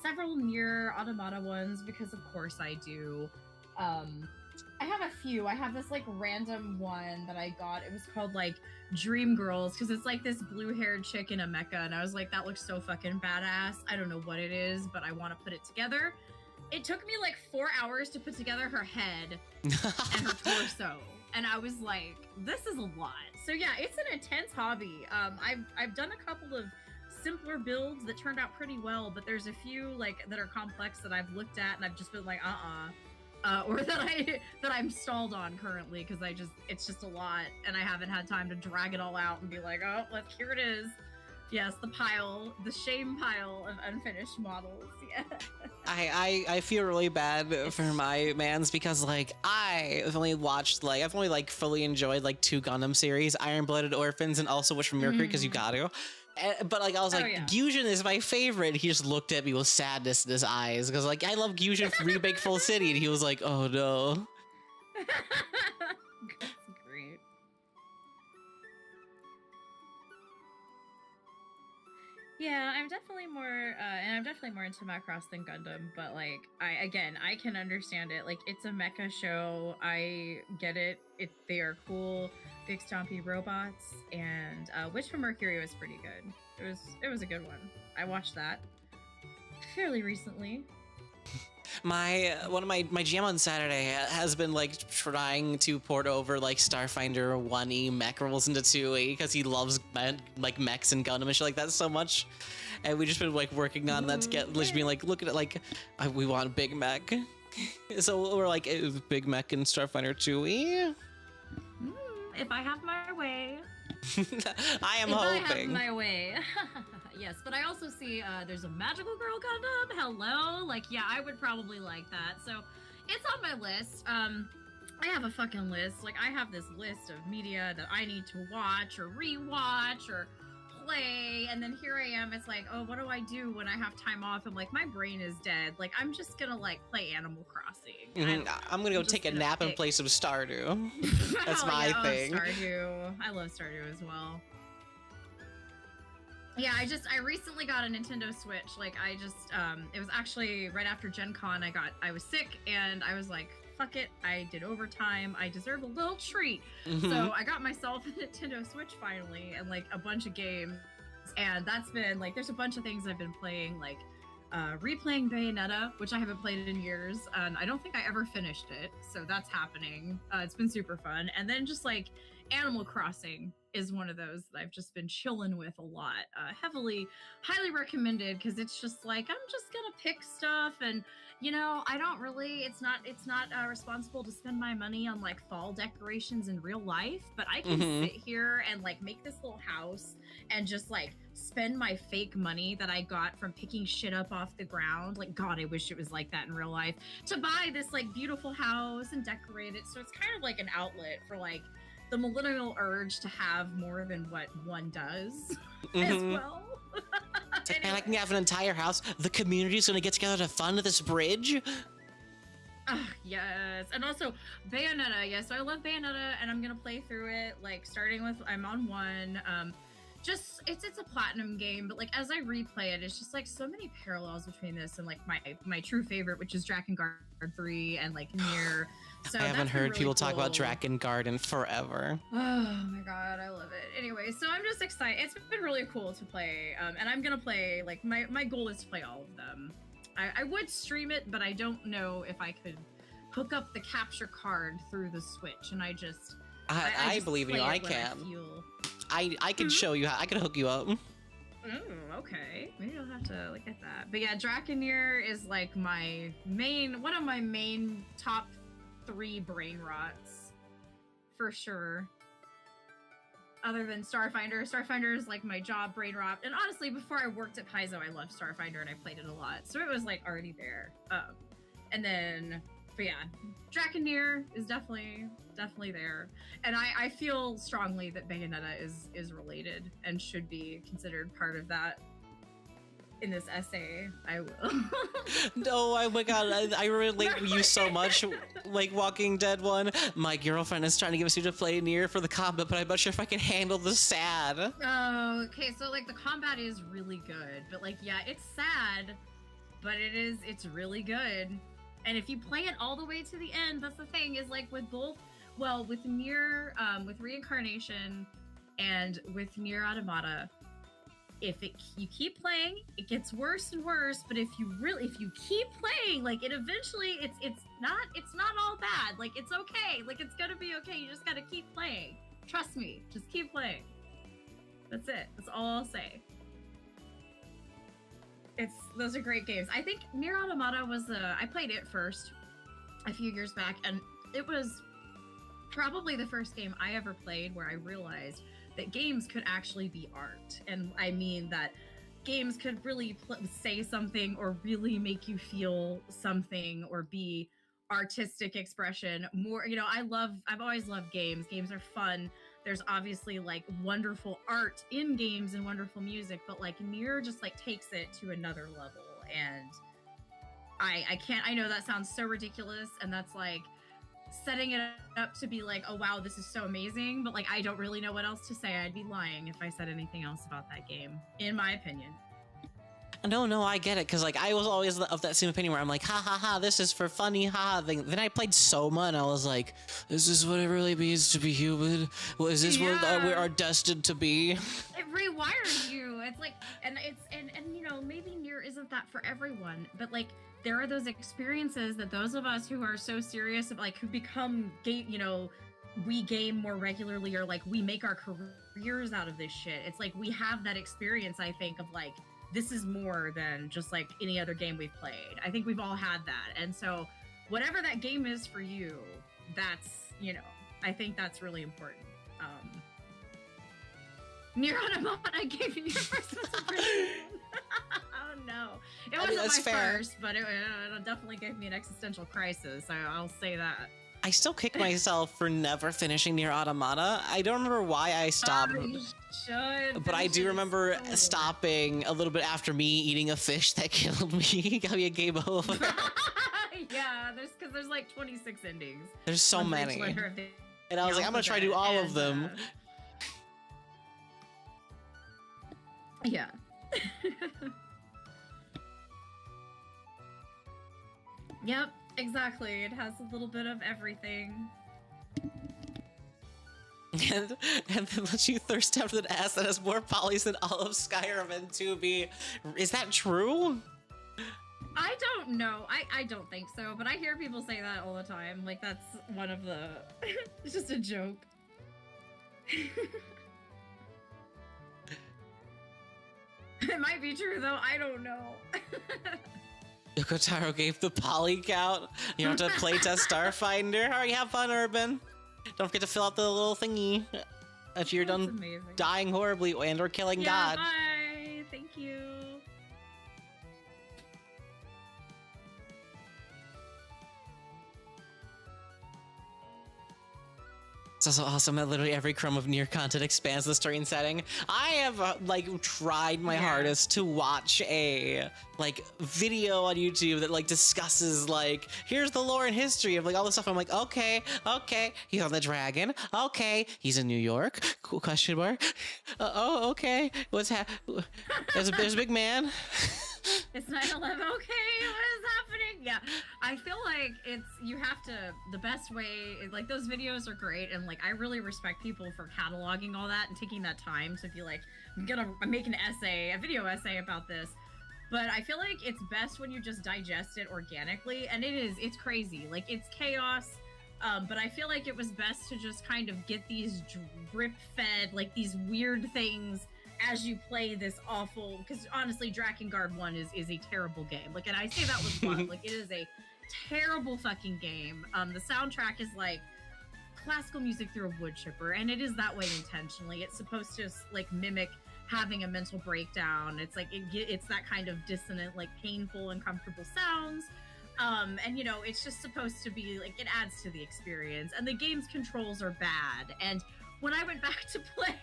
several Nier Automata ones because of course I do. I have a few. I have this random one that I got. It was called Dream Girls, because it's this blue-haired chick in a mecha, and I was that looks so fucking badass. I don't know what it is, but I want to put it together. it took me like 4 hours to put together her head and her torso. And I was like, this is a lot. So yeah, it's an intense hobby. I've done a couple of simpler builds that turned out pretty well, but there's a few like that are complex that I've looked at and I've just been like, or that I'm stalled on currently because it's just a lot and I haven't had time to drag it all out and be like, oh, here it is. Yes, the shame pile of unfinished models. Yeah.
I feel really bad for my mans because like I've only fully enjoyed like 2 Gundam series, Iron Blooded Orphans and also Wish from Mercury because you got to. But like I was like, yeah. Gyujin is my favorite. He just looked at me with sadness in his eyes because like I love Gyujin from Remake Full City, and he was like, oh no.
That's great. Yeah, I'm definitely more into Macross than Gundam, but like I can understand it. Like it's a mecha show. I get it. They are cool, big stompy robots, and Witch from Mercury was pretty good. It was a good one. I watched that fairly recently.
One of my GM on Saturday has been like trying to port over like Starfinder 1E mech rolls into 2E because he loves like mechs and Gundam and shit like that so much, and we just been like working on that to get just being like, look at it, like we want a big mech. So we're like, big mech in Starfinder 2E.
If I have my way.
I am hoping.
I have my way. Yes, but I also see there's a Magical Girl Gundam. Hello, like yeah, I would probably like that. So it's on my list. I have a fucking list. Like I have this list of media that I need to watch or rewatch or play, and then here I am. It's like, oh, what do I do when I have time off? I'm like, my brain is dead. Like I'm just gonna like play Animal Crossing.
I'm gonna go take a nap and play some Stardew. That's my thing.
Stardew. I love Stardew as well. Yeah, I recently got a Nintendo Switch. Like it was actually right after Gen Con. I was sick and I was like, fuck it. I did overtime. I deserve a little treat. So I got myself a Nintendo Switch finally and like a bunch of games. And that's been like, there's a bunch of things I've been playing, like replaying Bayonetta, which I haven't played in years. And I don't think I ever finished it. So that's happening. It's been super fun. And then just like Animal Crossing is one of those that I've just been chilling with a lot. Highly recommended because it's just like, I'm just gonna pick stuff and you know, I don't really, it's not responsible to spend my money on like fall decorations in real life, but I can sit here and like make this little house and just like spend my fake money that I got from picking shit up off the ground. Like, God, I wish it was like that in real life, to buy this like beautiful house and decorate it. So it's kind of like an outlet for like the millennial urge to have more than what one does as well.
It's like, man, I can have an entire house. The community's gonna get together to fund this bridge.
Yes, and also Bayonetta. Yes, so I love Bayonetta, and I'm gonna play through it. Like starting with, I'm on 1. Just it's a platinum game, but like as I replay it, it's just like so many parallels between this and like my true favorite, which is Drakengard 3 and like Nier. So
I haven't heard really people talk about Drakengard in forever.
Oh my God, I love it. Anyway, so I'm just excited. It's been really cool to play, and I'm gonna play, like, my goal is to play all of them. I would stream it, but I don't know if I could hook up the capture card through the Switch, and I
believe in you, I can. I can show you how, I can hook you up.
Okay. Maybe I'll have to look at that. But yeah, Drakengard is like one of my main top 3 brain rots for sure. Other than Starfinder. Starfinder is like my job brain rot. And honestly, before I worked at Paizo, I loved Starfinder and I played it a lot. So it was like already there. And then, but yeah, Drakengard is definitely there. And I feel strongly that Bayonetta is related and should be considered part of that. In this essay, I will.
No, oh my God, I relate to you so much. Like Walking Dead 1, my girlfriend is trying to get me to play Nier for the combat, but I'm not sure if I can handle the sad.
Oh, okay, so like the combat is really good, but like yeah, it's sad, but it's really good. And if you play it all the way to the end, that's the thing, is like with both, well, with Nier, with Reincarnation and with Nier Automata, you keep playing, it gets worse and worse. But if you keep playing, like it eventually, it's not all bad. Like it's okay. Like it's gonna be okay. You just gotta keep playing. Trust me. Just keep playing. That's it. That's all I'll say. Those are great games. I think Nier Automata was I played it first a few years back, and it was probably the first game I ever played where I realized that games could actually be art. And I mean that games could really say something or really make you feel something or be artistic expression more. I've always loved games. Games are fun. There's obviously like wonderful art in games and wonderful music, but like Nier just like takes it to another level. And I know that sounds so ridiculous, and that's like setting it up to be like, oh wow, this is so amazing, but like I don't really know what else to say. I'd be lying if I said anything else about that game, in my opinion.
No, I get it, because like I was always of that same opinion where I'm like, ha ha ha, this is for funny, ha. Then I played Soma and I was like, is this what it really means to be human? Well, is this what we are destined to be?
It rewires you. It's like, and maybe Nier isn't that for everyone, but like there are those experiences that those of us who are so serious about, like, who become we game more regularly, or like we make our careers out of this shit. It's like we have that experience, I think, of like, this is more than just like any other game we've played. I think we've all had that. And so whatever that game is for you, that's, I think that's really important. Nier Automata gave you your first present. Oh no. It wasn't my first, but it definitely gave me an existential crisis. I'll say that.
I still kick myself for never finishing Nier Automata. I don't remember why I stopped.
You should.
But I do remember stopping a little bit after me eating a fish that killed me. Got me a game over.
Yeah, there's like 26 endings.
There's so many. And I was like, I'm gonna try to do all of them.
Yeah. Yep, exactly. It has a little bit of everything.
And then lets you thirst after an ass that has more polys than all of Skyrim and 2B. Is that true?
I don't know. I don't think so, but I hear people say that all the time. Like, that's one of the... It's just a joke. It might be true, though. I don't know.
Yokotaro gave the poly count. You have to playtest Starfinder. Alright, have fun, Urban. Don't forget to fill out the little thingy if you're done dying horribly and or killing God.
Bye. Thank you.
It's also awesome that literally every crumb of Nier content expands the screen setting. I have like tried my hardest to watch a video on YouTube that like discusses like, here's the lore and history of like all this stuff. I'm like, okay, he's on the dragon. Okay, he's in New York. Cool question mark. Oh, okay. What's there's a big man.
It's 9/11. Okay, what is happening? Yeah, I feel like the best way is like, those videos are great, and like I really respect people for cataloging all that and taking that time to be like, I'm making a video essay about this. But I feel like it's best when you just digest it organically, and it's crazy. Like, it's chaos. But I feel like it was best to just kind of get these drip-fed, like these weird things as you play this awful, because honestly, Drakengard 1 is a terrible game. Like, and I say that with love. Like, it is a terrible fucking game. The soundtrack is like classical music through a wood chipper, and it is that way intentionally. It's supposed to like mimic having a mental breakdown. It's like it's that kind of dissonant, like painful, uncomfortable sounds. And it's just supposed to be like, it adds to the experience. And the game's controls are bad. And when I went back to play,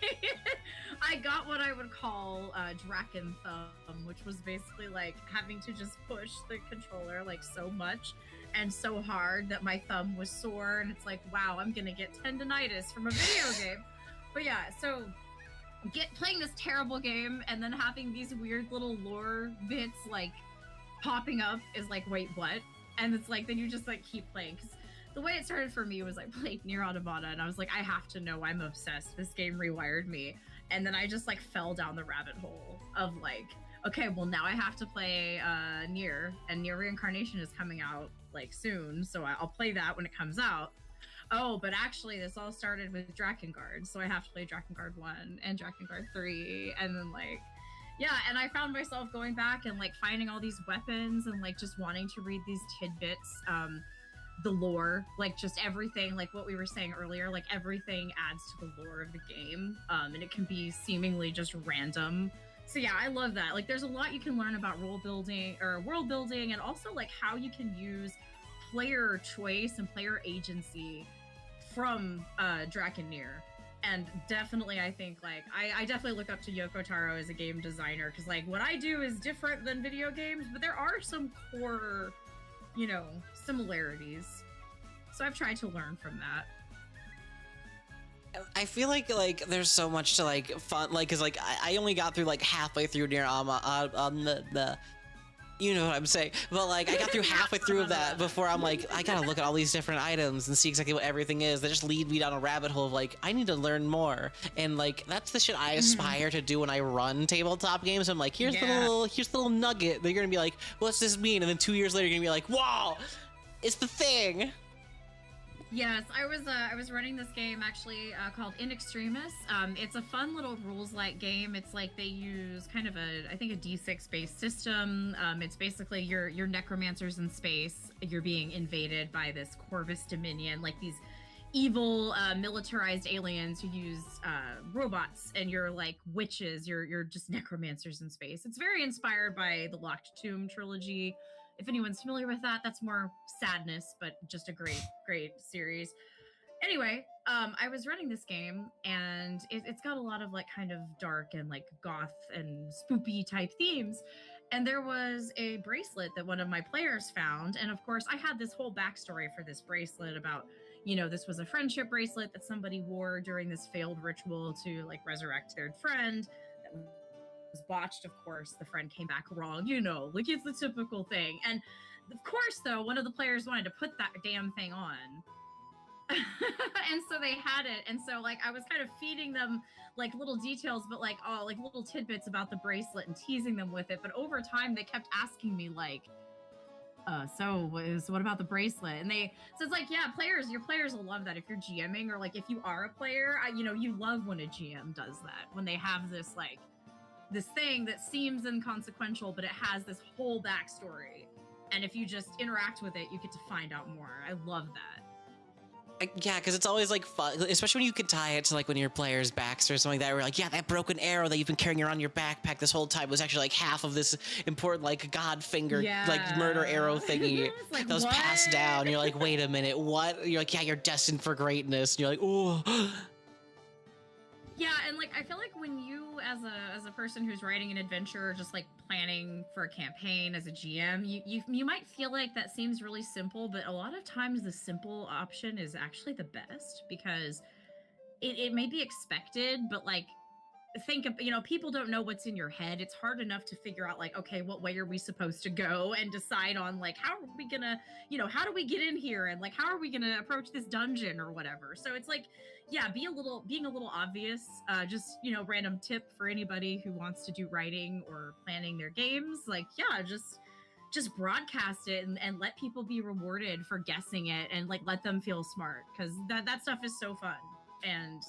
I got what I would call Draken Thumb, which was basically like having to just push the controller like so much and so hard that my thumb was sore. And it's like, wow, I'm gonna get tendonitis from a video game. But yeah, so playing this terrible game and then having these weird little lore bits like popping up is like, wait, what? And it's like, then you just like keep playing. Because the way it started for me was I played Nier Automata and I was like, I have to know, I'm obsessed. This game rewired me. And then I just like fell down the rabbit hole of like, okay, well now I have to play Nier, and Nier Reincarnation is coming out like soon, so I'll play that when it comes out. Oh, but actually this all started with Drakengard, so I have to play Drakengard 1 and Drakengard 3, and then like, yeah, and I found myself going back and like finding all these weapons and like just wanting to read these tidbits, the lore, like just everything, like what we were saying earlier, like everything adds to the lore of the game, and it can be seemingly just random. So yeah, I love that. Like there's a lot you can learn about role building or world building, and also like how you can use player choice and player agency from Draken Nier. And definitely I think like I definitely look up to Yoko Taro as a game designer, because like what I do is different than video games, but there are some core, you know, similarities. So I've tried to learn from that.
I feel like there's so much to like fun, like because like I only got through like halfway through near on the you know what I'm saying, but like I got through halfway through of that before I'm like, I gotta look at all these different items and see exactly what everything is. That just lead me down a rabbit hole of like, I need to learn more. And like that's the shit I aspire to do when I run tabletop games. I'm like, here's the little nugget that you're gonna be like, what's this mean? And then 2 years later you're gonna be like, wow, it's the thing.
Yes, I was running this game actually called In Extremis. It's a fun little rules-like game. It's like they use kind of I think a D6 based system. It's basically you're necromancers in space. You're being invaded by this Corvus Dominion, like these evil militarized aliens who use robots, and you're like witches. You're just necromancers in space. It's very inspired by the Locked Tomb trilogy. If anyone's familiar with that, that's more sadness, but just a great series. Anyway, I was running this game, and it's got a lot of like kind of dark and like goth and spoopy type themes. And there was a bracelet that one of my players found. And of course, I had this whole backstory for this bracelet about, you know, this was a friendship bracelet that somebody wore during this failed ritual to like resurrect their friend. That was botched, of course. The friend came back wrong, you know, like it's the typical thing. And of course, though, one of the players wanted to put that damn thing on. And so they had it. And so like I was kind of feeding them like little details, but like like little tidbits about the bracelet and teasing them with it. But over time they kept asking me like, so what about the bracelet? And so it's like, yeah, your players will love that if you're GMing, or like if you are a player, you know, you love when a GM does that, when they have this like this thing that seems inconsequential, but it has this whole backstory. And if you just interact with it, you get to find out more. I love that.
Yeah, because it's always like fun, especially when you could tie it to like when your player's backs or something like that. We're like, yeah, that broken arrow that you've been carrying around your backpack this whole time was actually like half of this important like god finger like murder arrow thingy
like,
that was passed down. You're like, wait a minute, what? You're like, yeah, you're destined for greatness. And you're like, oh.
Yeah, and like I feel like when you as a person who's writing an adventure or just like planning for a campaign as a GM, you might feel like that seems really simple, but a lot of times the simple option is actually the best, because it may be expected, but like think of, you know, people don't know what's in your head. It's hard enough to figure out like, okay, what way are we supposed to go, and decide on like how are we gonna, you know, how do we get in here, and like how are we gonna approach this dungeon or whatever. So it's like, yeah, being a little obvious. Just, you know, random tip for anybody who wants to do writing or planning their games. Like, yeah, just broadcast it and let people be rewarded for guessing it, and like let them feel smart, because that stuff is so fun. And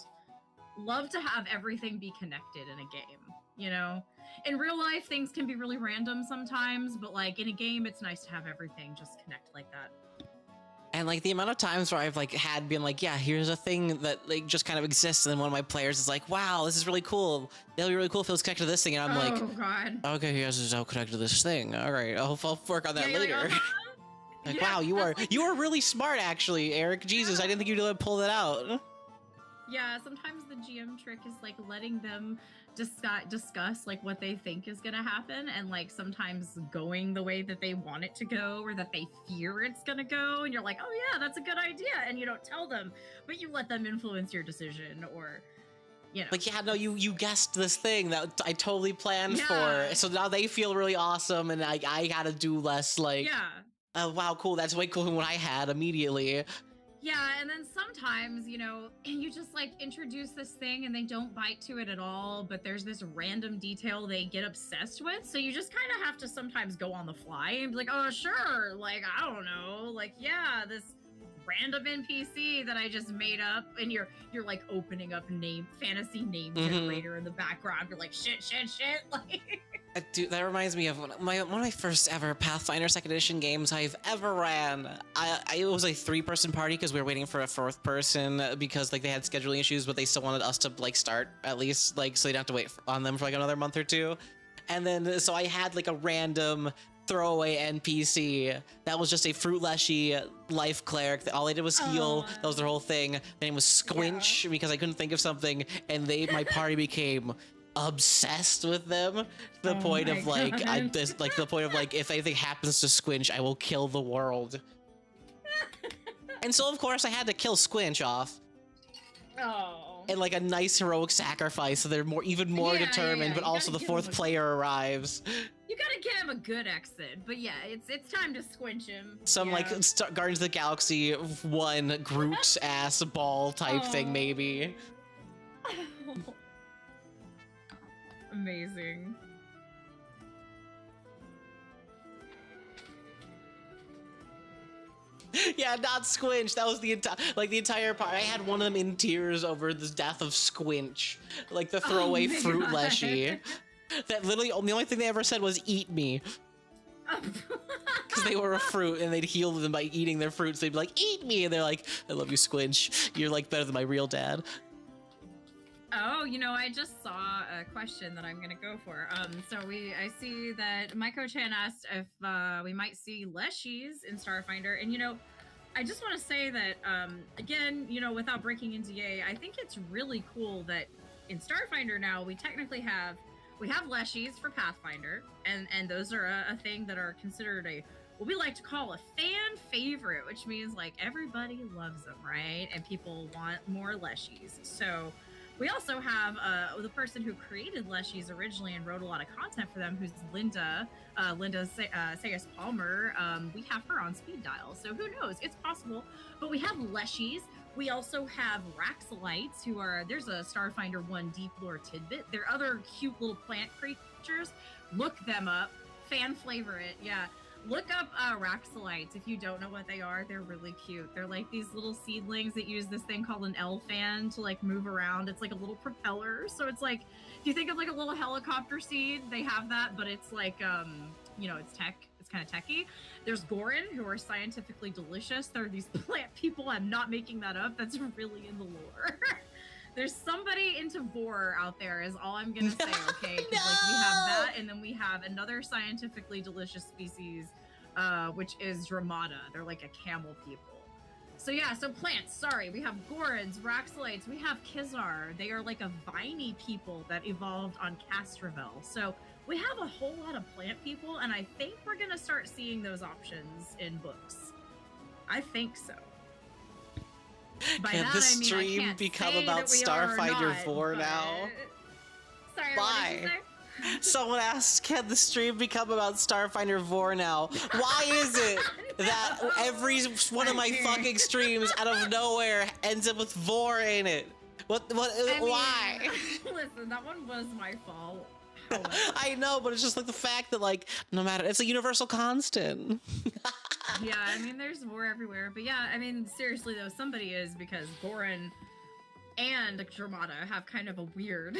love to have everything be connected in a game, you know? In real life, things can be really random sometimes, but like in a game, it's nice to have everything just connect like that.
And like the amount of times where I've like had been like, yeah, here's a thing that like just kind of exists, and then one of my players is like, wow, this is really cool. It'll be really cool if it was connected to this thing, and I'm like,
oh god,
okay, yes, it's all connected to this thing. All right, I'll work on that later.
Like,
like,
yeah,
wow, you are really smart, actually, Eric. Jesus, I didn't think you'd be able to pull that out.
Yeah, sometimes the GM trick is like letting them discuss like what they think is gonna happen, and like sometimes going the way that they want it to go, or that they fear it's gonna go, and you're like, oh yeah, that's a good idea, and you don't tell them, but you let them influence your decision, or you know,
like, yeah, no, you guessed this thing that I totally planned for, so now they feel really awesome, and I gotta do less like,
yeah,
oh wow, cool, that's way cooler than what I had immediately.
Yeah, and then sometimes, you just like introduce this thing and they don't bite to it at all, but there's this random detail they get obsessed with. So you just kind of have to sometimes go on the fly and be like, oh, sure. Like, I don't know. Like, yeah, this random NPC that I just made up. And you're like opening up fantasy name generator in the background. You're like, shit. Like,
Dude, that reminds me of one of my first ever Pathfinder 2nd Edition games I've ever ran. It was a 3-person party because we were waiting for a 4th person because like they had scheduling issues, but they still wanted us to like start at least like so they don't have to wait on them for like another month or two. And then so I had like a random throwaway NPC that was just a fruit leshy life cleric. All they did was heal. That was their whole thing. Their name was Squinch because I couldn't think of something, and my party became obsessed with them to the point of like the point of like if anything happens to Squinch, I will kill the world. And so of course I had to kill Squinch off.
oh.
And like a nice heroic sacrifice, so they're even more determined. But also the 4th player arrives.
You gotta get him a good exit, but yeah, it's time to squinch him.
Some like Guardians of the Galaxy 1 Groot ass ball type thing maybe.
Amazing.
Yeah, not Squinch. That was the entire part. I had one of them in tears over the death of Squinch, like the throwaway fruit leshy. That literally the only thing they ever said was "eat me," because they were a fruit and they'd heal them by eating their fruits. They'd be like, "Eat me," and they're like, "I love you, Squinch. You're like better than my real dad."
Oh, I just saw a question that I'm gonna go for. So I see that Maiko-chan asked if we might see leshies in Starfinder, and I just want to say that again, without breaking into yay, I think it's really cool that in Starfinder now we technically have leshies for Pathfinder, and those are a thing that are considered what we like to call a fan favorite, which means like everybody loves them, right? And people want more leshies. So we also have the person who created leshies originally and wrote a lot of content for them, who's Linda Sayas Palmer. We have her on speed dial, so who knows? It's possible. But we have leshies. We also have Raxalites, there's a Starfinder 1 deep lore tidbit. They're other cute little plant creatures. Look them up. Fan favorite, yeah. Look up Raxalites if you don't know what they are. They're really cute. They're like these little seedlings that use this thing called an L-fan to like move around. It's like a little propeller. So it's like, if you think of like a little helicopter seed, they have that, but it's like, it's tech. It's kind of techy. There's Gorin, who are scientifically delicious. They're these plant people. I'm not making that up. That's really in the lore. There's somebody into vor out there is all I'm gonna say, okay? Because like we have that, and then we have another scientifically delicious species, which is Dramata. They're like a camel people. So yeah, so plants, sorry. We have Gorons, Raxalites, we have Kizar. They are like a viney people that evolved on Castrovel. So we have a whole lot of plant people, and I think we're gonna start seeing those options in books. I think so.
Can the stream become about Starfinder 4 now?
Sorry,
why?
What did you say?
Someone asked, can the stream become about Starfinder 4 now? Why is it that every one of my fucking streams out of nowhere ends up with vor in it? Why?
Listen, that one was my fault.
I know, but it's just like the fact that like, no matter, it's a universal constant.
Yeah, I mean, there's war everywhere. But yeah, I mean, seriously though, somebody is, because Gorin and Dramata have kind of a weird,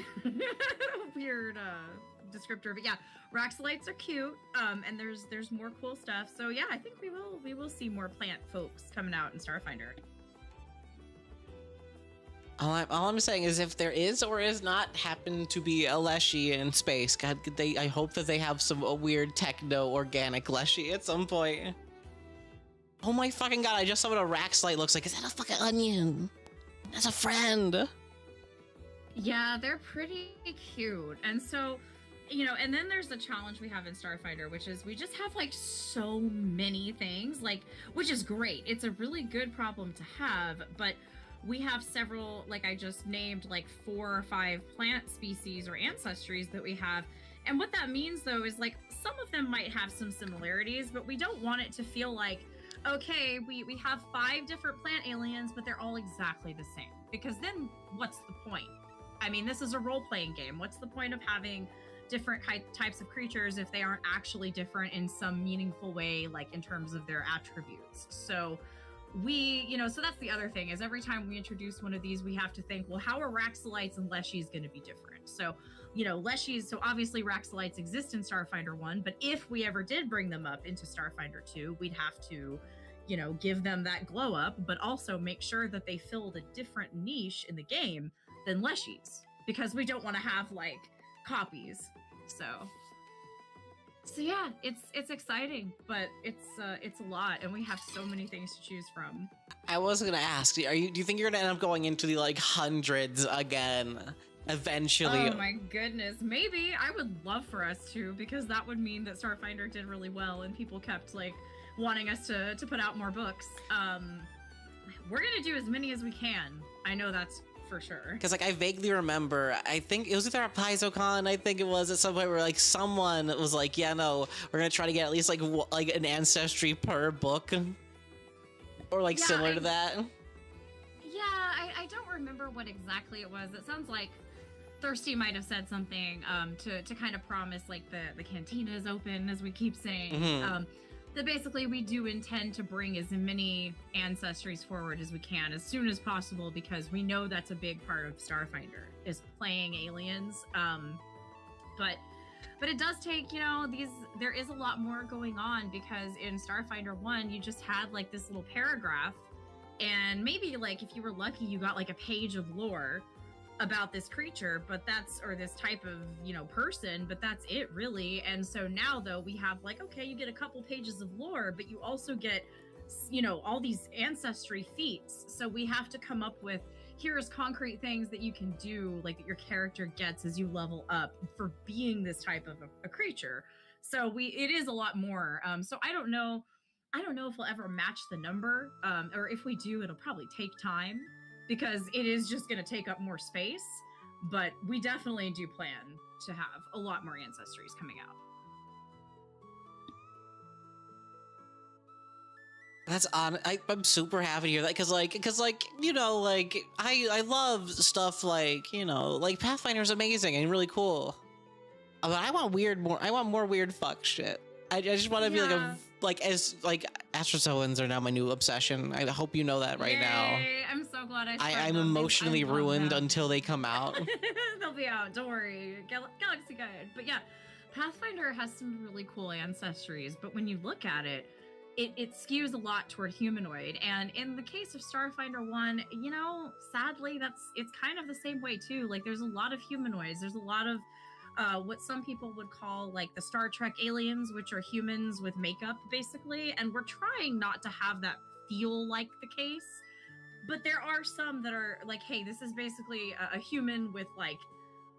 descriptor. But yeah, Raxalites are cute, and there's more cool stuff. So yeah, I think we will see more plant folks coming out in Starfinder.
All I'm saying is, if there is or is not happen to be a leshy in space, God, I hope that they have some weird techno organic leshy at some point. Oh my fucking god! I just saw what a Raxalite looks like. Is that a fucking onion? That's a friend.
Yeah, they're pretty cute, and so. And then there's the challenge we have in Starfinder, which is we just have like so many things, which is great. It's a really good problem to have, but we have several, like I just named, like 4 or 5 plant species or ancestries that we have. And what that means though is like some of them might have some similarities, but we don't want it to feel like, okay, we have 5 different plant aliens, but they're all exactly the same. Because then what's the point? I mean, this is a role-playing game. What's the point of having different types of creatures if they aren't actually different in some meaningful way, like in terms of their attributes? So so that's the other thing, is every time we introduce one of these, we have to think, well, how are Raxalites and Leshies going to be different? So, Leshies, so obviously Raxalites exist in Starfinder 1, but if we ever did bring them up into Starfinder 2, we'd have to, give them that glow up, but also make sure that they filled a different niche in the game than Leshies, because we don't want to have like copies. So yeah, it's exciting, but it's a lot, and we have so many things to choose from.
I was gonna ask, do you think you're gonna end up going into the like hundreds again eventually?
Oh my goodness, maybe. I would love for us to, because that would mean that Starfinder did really well and people kept like wanting us to put out more books. We're gonna do as many as we can. I know that's for sure.
Because like I vaguely remember, I think it was either at PaizoCon, I think it was at some point where like someone was like, yeah, no, we're gonna try to get at least like an ancestry per book, or like similar to that.
Yeah, I don't remember what exactly it was. It sounds like Thirsty might have said something to kind of promise like the cantina is open, as we keep saying.
Mm-hmm.
That basically we do intend to bring as many ancestries forward as we can as soon as possible, because we know that's a big part of Starfinder, is playing aliens. But it does take, there is a lot more going on, because in Starfinder 1 you just had like this little paragraph, and maybe like if you were lucky you got like a page of lore about this creature, or this type of person, but that's it really. And so now though we have like, okay, you get a couple pages of lore, but you also get all these ancestry feats. So we have to come up with, here's concrete things that you can do, like that your character gets as you level up for being this type of a creature. So it is a lot more. So I don't know if we'll ever match the number, or if we do, it'll probably take time, because it is just going to take up more space. But we definitely do plan to have a lot more ancestries coming out.
That's on. I'm super happy to hear that, because I love stuff like like Pathfinder's amazing and really cool, but I want more weird fuck shit. I just want to be like Astrazoans are now my new obsession. I hope you know that right now.
I'm so glad
I'm emotionally ruined until they come out.
They'll be out. Don't worry. Galaxy Guide. But yeah, Pathfinder has some really cool ancestries, but when you look at it, it skews a lot toward humanoid. And in the case of Starfinder 1, sadly, it's kind of the same way too. Like there's a lot of humanoids. There's a lot of what some people would call like the Star Trek aliens, which are humans with makeup basically. And we're trying not to have that feel like the case. But there are some that are like, hey, this is basically a human with like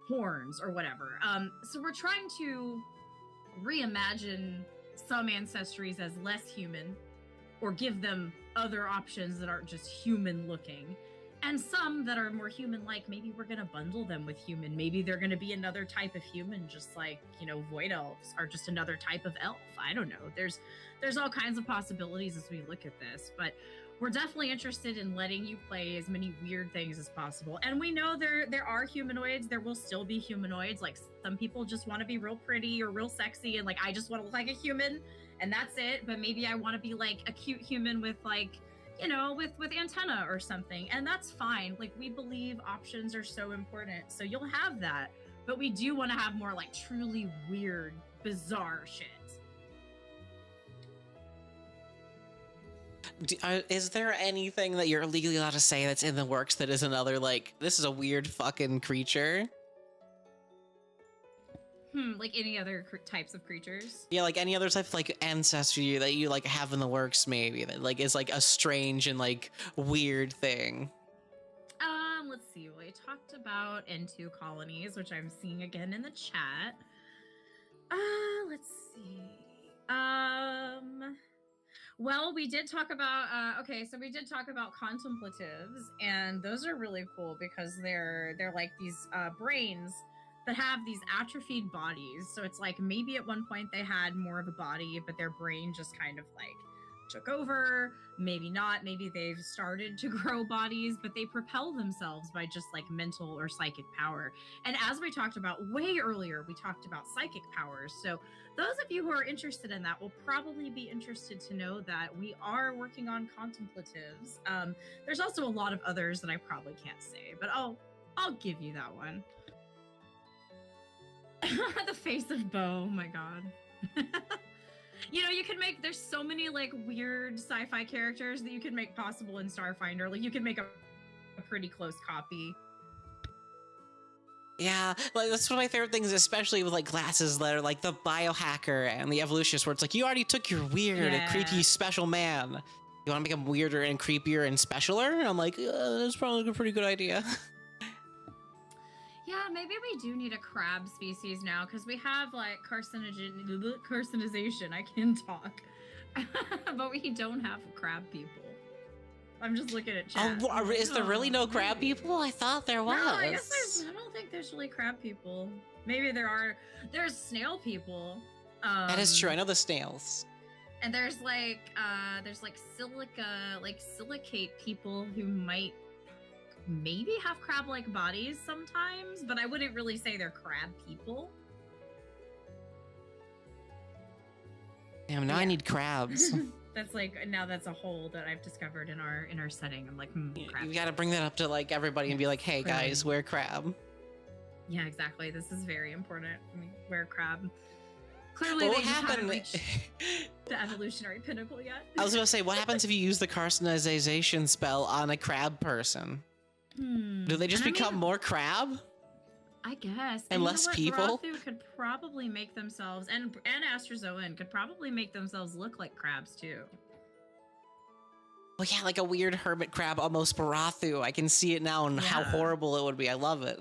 horns or whatever. So we're trying to reimagine some ancestries as less human, or give them other options that aren't just human looking. And some that are more human-like, maybe we're going to bundle them with human. Maybe they're going to be another type of human, just like, void elves are just another type of elf. I don't know. There's all kinds of possibilities as we look at this, but we're definitely interested in letting you play as many weird things as possible. And we know there are humanoids. There will still be humanoids. Like some people just want to be real pretty or real sexy, and like, I just want to look like a human, and that's it. But maybe I want to be like a cute human with like, with antenna or something, and that's fine. Like, we believe options are so important, so you'll have that. But we do want to have more like truly weird, bizarre shit.
Is there anything that you're legally allowed to say that's in the works that is another, like, this is a weird fucking creature?
Like any other types of creatures?
Yeah, like any other type of, like, ancestry that you, like, have in the works, maybe, that, like, is, like, a strange and, like, weird thing.
Let's see. We talked about N2 colonies, which I'm seeing again in the chat. Let's see. Well, we did talk about, so we did talk about contemplatives, and those are really cool because they're like these brains that have these atrophied bodies. So it's like maybe at one point they had more of a body, but their brain just kind of like took over, maybe not, maybe they've started to grow bodies, but they propel themselves by just like mental or psychic power. And as we talked about way earlier, we talked about psychic powers. So those of you who are interested in that will probably be interested to know that we are working on contemplatives. There's also a lot of others that I probably can't say, but I'll give you that one. The face of Bo, oh my god. You know, you can make, there's so many like weird sci-fi characters that you can make possible in Starfinder. Like you can make a pretty close copy.
Yeah, like that's one of my favorite things, especially with like classes that are like the biohacker and the evolutionist, where it's like you already took your weird and creepy special man. You want to make him weirder and creepier and specialer? And I'm like, that's probably a pretty good idea.
Yeah, maybe we do need a crab species now because we have like carcinization. I can talk, but we don't have crab people. I'm just looking at chat.
Oh, is there really no crab people? I thought there was.
No, I guess I don't think there's really crab people. Maybe there are. There's snail people.
That is true. I know the snails.
And there's like silicate people who might maybe have crab-like bodies sometimes, but I wouldn't really say they're crab people.
Damn, now I need crabs.
That's like, now that's a hole that I've discovered in our setting. I'm like, crab.
You gotta bring that up to like everybody and be like, hey guys, wear crab.
Yeah, exactly. This is very important. I mean, wear crab. Clearly,
What
they just haven't
happened?
reached the evolutionary pinnacle yet.
I was gonna say, what happens if you use the carcinization spell on a crab person? Do they just become more crab?
I guess.
And less people?
Barathu could probably make themselves, and Astrazoan could probably make themselves look like crabs too.
Well, yeah, like a weird hermit crab, almost Barathu. I can see it now and how horrible it would be. I love it.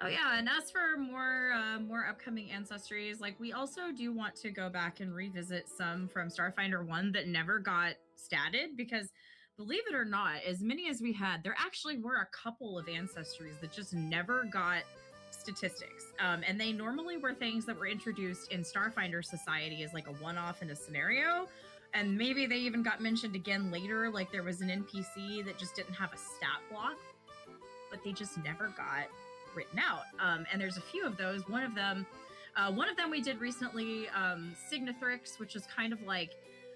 Oh yeah, and as for more upcoming ancestries, like we also do want to go back and revisit some from Starfinder 1 that never got statted, because believe it or not, as many as we had, there actually were a couple of ancestries that just never got statistics. And they normally were things that were introduced in Starfinder Society as like a one-off in a scenario. And maybe they even got mentioned again later, like there was an NPC that just didn't have a stat block, but they just never got written out. And there's a few of those. One of them we did recently, Signathrix, which is kind of like,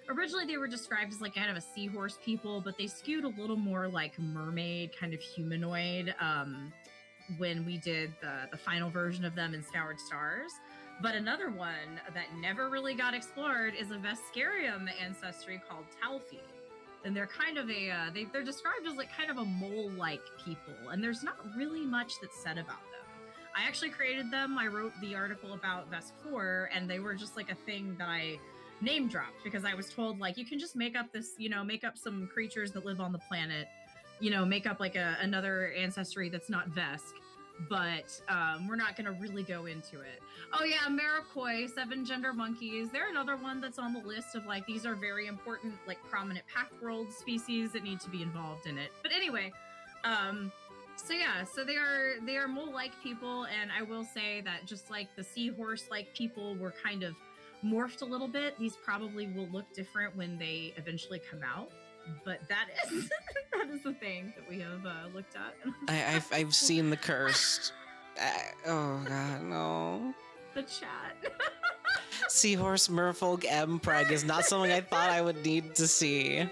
originally they were described as like kind of a seahorse people, but they skewed a little more like mermaid, kind of humanoid, when we did the final version of them in Scoured Stars. But another one that never really got explored is a Vescarium ancestry called Talfi. And they're kind of they're described as like kind of a mole-like people, and there's not really much that's said about them. I actually created them. I wrote the article about Vesk 4, and they were just like a thing that I name dropped because I was told like you can just make up this, make up some creatures that live on the planet, make up like another ancestry that's not Vesk, but we're not going to really go into it. Oh yeah, Marikoi, 7 gender monkeys. They're another one that's on the list of like, these are very important, like prominent pack world species that need to be involved in it. But anyway, so yeah, so they are mole-like people, and I will say that just like the seahorse-like people were kind of morphed a little bit. These probably will look different when they eventually come out. But that is the thing that we have looked at.
I've seen the cursed. Oh god, no.
The chat.
Seahorse Merfolk M Preg is not something I thought I would need to see.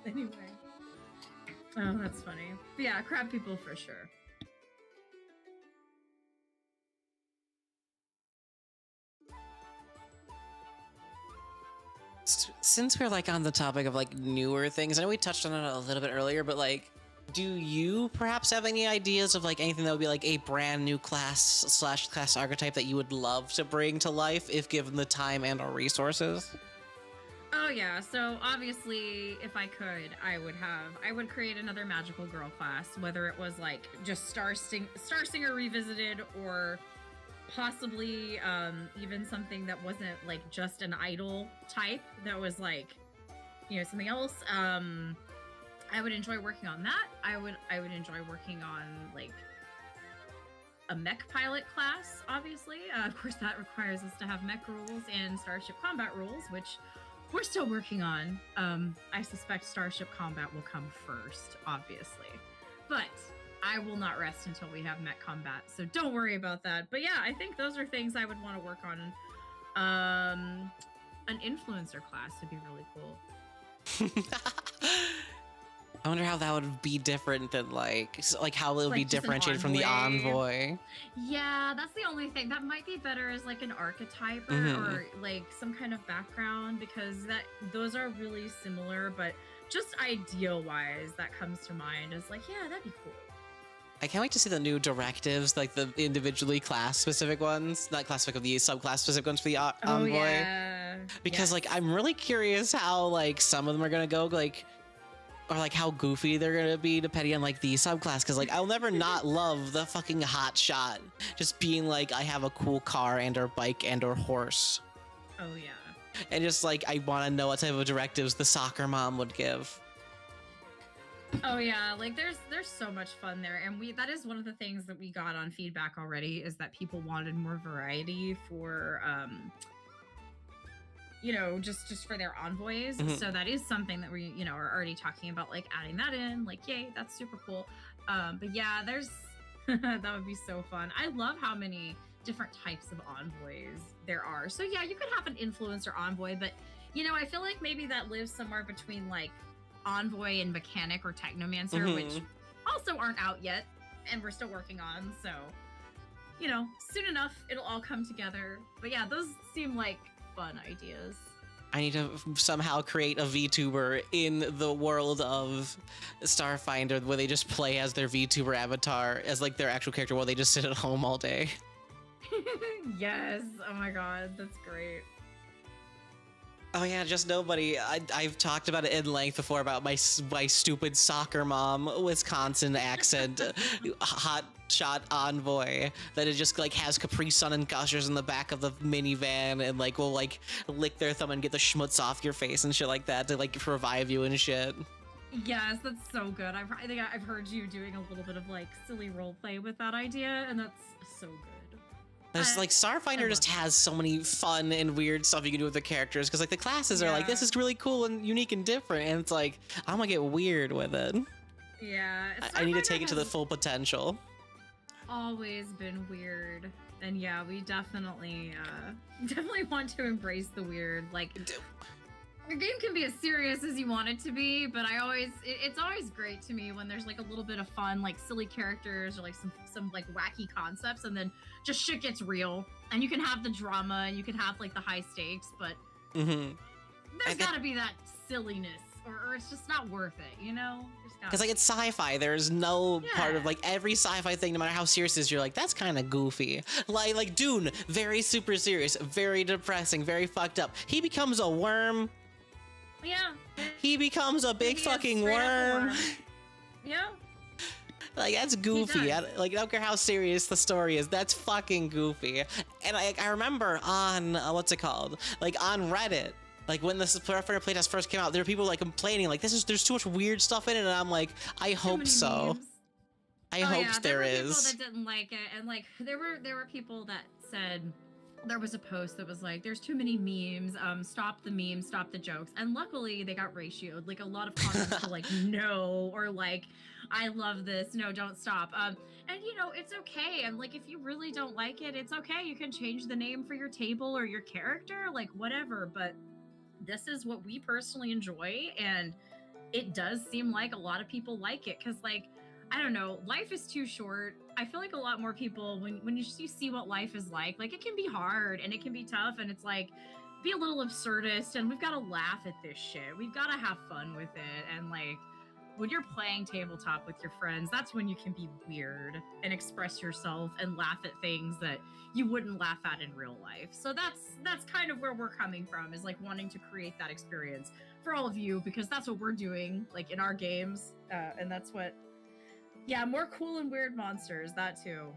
Anyway. Oh, that's funny. But yeah, crab people for sure.
Since we're like on the topic of like newer things, I know we touched on it a little bit earlier, but like, do you perhaps have any ideas of like anything that would be like a brand new class/class archetype that you would love to bring to life if given the time and or resources?
Oh yeah, so obviously if I could, I would create another magical girl class, whether it was like just Starsinger revisited, or possibly even something that wasn't like just an idol type, that was like, something else. I would enjoy working on that. I would enjoy working on like a mech pilot class, obviously. Of course, that requires us to have mech rules and starship combat rules, which we're still working on. I suspect starship combat will come first, obviously. But I will not rest until we have mech combat, so don't worry about that. But yeah, I think those are things I would want to work on. An influencer class would be really cool.
I wonder how that would be different than like how it would be
Like, just an
differentiated from the envoy.
Yeah, that's the only thing. That might be better as like an archetype or like some kind of background, because those are really similar, but just idea-wise, that comes to mind as like, yeah, that'd be cool.
I can't wait to see the new directives, like the individually class-specific ones, not class-specific, the subclass-specific ones for the envoy.
Yeah.
Because like I'm really curious how like some of them are gonna go like, or like how goofy they're gonna be depending on like the subclass. Because like I'll never not love the fucking hot shot, just being like I have a cool car and or bike and or horse.
Oh yeah.
And just like I want to know what type of directives the soccer mom would give.
Oh yeah, like there's so much fun there, and that is one of the things that we got on feedback already, is that people wanted more variety for just for their envoys. So that is something that we are already talking about, like adding that in, like yay, that's super cool. But yeah, there's that would be so fun. I love how many different types of envoys there are. So yeah, you could have an influencer envoy, but I feel like maybe that lives somewhere between like envoy and mechanic or technomancer, which also aren't out yet and we're still working on. So soon enough it'll all come together. But yeah, those seem like fun ideas.
I need to somehow create a VTuber in the world of Starfinder where they just play as their VTuber avatar as like their actual character while they just sit at home all day.
Yes. Oh my god, that's great.
Oh yeah, just nobody. I've talked about it in length before about my stupid soccer mom Wisconsin accent hot shot envoy that it just like has Capri Sun and Gushers in the back of the minivan and like will like lick their thumb and get the schmutz off your face and shit like that to like revive you and shit.
Yes, that's so good. I think I've heard you doing a little bit of like silly roleplay with that idea, and that's so good.
There's like Starfinder just has so many fun and weird stuff you can do with the characters, because like the classes are like, this is really cool and unique and different, and it's like I'm gonna get weird with it.
Yeah,
I need to take it to the full potential.
Always been weird, and yeah, we definitely want to embrace the weird. Like, your game can be as serious as you want it to be, but it's always great to me when there's like a little bit of fun, like silly characters or like some like wacky concepts, and then just shit gets real, and you can have the drama and you can have like the high stakes, but there's gotta be that silliness, or it's just not worth it, Because like it's sci-fi,
there's no part of like every sci-fi thing, no matter how serious it is, you're like, that's kind of goofy. Like Dune, very super serious, very depressing, very fucked up. He becomes a worm.
Yeah.
He becomes a big fucking worm.
Yeah.
Like, that's goofy. I don't care how serious the story is. That's fucking goofy. And I remember on, what's it called? Like, on Reddit, like, when the Starfinder playtest first came out, there were people, like, complaining, like, there's too much weird stuff in it, and I'm like, I hope so.
Memes.
I hope there is.
There were people that didn't like it, and, like, there were people that said, there was a post that was like, there's too many memes, stop the memes, stop the jokes. And luckily they got ratioed. Like, a lot of comments were like, no, or like, I love this, no, don't stop. And it's okay. And like, if you really don't like it, it's okay. You can change the name for your table or your character, like whatever. But this is what we personally enjoy, and it does seem like a lot of people like it, because like, I don't know, life is too short. I feel like a lot more people, when you see what life is like it can be hard and it can be tough, and it's like, be a little absurdist, and we've got to laugh at this shit. We've got to have fun with it. And like, when you're playing tabletop with your friends, that's when you can be weird and express yourself and laugh at things that you wouldn't laugh at in real life. So that's kind of where we're coming from, is like wanting to create that experience for all of you, because that's what we're doing, like in our games. And that's what, yeah, more cool and weird monsters, that too.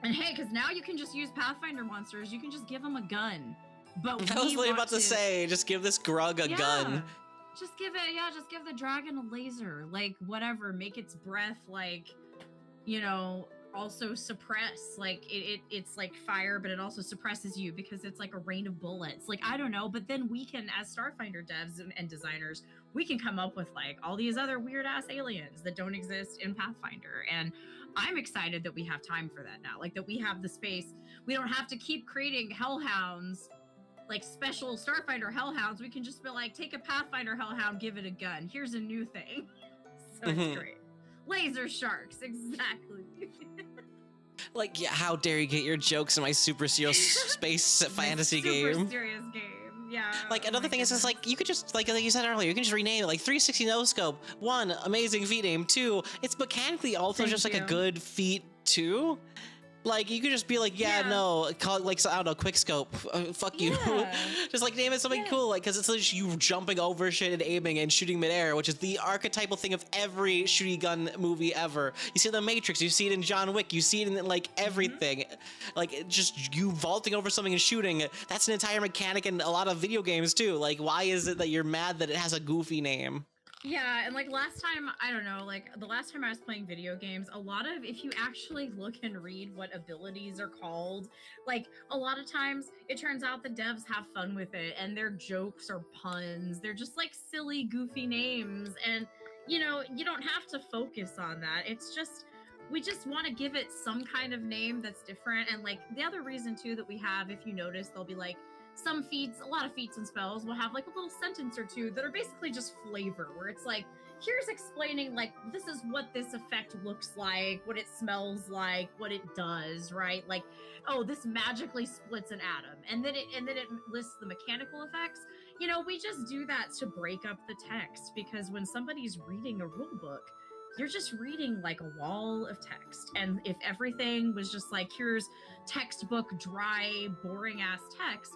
And hey, because now you can just use Pathfinder monsters, you can just give them a gun. But
I was literally about to say, just give this grug a gun.
Just give the dragon a laser, like whatever, make its breath like, also suppress, like it's like fire, but it also suppresses you because it's like a rain of bullets. Like, I don't know, but then we can, as Starfinder devs and designers, we can come up with like all these other weird ass aliens that don't exist in Pathfinder. And I'm excited that we have time for that now, like that we have the space. We don't have to keep creating hellhounds, like special Starfinder hellhounds. We can just be like, take a Pathfinder hellhound, give it a gun, here's a new thing. So it's great. Laser sharks, exactly.
Like, yeah, how dare you get your jokes in my super serious space fantasy game?
Super serious game. Yeah.
Like, another thing is, it's like, you could just, like you said earlier, you can just rename it, like, 360 No Scope. 1, amazing feat name. 2, it's mechanically also just, like, a good feat, too. Like, you could just be like, no, call it, like, I don't know, quick scope. Fuck you. Just, like, name it something cool, like, because it's just you jumping over shit and aiming and shooting midair, which is the archetypal thing of every shooty gun movie ever. You see it in The Matrix, you see it in John Wick, you see it in, like, everything. Like, just you vaulting over something and shooting, that's an entire mechanic in a lot of video games, too. Like, why is it that you're mad that it has a goofy name?
Yeah, and like last time, I don't know, like the last time I was playing video games, a lot of, if you actually look and read what abilities are called, like a lot of times it turns out the devs have fun with it and their jokes are puns. They're just like silly, goofy names. And, you know, you don't have to focus on that. It's just, we just want to give it some kind of name that's different. And like the other reason too that we have, if you notice, they'll be like, some feats, a lot of feats and spells will have like a little sentence or two that are basically just flavor, where it's like, here's explaining like, this is what this effect looks like, what it smells like, what it does, right? Like, oh, this magically splits an atom, and then it lists the mechanical effects. You know, we just do that to break up the text, because when somebody's reading a rule book, you're just reading like a wall of text. And if everything was just like, here's textbook, dry, boring ass text,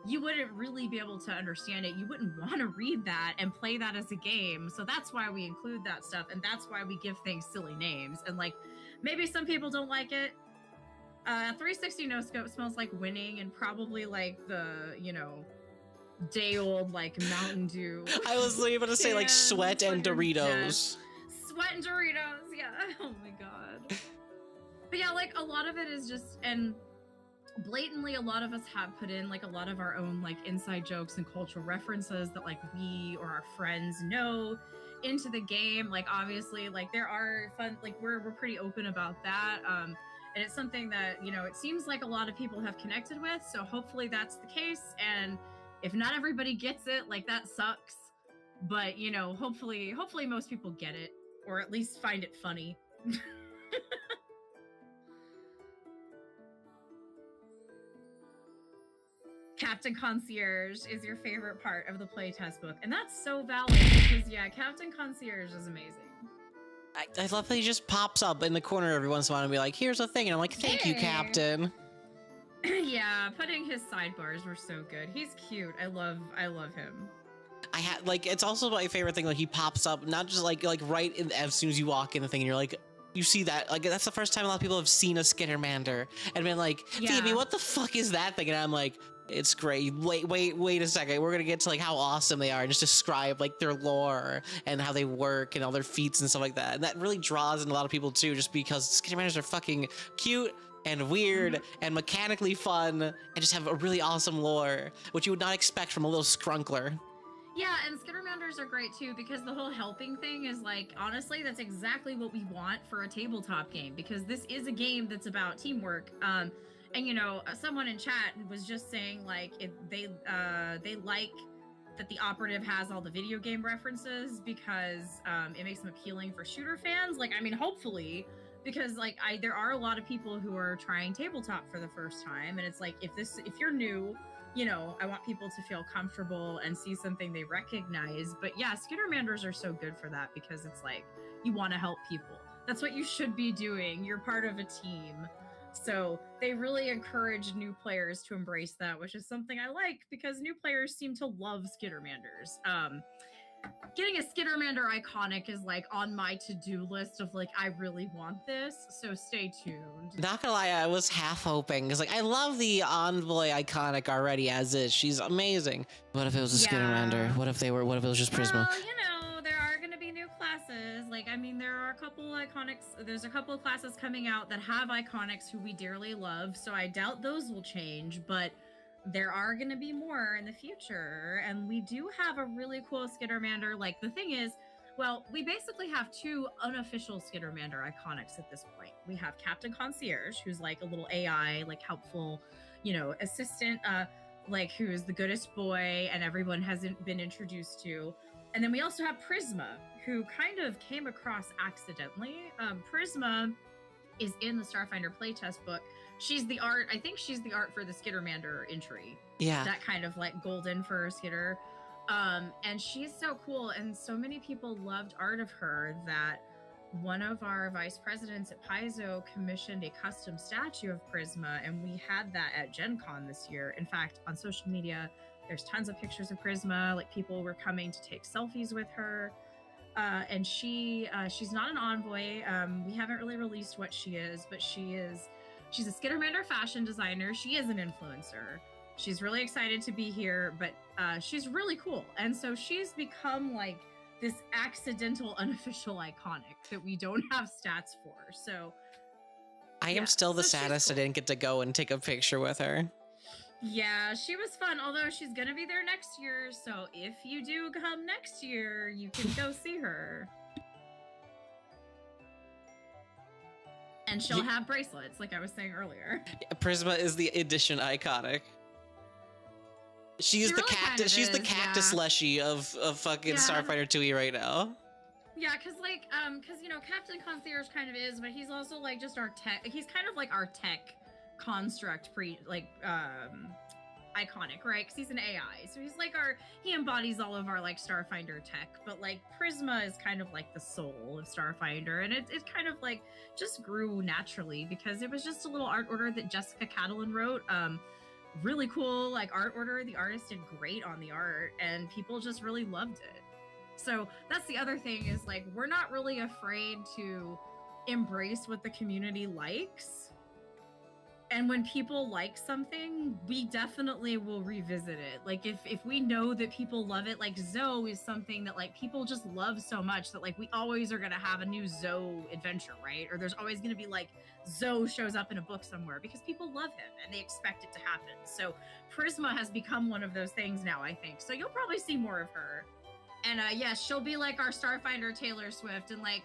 you wouldn't really be able to understand it. You wouldn't want to read that and play that as a game. So that's why we include that stuff, and that's why we give things silly names. And like, maybe some people don't like it. 360 No Scope smells like winning, and probably like the, you know, day old like Mountain Dew.
I was able to say like sweat and Doritos.
Sweat and Doritos, yeah. Oh my god. But yeah, like a lot of it is just, and blatantly a lot of us have put in like a lot of our own like inside jokes and cultural references that like we or our friends know into the game. Like obviously like there are fun, like we're pretty open about that, and it's something that, you know, it seems like a lot of people have connected with, so hopefully that's the case. And if not everybody gets it, like that sucks, but you know, hopefully most people get it, or at least find it funny. Captain Concierge is your favorite part of the playtest book, and that's so valid, because yeah, Captain Concierge is amazing.
I love that he just pops up in the corner every once in a while and be like, here's a thing, and I'm like, thank you, Captain.
Yeah, putting his sidebars were so good. He's cute. I love him.
I had like, it's also my favorite thing, like he pops up not just like right in, as soon as you walk in the thing and you're like, you see that, like that's the first time a lot of people have seen a Skittermander and been like, Phoebe, what the fuck is that thing? And I'm like, it's great. Wait a second. We're gonna get to like how awesome they are and just describe like their lore and how they work and all their feats and stuff like that. And that really draws in a lot of people too, just because Skittermanders are fucking cute and weird and mechanically fun and just have a really awesome lore, which you would not expect from a little skrunkler.
Yeah, and Skittermanders are great too, because the whole helping thing is like, honestly, that's exactly what we want for a tabletop game, because this is a game that's about teamwork. And you know, someone in chat was just saying like, if they like that the Operative has all the video game references, because it makes them appealing for shooter fans. Like, I mean, hopefully, because like there are a lot of people who are trying tabletop for the first time, and it's like, if you're new, you know, I want people to feel comfortable and see something they recognize. But yeah, Skittermanders are so good for that, because it's like, you want to help people. That's what you should be doing. You're part of a team. So they really encourage new players to embrace that, which is something I like, because new players seem to love Skittermanders. Getting a Skittermander iconic is like on my to-do list of like, I really want this, so stay tuned.
Not gonna lie, I was half hoping, because like I love the Envoy iconic already as is. She's amazing. What if it was a Skittermander? What if it was just Prisma?
Well, you know, there are gonna be new classes. Like, I mean, there are are a couple iconics. There's a couple of classes coming out that have iconics who we dearly love, so I doubt those will change, but there are going to be more in the future, and we do have a really cool Skittermander. Like, the thing is, well, we basically have two unofficial Skittermander iconics at this point. We have Captain Concierge, who's like a little AI, like helpful, assistant, like who's the goodest boy and everyone hasn't been introduced to. And then we also have Prisma, who kind of came across accidentally. Prisma is in the Starfinder playtest book. She's the art, I think she's the art for the Skittermander entry.
Yeah.
That kind of like golden fur skitter. And she's so cool, and so many people loved art of her that one of our vice presidents at Paizo commissioned a custom statue of Prisma, and we had that at Gen Con this year. In fact, on social media, there's tons of pictures of Prisma. Like, people were coming to take selfies with her. And she's not an envoy. We haven't really released what she is, but she's a Skittermander fashion designer. She is an influencer. She's really excited to be here, but she's really cool. And so she's become like this accidental unofficial iconic that we don't have stats for. So
I am still the saddest cool. I didn't get to go and take a picture with her.
Yeah, she was fun, although she's gonna be there next year, so if you do come next year, you can go see her. And she'll have bracelets, like I was saying earlier.
Prisma is the edition iconic. She's the really cactus. She's the cactus Leshy of fucking Starfinder 2E right now.
Yeah, because Captain Concierge kind of is, but he's also like just our tech. He's kind of like our tech construct iconic, right? Because he's an AI, so he's like he embodies all of our like Starfinder tech. But like Prisma is kind of like the soul of Starfinder, and it kind of like just grew naturally because it was just a little art order that Jessica Catalan wrote. Really cool like art order. The artist did great on the art, and people just really loved it. So that's the other thing, is like we're not really afraid to embrace what the community likes. And when people like something, we definitely will revisit it. Like if we know that people love it, like Zoe is something that like people just love so much that like we always are going to have a new Zoe adventure, right? Or there's always going to be like Zoe shows up in a book somewhere because people love him and they expect it to happen. So Prisma has become one of those things now, I think. So you'll probably see more of her. And yes, she'll be like our Starfinder Taylor Swift, and like,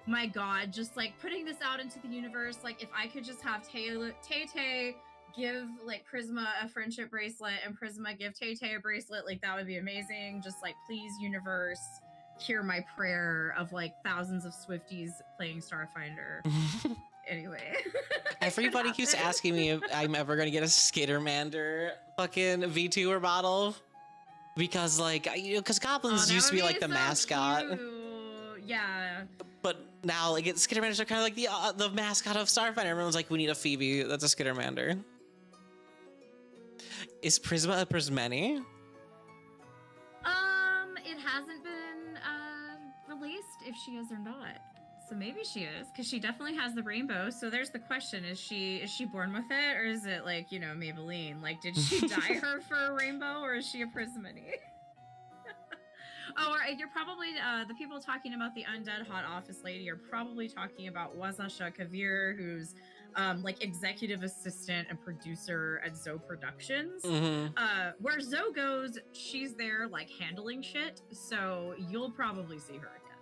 my God, just like putting this out into the universe. Like, if I could just have Tay give like Prisma a friendship bracelet and Prisma give Tay a bracelet, like that would be amazing. Just like, please, universe, hear my prayer of like thousands of Swifties playing Starfinder. Anyway.
Everybody keeps asking me if I'm ever going to get a Skittermander fucking VTuber bottle. Because like, because goblins used to be like the mascot.
Cute. Yeah.
But now, like, Skittermanders are kind of like the mascot of Starfinder. Everyone's like, we need a Phoebe. That's a Skittermander. Is Prisma a Prismeni?
It hasn't been released if she is or not. So maybe she is, because she definitely has the rainbow. So there's the question: is she born with it, or is it like Maybelline? Like, did she dye her for a rainbow, or is she a Prismeni? Oh, you're probably, the people talking about the undead hot office lady are probably talking about Wazasha Kavir, who's like executive assistant and producer at Zoe Productions. Mm-hmm. Where Zoe goes, she's there like handling shit, so you'll probably see her again.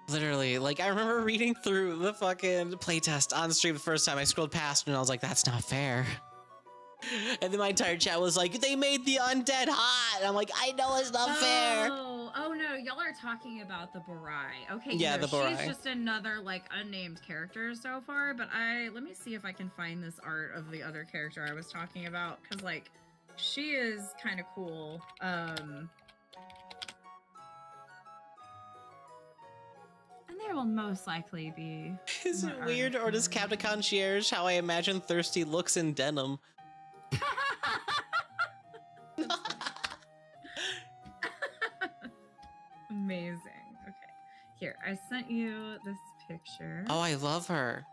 Literally, like, I remember reading through the fucking playtest on stream the first time. I scrolled past and I was like, that's not fair. And then my entire chat was like, they made the undead hot. And I'm like, I know it's not fair.
Oh no, y'all are talking about the Barai. Okay,
yeah, the Barai.
She's just another like unnamed character so far. But let me see if I can find this art of the other character I was talking about, because like she is kind of cool. And there will most likely be.
Is it weird, or does Captain Concierge how I imagine Thirsty looks in denim?
Amazing. Okay, here, I sent you this picture.
Oh, I love her.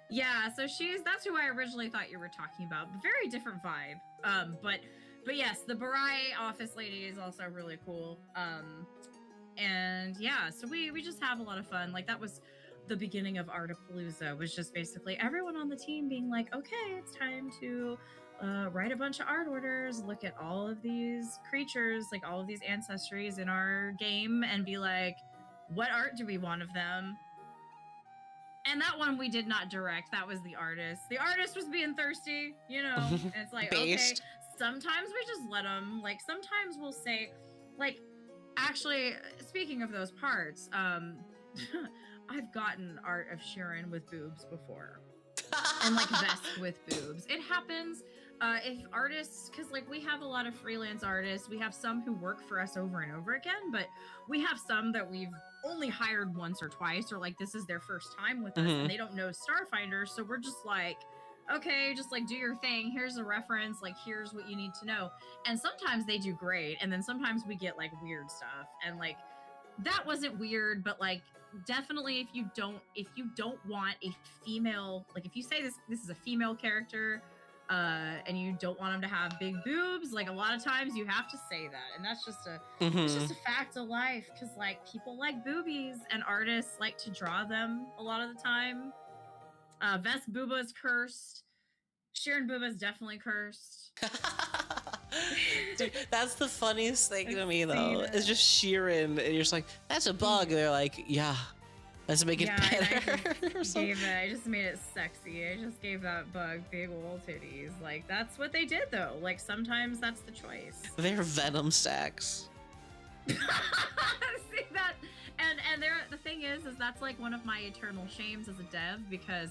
Yeah, so that's who I originally thought you were talking about. Very different vibe. But yes, the Barai office lady is also really cool. And yeah, so we just have a lot of fun. Like that was the beginning of Artapalooza, was just basically everyone on the team being like, okay, it's time to write a bunch of art orders, look at all of these creatures, like all of these ancestries in our game, and be like, what art do we want of them? And that one we did not direct. That was the artist. The artist was being thirsty, you know. And it's like, okay, sometimes we just let them. Like sometimes we'll say, like, actually, speaking of those parts, I've gotten art of Sheeran with boobs before. And like vests with boobs. It happens. If artists, because like we have a lot of freelance artists, we have some who work for us over and over again, but we have some that we've only hired once or twice, or like this is their first time with us and they don't know Starfinder, so we're just like, okay, just like do your thing, here's a reference, like here's what you need to know. And sometimes they do great, and then sometimes we get like weird stuff, and like that wasn't weird, but like definitely if you don't want a female, like if you say this is a female character and you don't want them to have big boobs, like a lot of times you have to say that, and that's just it's just a fact of life, because like people like boobies and artists like to draw them a lot of the time. Vest Booba is cursed. Sheeran Booba is definitely cursed.
Dude, that's the funniest thing to me though. It's just Sheeran, and you're just like, that's a bug. And they're like, yeah, let's make it better.
I just made it sexy. I just gave that bug big old titties. Like that's what they did though. Like sometimes that's the choice.
They're venom stacks.
See that? And the thing is that's like one of my eternal shames as a dev, because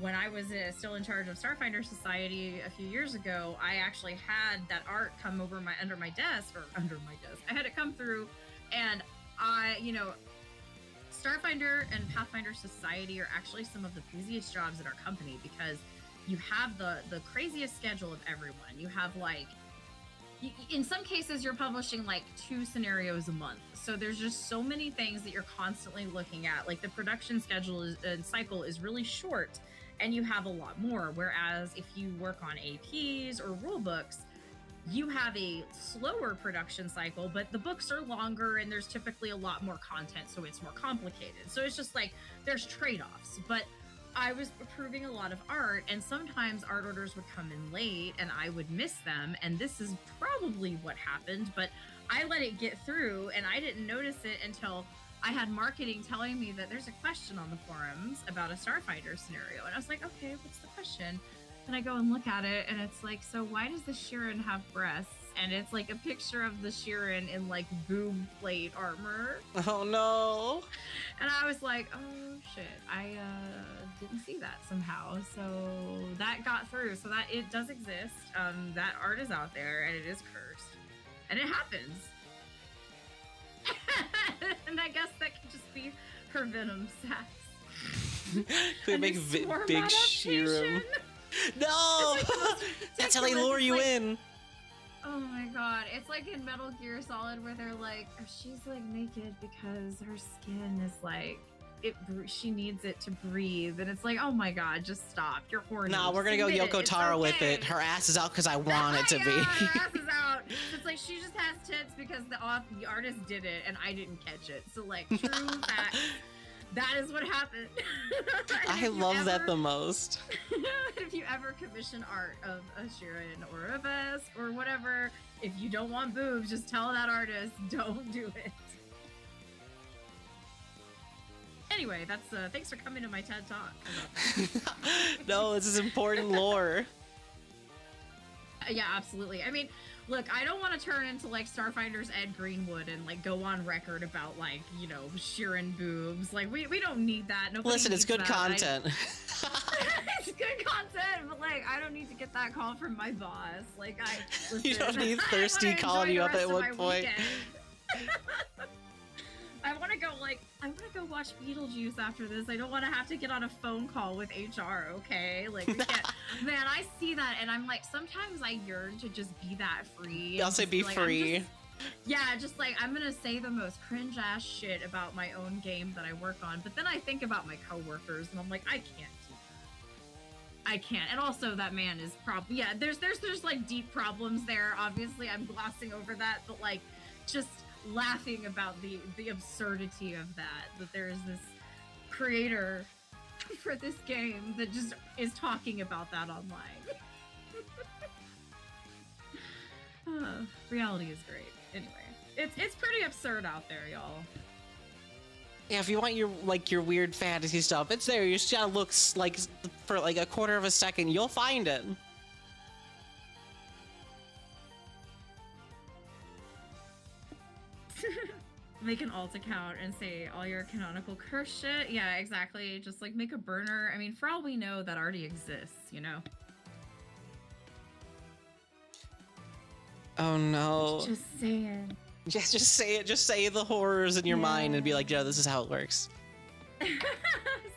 when I was still in charge of Starfinder Society a few years ago, I actually had that art come over under my desk. I had it come through, and Starfinder and Pathfinder Society are actually some of the busiest jobs at our company, because you have the craziest schedule of everyone. You have like, in some cases you're publishing like 2 scenarios a month, so there's just so many things that you're constantly looking at. Like the production schedule and cycle is really short, and you have a lot more. Whereas if you work on APs or rule books, you have a slower production cycle, but the books are longer and there's typically a lot more content, so it's more complicated. So it's just like there's trade-offs. But I was approving a lot of art, and sometimes art orders would come in late and I would miss them, and this is probably what happened, but I let it get through and I didn't notice it until I had marketing telling me that there's a question on the forums about a Starfinder scenario. And I was like, okay, what's the question? And I go and look at it, and it's like, so why does the Sheeran have breasts? And it's like a picture of the Sheeran in like boob plate armor.
Oh no.
And I was like, oh shit, I didn't see that somehow. So that got through. So that it does exist. That art is out there, and it is cursed. And it happens. And I guess that could just be her venom sacs.
They make big Sheeran. No! Like that's how they lure you in.
Oh my god. It's like in Metal Gear Solid where they're like, she's like naked because her skin is like, she needs it to breathe. And it's like, oh my god, just stop. You're horny.
Nah, we're gonna go Yoko Taro with it. Her ass is out because I want it to be.
Her ass is out. It's like she just has tits because the artist did it and I didn't catch it. So like, true fact. That is what happened.
I love that the most.
If you ever commission art of a Sheeran or a vest or whatever, if you don't want boobs, just tell that artist, don't do it. Anyway, that's thanks for coming to my TED Talk.
No, this is important lore.
Yeah, absolutely. I mean, look, I don't want to turn into like Starfinder's Ed Greenwood and like go on record about like, you know, Sheeran boobs. Like we don't need that. Nobody
Listen, it's good
that.
content.
It's good content, but like I don't need to get that call from my boss. Like listen,
you don't need Thirsty calling you up at one point.
I want to go watch Beetlejuice after this. I don't want to have to get on a phone call with HR, okay? Like, we can't. Man, I see that, and I'm like, sometimes I yearn to just be that free.
I'll say be
like,
free.
Just like, I'm gonna say the most cringe-ass shit about my own game that I work on, but then I think about my coworkers, and I'm like, I can't do that. I can't. And also, that man is probably, there's like deep problems there. Obviously, I'm glossing over that, but like, just laughing about the absurdity of that there is this creator for this game that just is talking about that online. Reality is great. Anyway, it's pretty absurd out there, y'all.
Yeah, if you want your weird fantasy stuff, it's there. You just gotta look like for like a quarter of a second, you'll find it.
Make an alt account and say all your canonical curse shit. Yeah, exactly. Just like make a burner. I mean, for all we know, that already exists, you know?
Oh no.
Just saying.
Just say it. Just say the horrors in your mind and be like, Joe, this is how it works.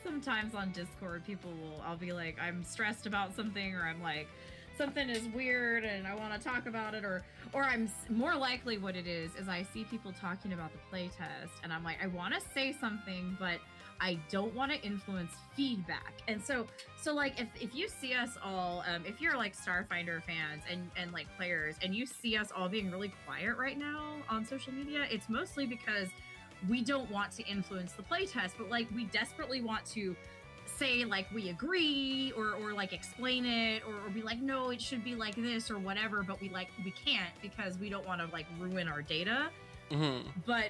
Sometimes on Discord, I'll be like, I'm stressed about something, or I'm like, something is weird and I want to talk about it, or I'm more likely what it is I see people talking about the playtest and I'm like, I want to say something, but I don't want to influence feedback. And so like if you see us all, if you're like Starfinder fans and like players, and you see us all being really quiet right now on social media, it's mostly because we don't want to influence the playtest, but like we desperately want to say like we agree or like explain it or be like, no, it should be like this or whatever, but we can't because we don't want to like ruin our data.
Mm-hmm.
But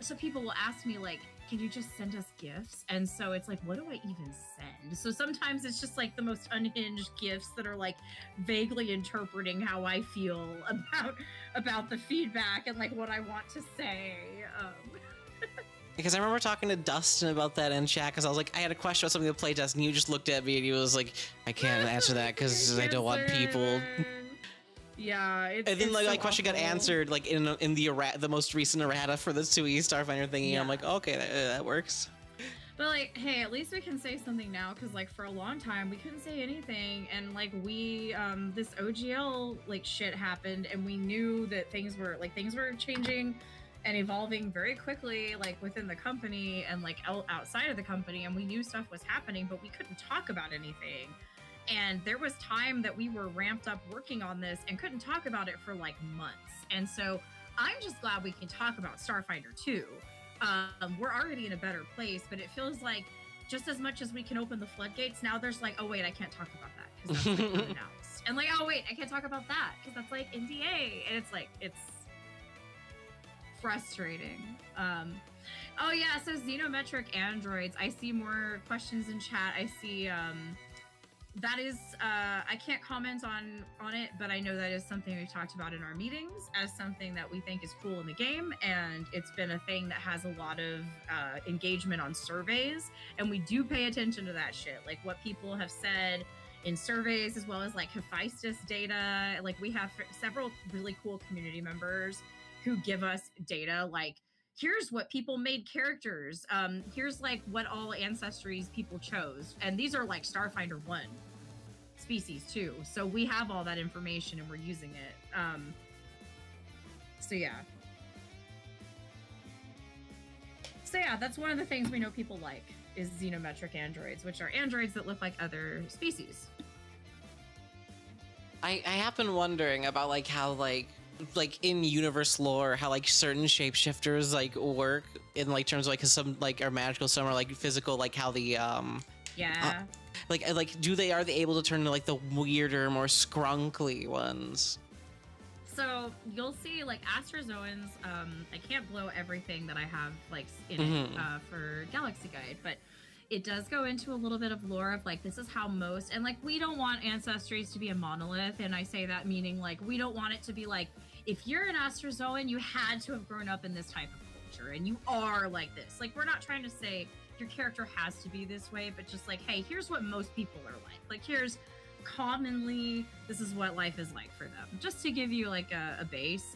so people will ask me like, can you just send us gifts? And so it's like, what do I even send? So sometimes it's just like the most unhinged gifts that are like vaguely interpreting how I feel about the feedback and like what I want to say.
Because I remember talking to Dustin about that in chat, because I was like, I had a question about something to playtest, and you just looked at me and he was like, I can't answer that because I don't want people.
Yeah,
and then like
so
my question got answered like in the most recent errata for the 2E Starfinder thingy.
Yeah.
I'm like, okay, that works.
But like, hey, at least we can say something now, because like for a long time we couldn't say anything, and like we this OGL like shit happened, and we knew that things were changing and evolving very quickly, like within the company and like outside of the company, and we knew stuff was happening, but we couldn't talk about anything. And there was time that we were ramped up working on this and couldn't talk about it for like months. And so I'm just glad we can talk about Starfinder 2. We're already in a better place, but it feels like just as much as we can open the floodgates, now there's like, oh wait, I can't talk about that because that's like unannounced. And like, oh wait, I can't talk about that because that's like NDA. And it's like, it's frustrating. Oh yeah, so xenometric androids. I see more questions in chat. I see that is I can't comment on it, but I know that is something we've talked about in our meetings as something that we think is cool in the game, and it's been a thing that has a lot of engagement on surveys, and we do pay attention to that shit, like what people have said in surveys, as well as like Hephaestus data. Like we have several really cool community members who give us data like, here's what people made characters. Here's like what all ancestries people chose. And these are like Starfinder 1 species too. So we have all that information and we're using it. So yeah, that's one of the things we know people like is xenometric androids, which are androids that look like other species.
I have been wondering about like how like in universe lore, how like certain shapeshifters like work in like terms of like some like are magical, some are like physical, like how the like are they able to turn into like the weirder, more scrunkly ones?
So you'll see like Astrazoans. I can't blow everything that I have like in it for Galaxy Guide, but it does go into a little bit of lore of like, this is how most, and like we don't want ancestries to be a monolith, and I say that meaning like we don't want it to be like, if you're an Astrazoan, you had to have grown up in this type of culture and you are like this. Like, we're not trying to say your character has to be this way, but just like, hey, here's what most people are like. Like, here's commonly, this is what life is like for them, just to give you like a base.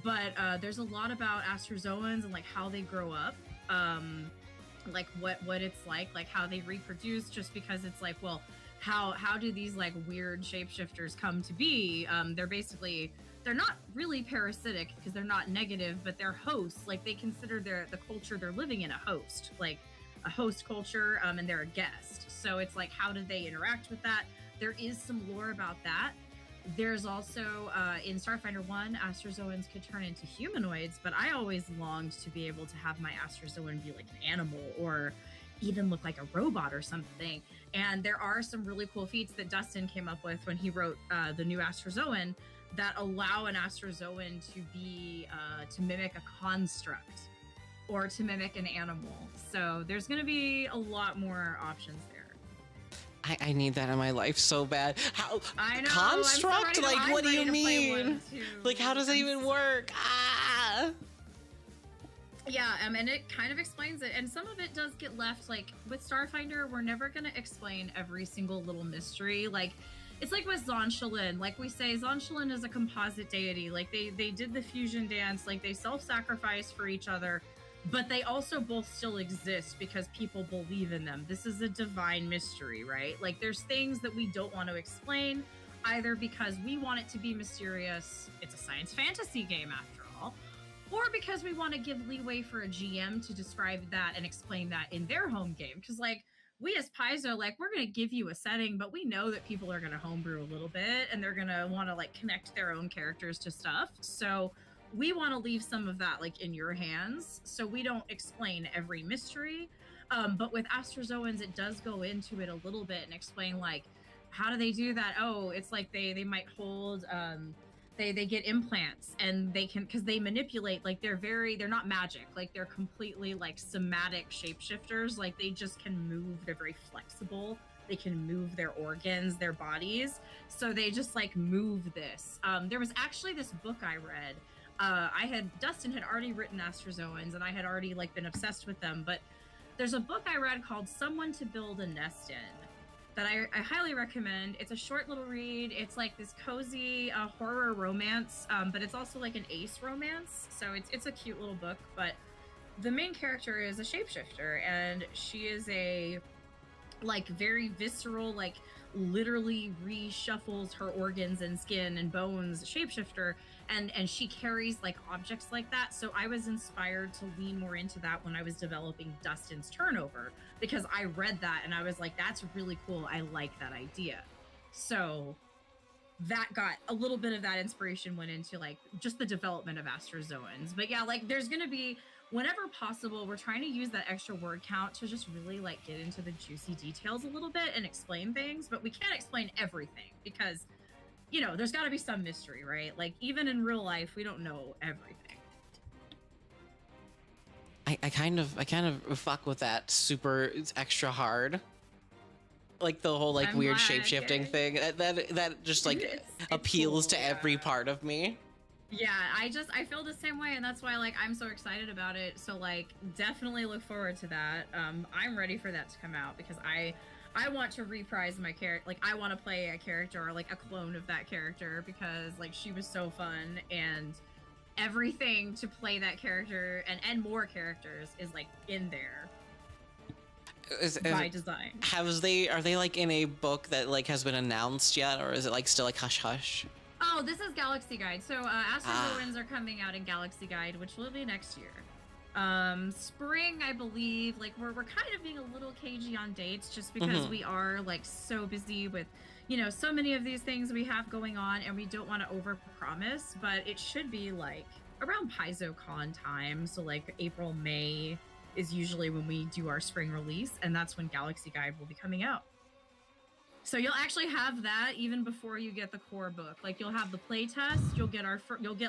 But there's a lot about Astrazoans and like how they grow up, like what it's like how they reproduce, just because it's like, well, how do these like weird shapeshifters come to be? They're not really parasitic because they're not negative, but they're hosts. Like they consider the culture they're living in a host, like a host culture, and they're a guest. So it's like, how do they interact with that? There is some lore about that. There's also in Starfinder 1, Astrazoans could turn into humanoids, but I always longed to be able to have my Astrazoan be like an animal or even look like a robot or something. And there are some really cool feats that Dustin came up with when he wrote the new Astrazoan that allow an Astrazoan to be to mimic a construct or to mimic an animal. So there's going to be a lot more options there.
I need that in my life so bad. How
I know,
construct?
I'm
Like, what do you
ready to play one,
mean?
too.
Like, how does it even work? Ah!
Yeah, and it kind of explains it, and some of it does get left. Like with Starfinder, we're never gonna explain every single little mystery. Like it's like with Zonshalin. Like we say, Zonshalin is a composite deity. Like they did the fusion dance. Like they self-sacrifice for each other. But they also both still exist because people believe in them. This is a divine mystery, right? Like there's things that we don't want to explain, either because we want it to be mysterious, it's a science fantasy game after all, or because we want to give leeway for a GM to describe that and explain that in their home game. Because like we as Paizo, like we're going to give you a setting, but we know that people are going to homebrew a little bit and they're going to want to like connect their own characters to stuff. So we want to leave some of that like in your hands, so we don't explain every mystery. But with Astrazoans, it does go into it a little bit and explain like how do they do that. Oh, it's like they might hold they get implants and they can, because they manipulate, like they're not magic, like they're completely like somatic shapeshifters. Like they just can move, they're very flexible, they can move their organs, their bodies, so they just like move this. There was actually this book I read. Dustin had already written Astrazoans and I had already like been obsessed with them, but there's a book I read called Someone to Build a Nest In that I highly recommend. It's a short little read. It's like this cozy horror romance, but it's also like an ace romance. So it's a cute little book, but the main character is a shapeshifter and she is a like very visceral, like literally reshuffles her organs and skin and bones shapeshifter, and she carries like objects like that. So I was inspired to lean more into that when I was developing Dustin's Turnover, because I read that and I was like, that's really cool, I like that idea. So that got a little bit of that inspiration went into like just the development of Astrazoans. But yeah, like there's gonna be, whenever possible, we're trying to use that extra word count to just really like get into the juicy details a little bit and explain things, but we can't explain everything because, you know, there's got to be some mystery, right? Like even in real life, we don't know everything.
I kind of fuck with that super extra hard. Like the whole like weird shape-shifting thing. That just like it's appeals
cool,
to every part of me.
Yeah, I feel the same way, and that's why like I'm so excited about it. So like definitely look forward to that. I'm ready for that to come out because I want to reprise my character. Like I want to play a character or like a clone of that character because like she was so fun, and everything to play that character and more characters is like in there by design.
Are they like in a book that like has been announced yet, or is it like still like hush hush?
Oh, this is Galaxy Guide. So Astrazoans are coming out in Galaxy Guide, which will be next year. Spring, I believe. Like we're kind of being a little cagey on dates just because we are like so busy with, you know, so many of these things we have going on, and we don't want to overpromise. But it should be like around PaizoCon time. So like April, May is usually when we do our spring release, and that's when Galaxy Guide will be coming out. So you'll actually have that even before you get the core book. Like you'll have the play test, you'll get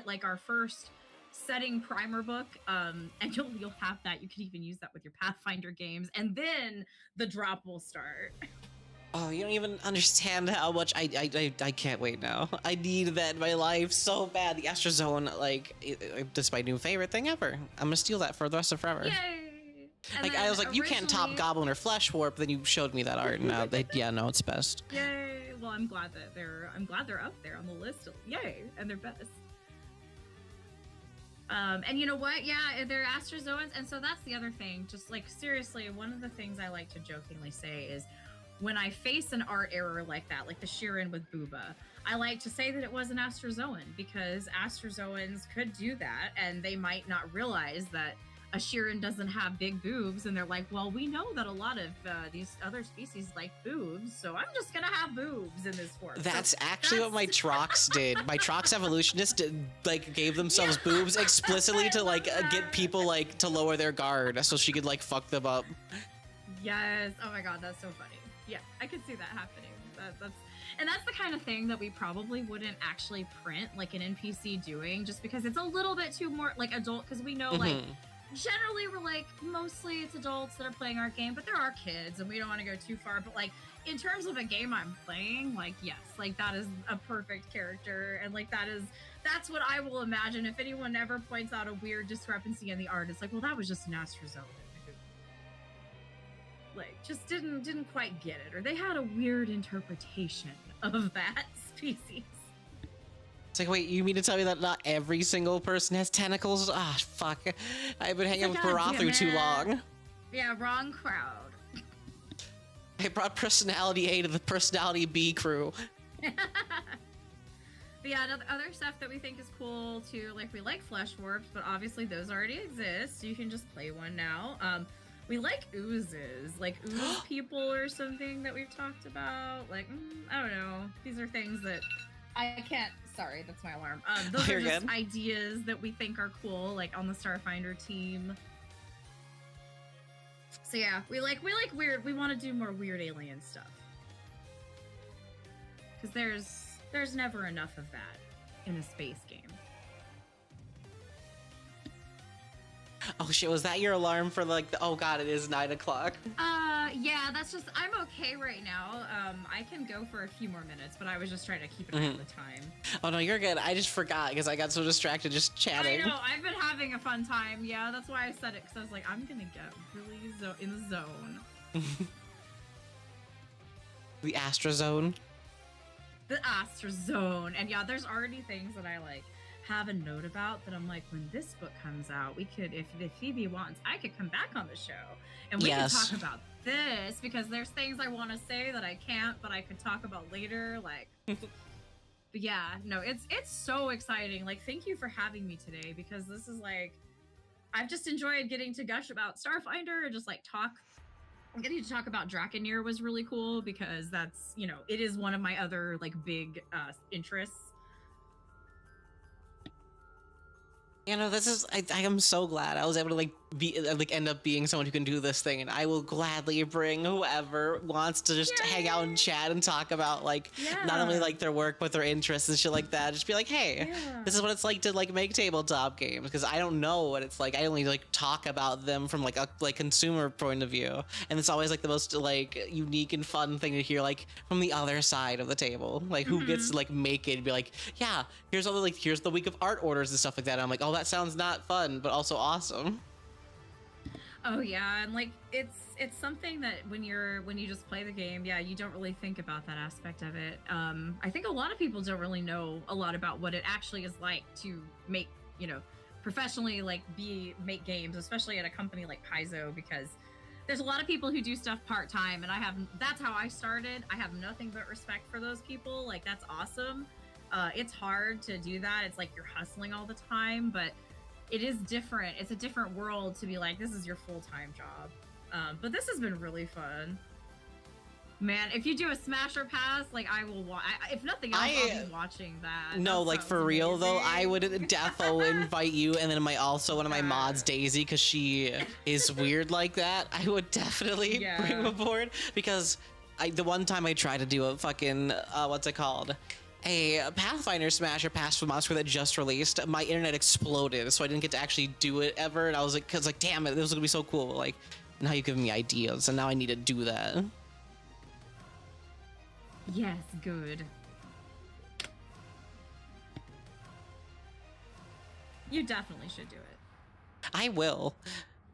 like our first setting primer book, and you'll have that. You can even use that with your Pathfinder games, and then the drop will start.
Oh, you don't even understand how much I can't wait now. I need that in my life so bad. The Astrazoan, like, this is my new favorite thing ever. I'm gonna steal that for the rest of forever.
Yay!
Like I was like, you can't top Goblin or Flesh Warp. Then you showed me that art, and now no, it's best.
Yay! Well, I'm glad they're up there on the list. Yay! And they're best. And you know what? Yeah, they're Astrazoans, and so that's the other thing. Just like seriously, one of the things I like to jokingly say is, when I face an art error like that, like the Sheeran with Booba, I like to say that it was an Astrazoan, because Astrazoans could do that, and they might not realize that a Sheeran doesn't have big boobs, and they're like, well, we know that a lot of these other species like boobs, so I'm just gonna have boobs in this form.
That's
So
actually what my Trox did. My Trox evolutionist like gave themselves boobs explicitly to like get people like to lower their guard so she could like fuck them up.
Yes. Oh my god, that's so funny. Yeah, I could see that happening. That's the kind of thing that we probably wouldn't actually print like an NPC doing, just because it's a little bit too more like adult. Because we know like generally we're like mostly it's adults that are playing our game, but there are kids, and we don't want to go too far. But like in terms of a game I'm playing, like yes, like that is a perfect character, and like that's what I will imagine if anyone ever points out a weird discrepancy in the art. It's like, well, that was just an Astrazoan. Like just didn't quite get it, or they had a weird interpretation of that species.
It's like, wait, you mean to tell me that not every single person has tentacles? Ah, fuck. I've been hanging with Barathu too long.
Yeah, wrong crowd.
I brought personality A to the personality B crew.
But yeah, other stuff that we think is cool too, like we like flesh warps, but obviously those already exist, so you can just play one now. We like oozes, like ooze people or something that we've talked about. Like, I don't know. These are things that I can't. Sorry, that's my alarm. Those are just ideas that we think are cool, like on the Starfinder team. So yeah, we like weird. We want to do more weird alien stuff because there's never enough of that in a space game.
Oh shit, was that your alarm for like oh god, it is 9 o'clock.
Yeah, that's just, I'm okay right now. I can go for a few more minutes, but I was just trying to keep an eye on the time.
Oh no, you're good. I just forgot because I got so distracted just chatting.
I know, I've been having a fun time. Yeah, that's why I said it, because I was like, I'm gonna get really in the zone.
The Astrazone.
The Astrazoan. And yeah, there's already things that I like have a note about that I'm like, when this book comes out, we could, if Phoebe wants, I could come back on the show and we could talk about this, because there's things I want to say that I can't, but I could talk about later. Like, but yeah, no, it's so exciting. Like, thank you for having me today, because this is like, I've just enjoyed getting to gush about Starfinder and just like talk. Getting to talk about Draconeer was really cool, because that's, you know, it is one of my other like big interests.
You know, this is, I am so glad I was able to like end up being someone who can do this thing, and I will gladly bring whoever wants to just hang out and chat and talk about like not only like their work but their interests and shit like that. Just be like, hey, this is what it's like to like make tabletop games, because I don't know what it's like. I only like talk about them from like a consumer point of view, and it's always like the most like unique and fun thing to hear like from the other side of the table, like who gets to like make it and be like, yeah, here's all the like here's the week of art orders and stuff like that. And I'm like, oh, that sounds not fun but also awesome.
Oh yeah, and like it's something that when you just play the game, yeah, you don't really think about that aspect of it. I think a lot of people don't really know a lot about what it actually is like to make, you know, professionally like make games, especially at a company like Paizo, because there's a lot of people who do stuff part-time, and that's how I started. I have nothing but respect for those people. Like, that's awesome. It's hard to do that. It's like you're hustling all the time, but it is different. It's a different world to be like, this is your full-time job. But this has been really fun. Man, if you do a Smasher Pass, like I will watch. If nothing else, I'll be watching that.
No,
that
like for real
amazing.
though, I would defo invite you, and then one of my mods, Daisy, because she is weird like that. I would definitely bring aboard, because the one time I tried to do a fucking what's it called? A Pathfinder Smasher Pass for Monster that just released, my internet exploded, so I didn't get to actually do it ever. And I was like, cause like, damn it, this was gonna be so cool. Like, now you've given me ideas, and now I need to do that.
Yes, good. You definitely should do it.
I will.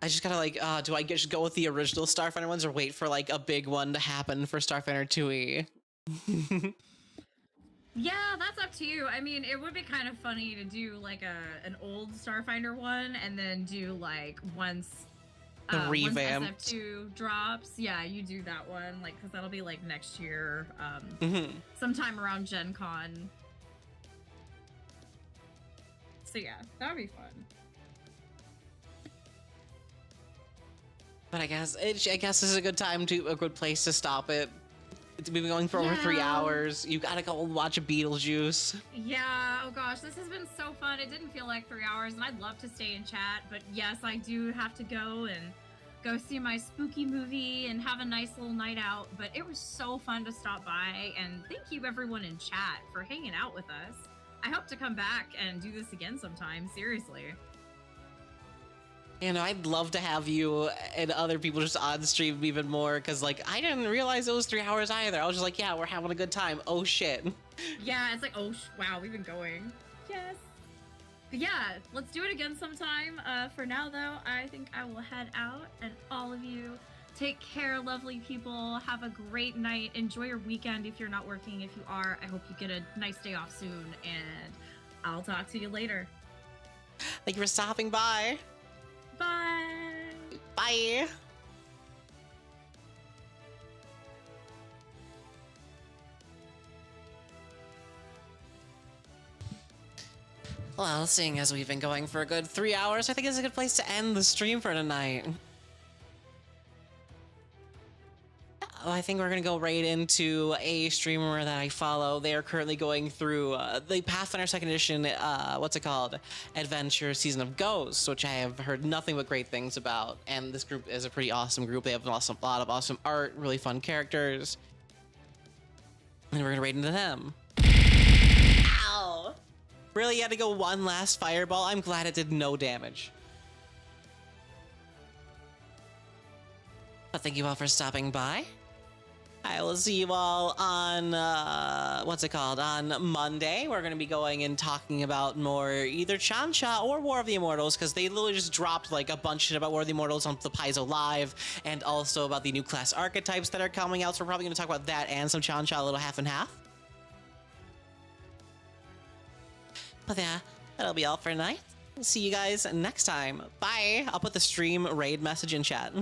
I just gotta like, do I just go with the original Starfinder ones, or wait for like a big one to happen for Starfinder 2E?
Yeah, that's up to you. I mean, it would be kind of funny to do like an old Starfinder one, and then do like once
revamp
SF2 drops. Yeah, you do that one, like, because that'll be like next year, sometime around Gen Con. So yeah, that would be fun.
But I guess this is a good place to stop it. We've been going for over 3 hours. You gotta go watch a Beetlejuice.
Yeah, oh gosh, this has been so fun. It didn't feel like 3 hours, and I'd love to stay and chat, but yes, I do have to go see my spooky movie and have a nice little night out. But it was so fun to stop by, and thank you everyone in chat for hanging out with us. I hope to come back and do this again sometime, seriously.
You know, I'd love to have you and other people just on stream even more, because, like, I didn't realize it was 3 hours either. I was just like, yeah, we're having a good time. Oh, shit.
Yeah, it's like, oh, wow, we've been going. Yes. But yeah, let's do it again sometime. For now, though, I think I will head out, and all of you, take care, lovely people. Have a great night. Enjoy your weekend if you're not working. If you are, I hope you get a nice day off soon, and I'll talk to you later.
Thank you for stopping by.
Bye.
Bye. Well, seeing as we've been going for a good 3 hours, I think it's a good place to end the stream for tonight. I think we're gonna go right into a streamer that I follow. They are currently going through the Pathfinder 2nd Edition, Adventure Season of Ghosts, which I have heard nothing but great things about. And this group is a pretty awesome group. They have a lot of awesome art, really fun characters. And we're gonna raid into them. Ow! Really had to go one last fireball? I'm glad it did no damage. But thank you all for stopping by. I will see you all on, on Monday. We're going to be going and talking about more either Chansha or War of the Immortals, because they literally just dropped like a bunch of shit about War of the Immortals on the Paizo Live, and also about the new class archetypes that are coming out. So we're probably going to talk about that and some Chansha, a little half and half. But yeah, that'll be all for tonight. See you guys next time. Bye. I'll put the stream raid message in chat.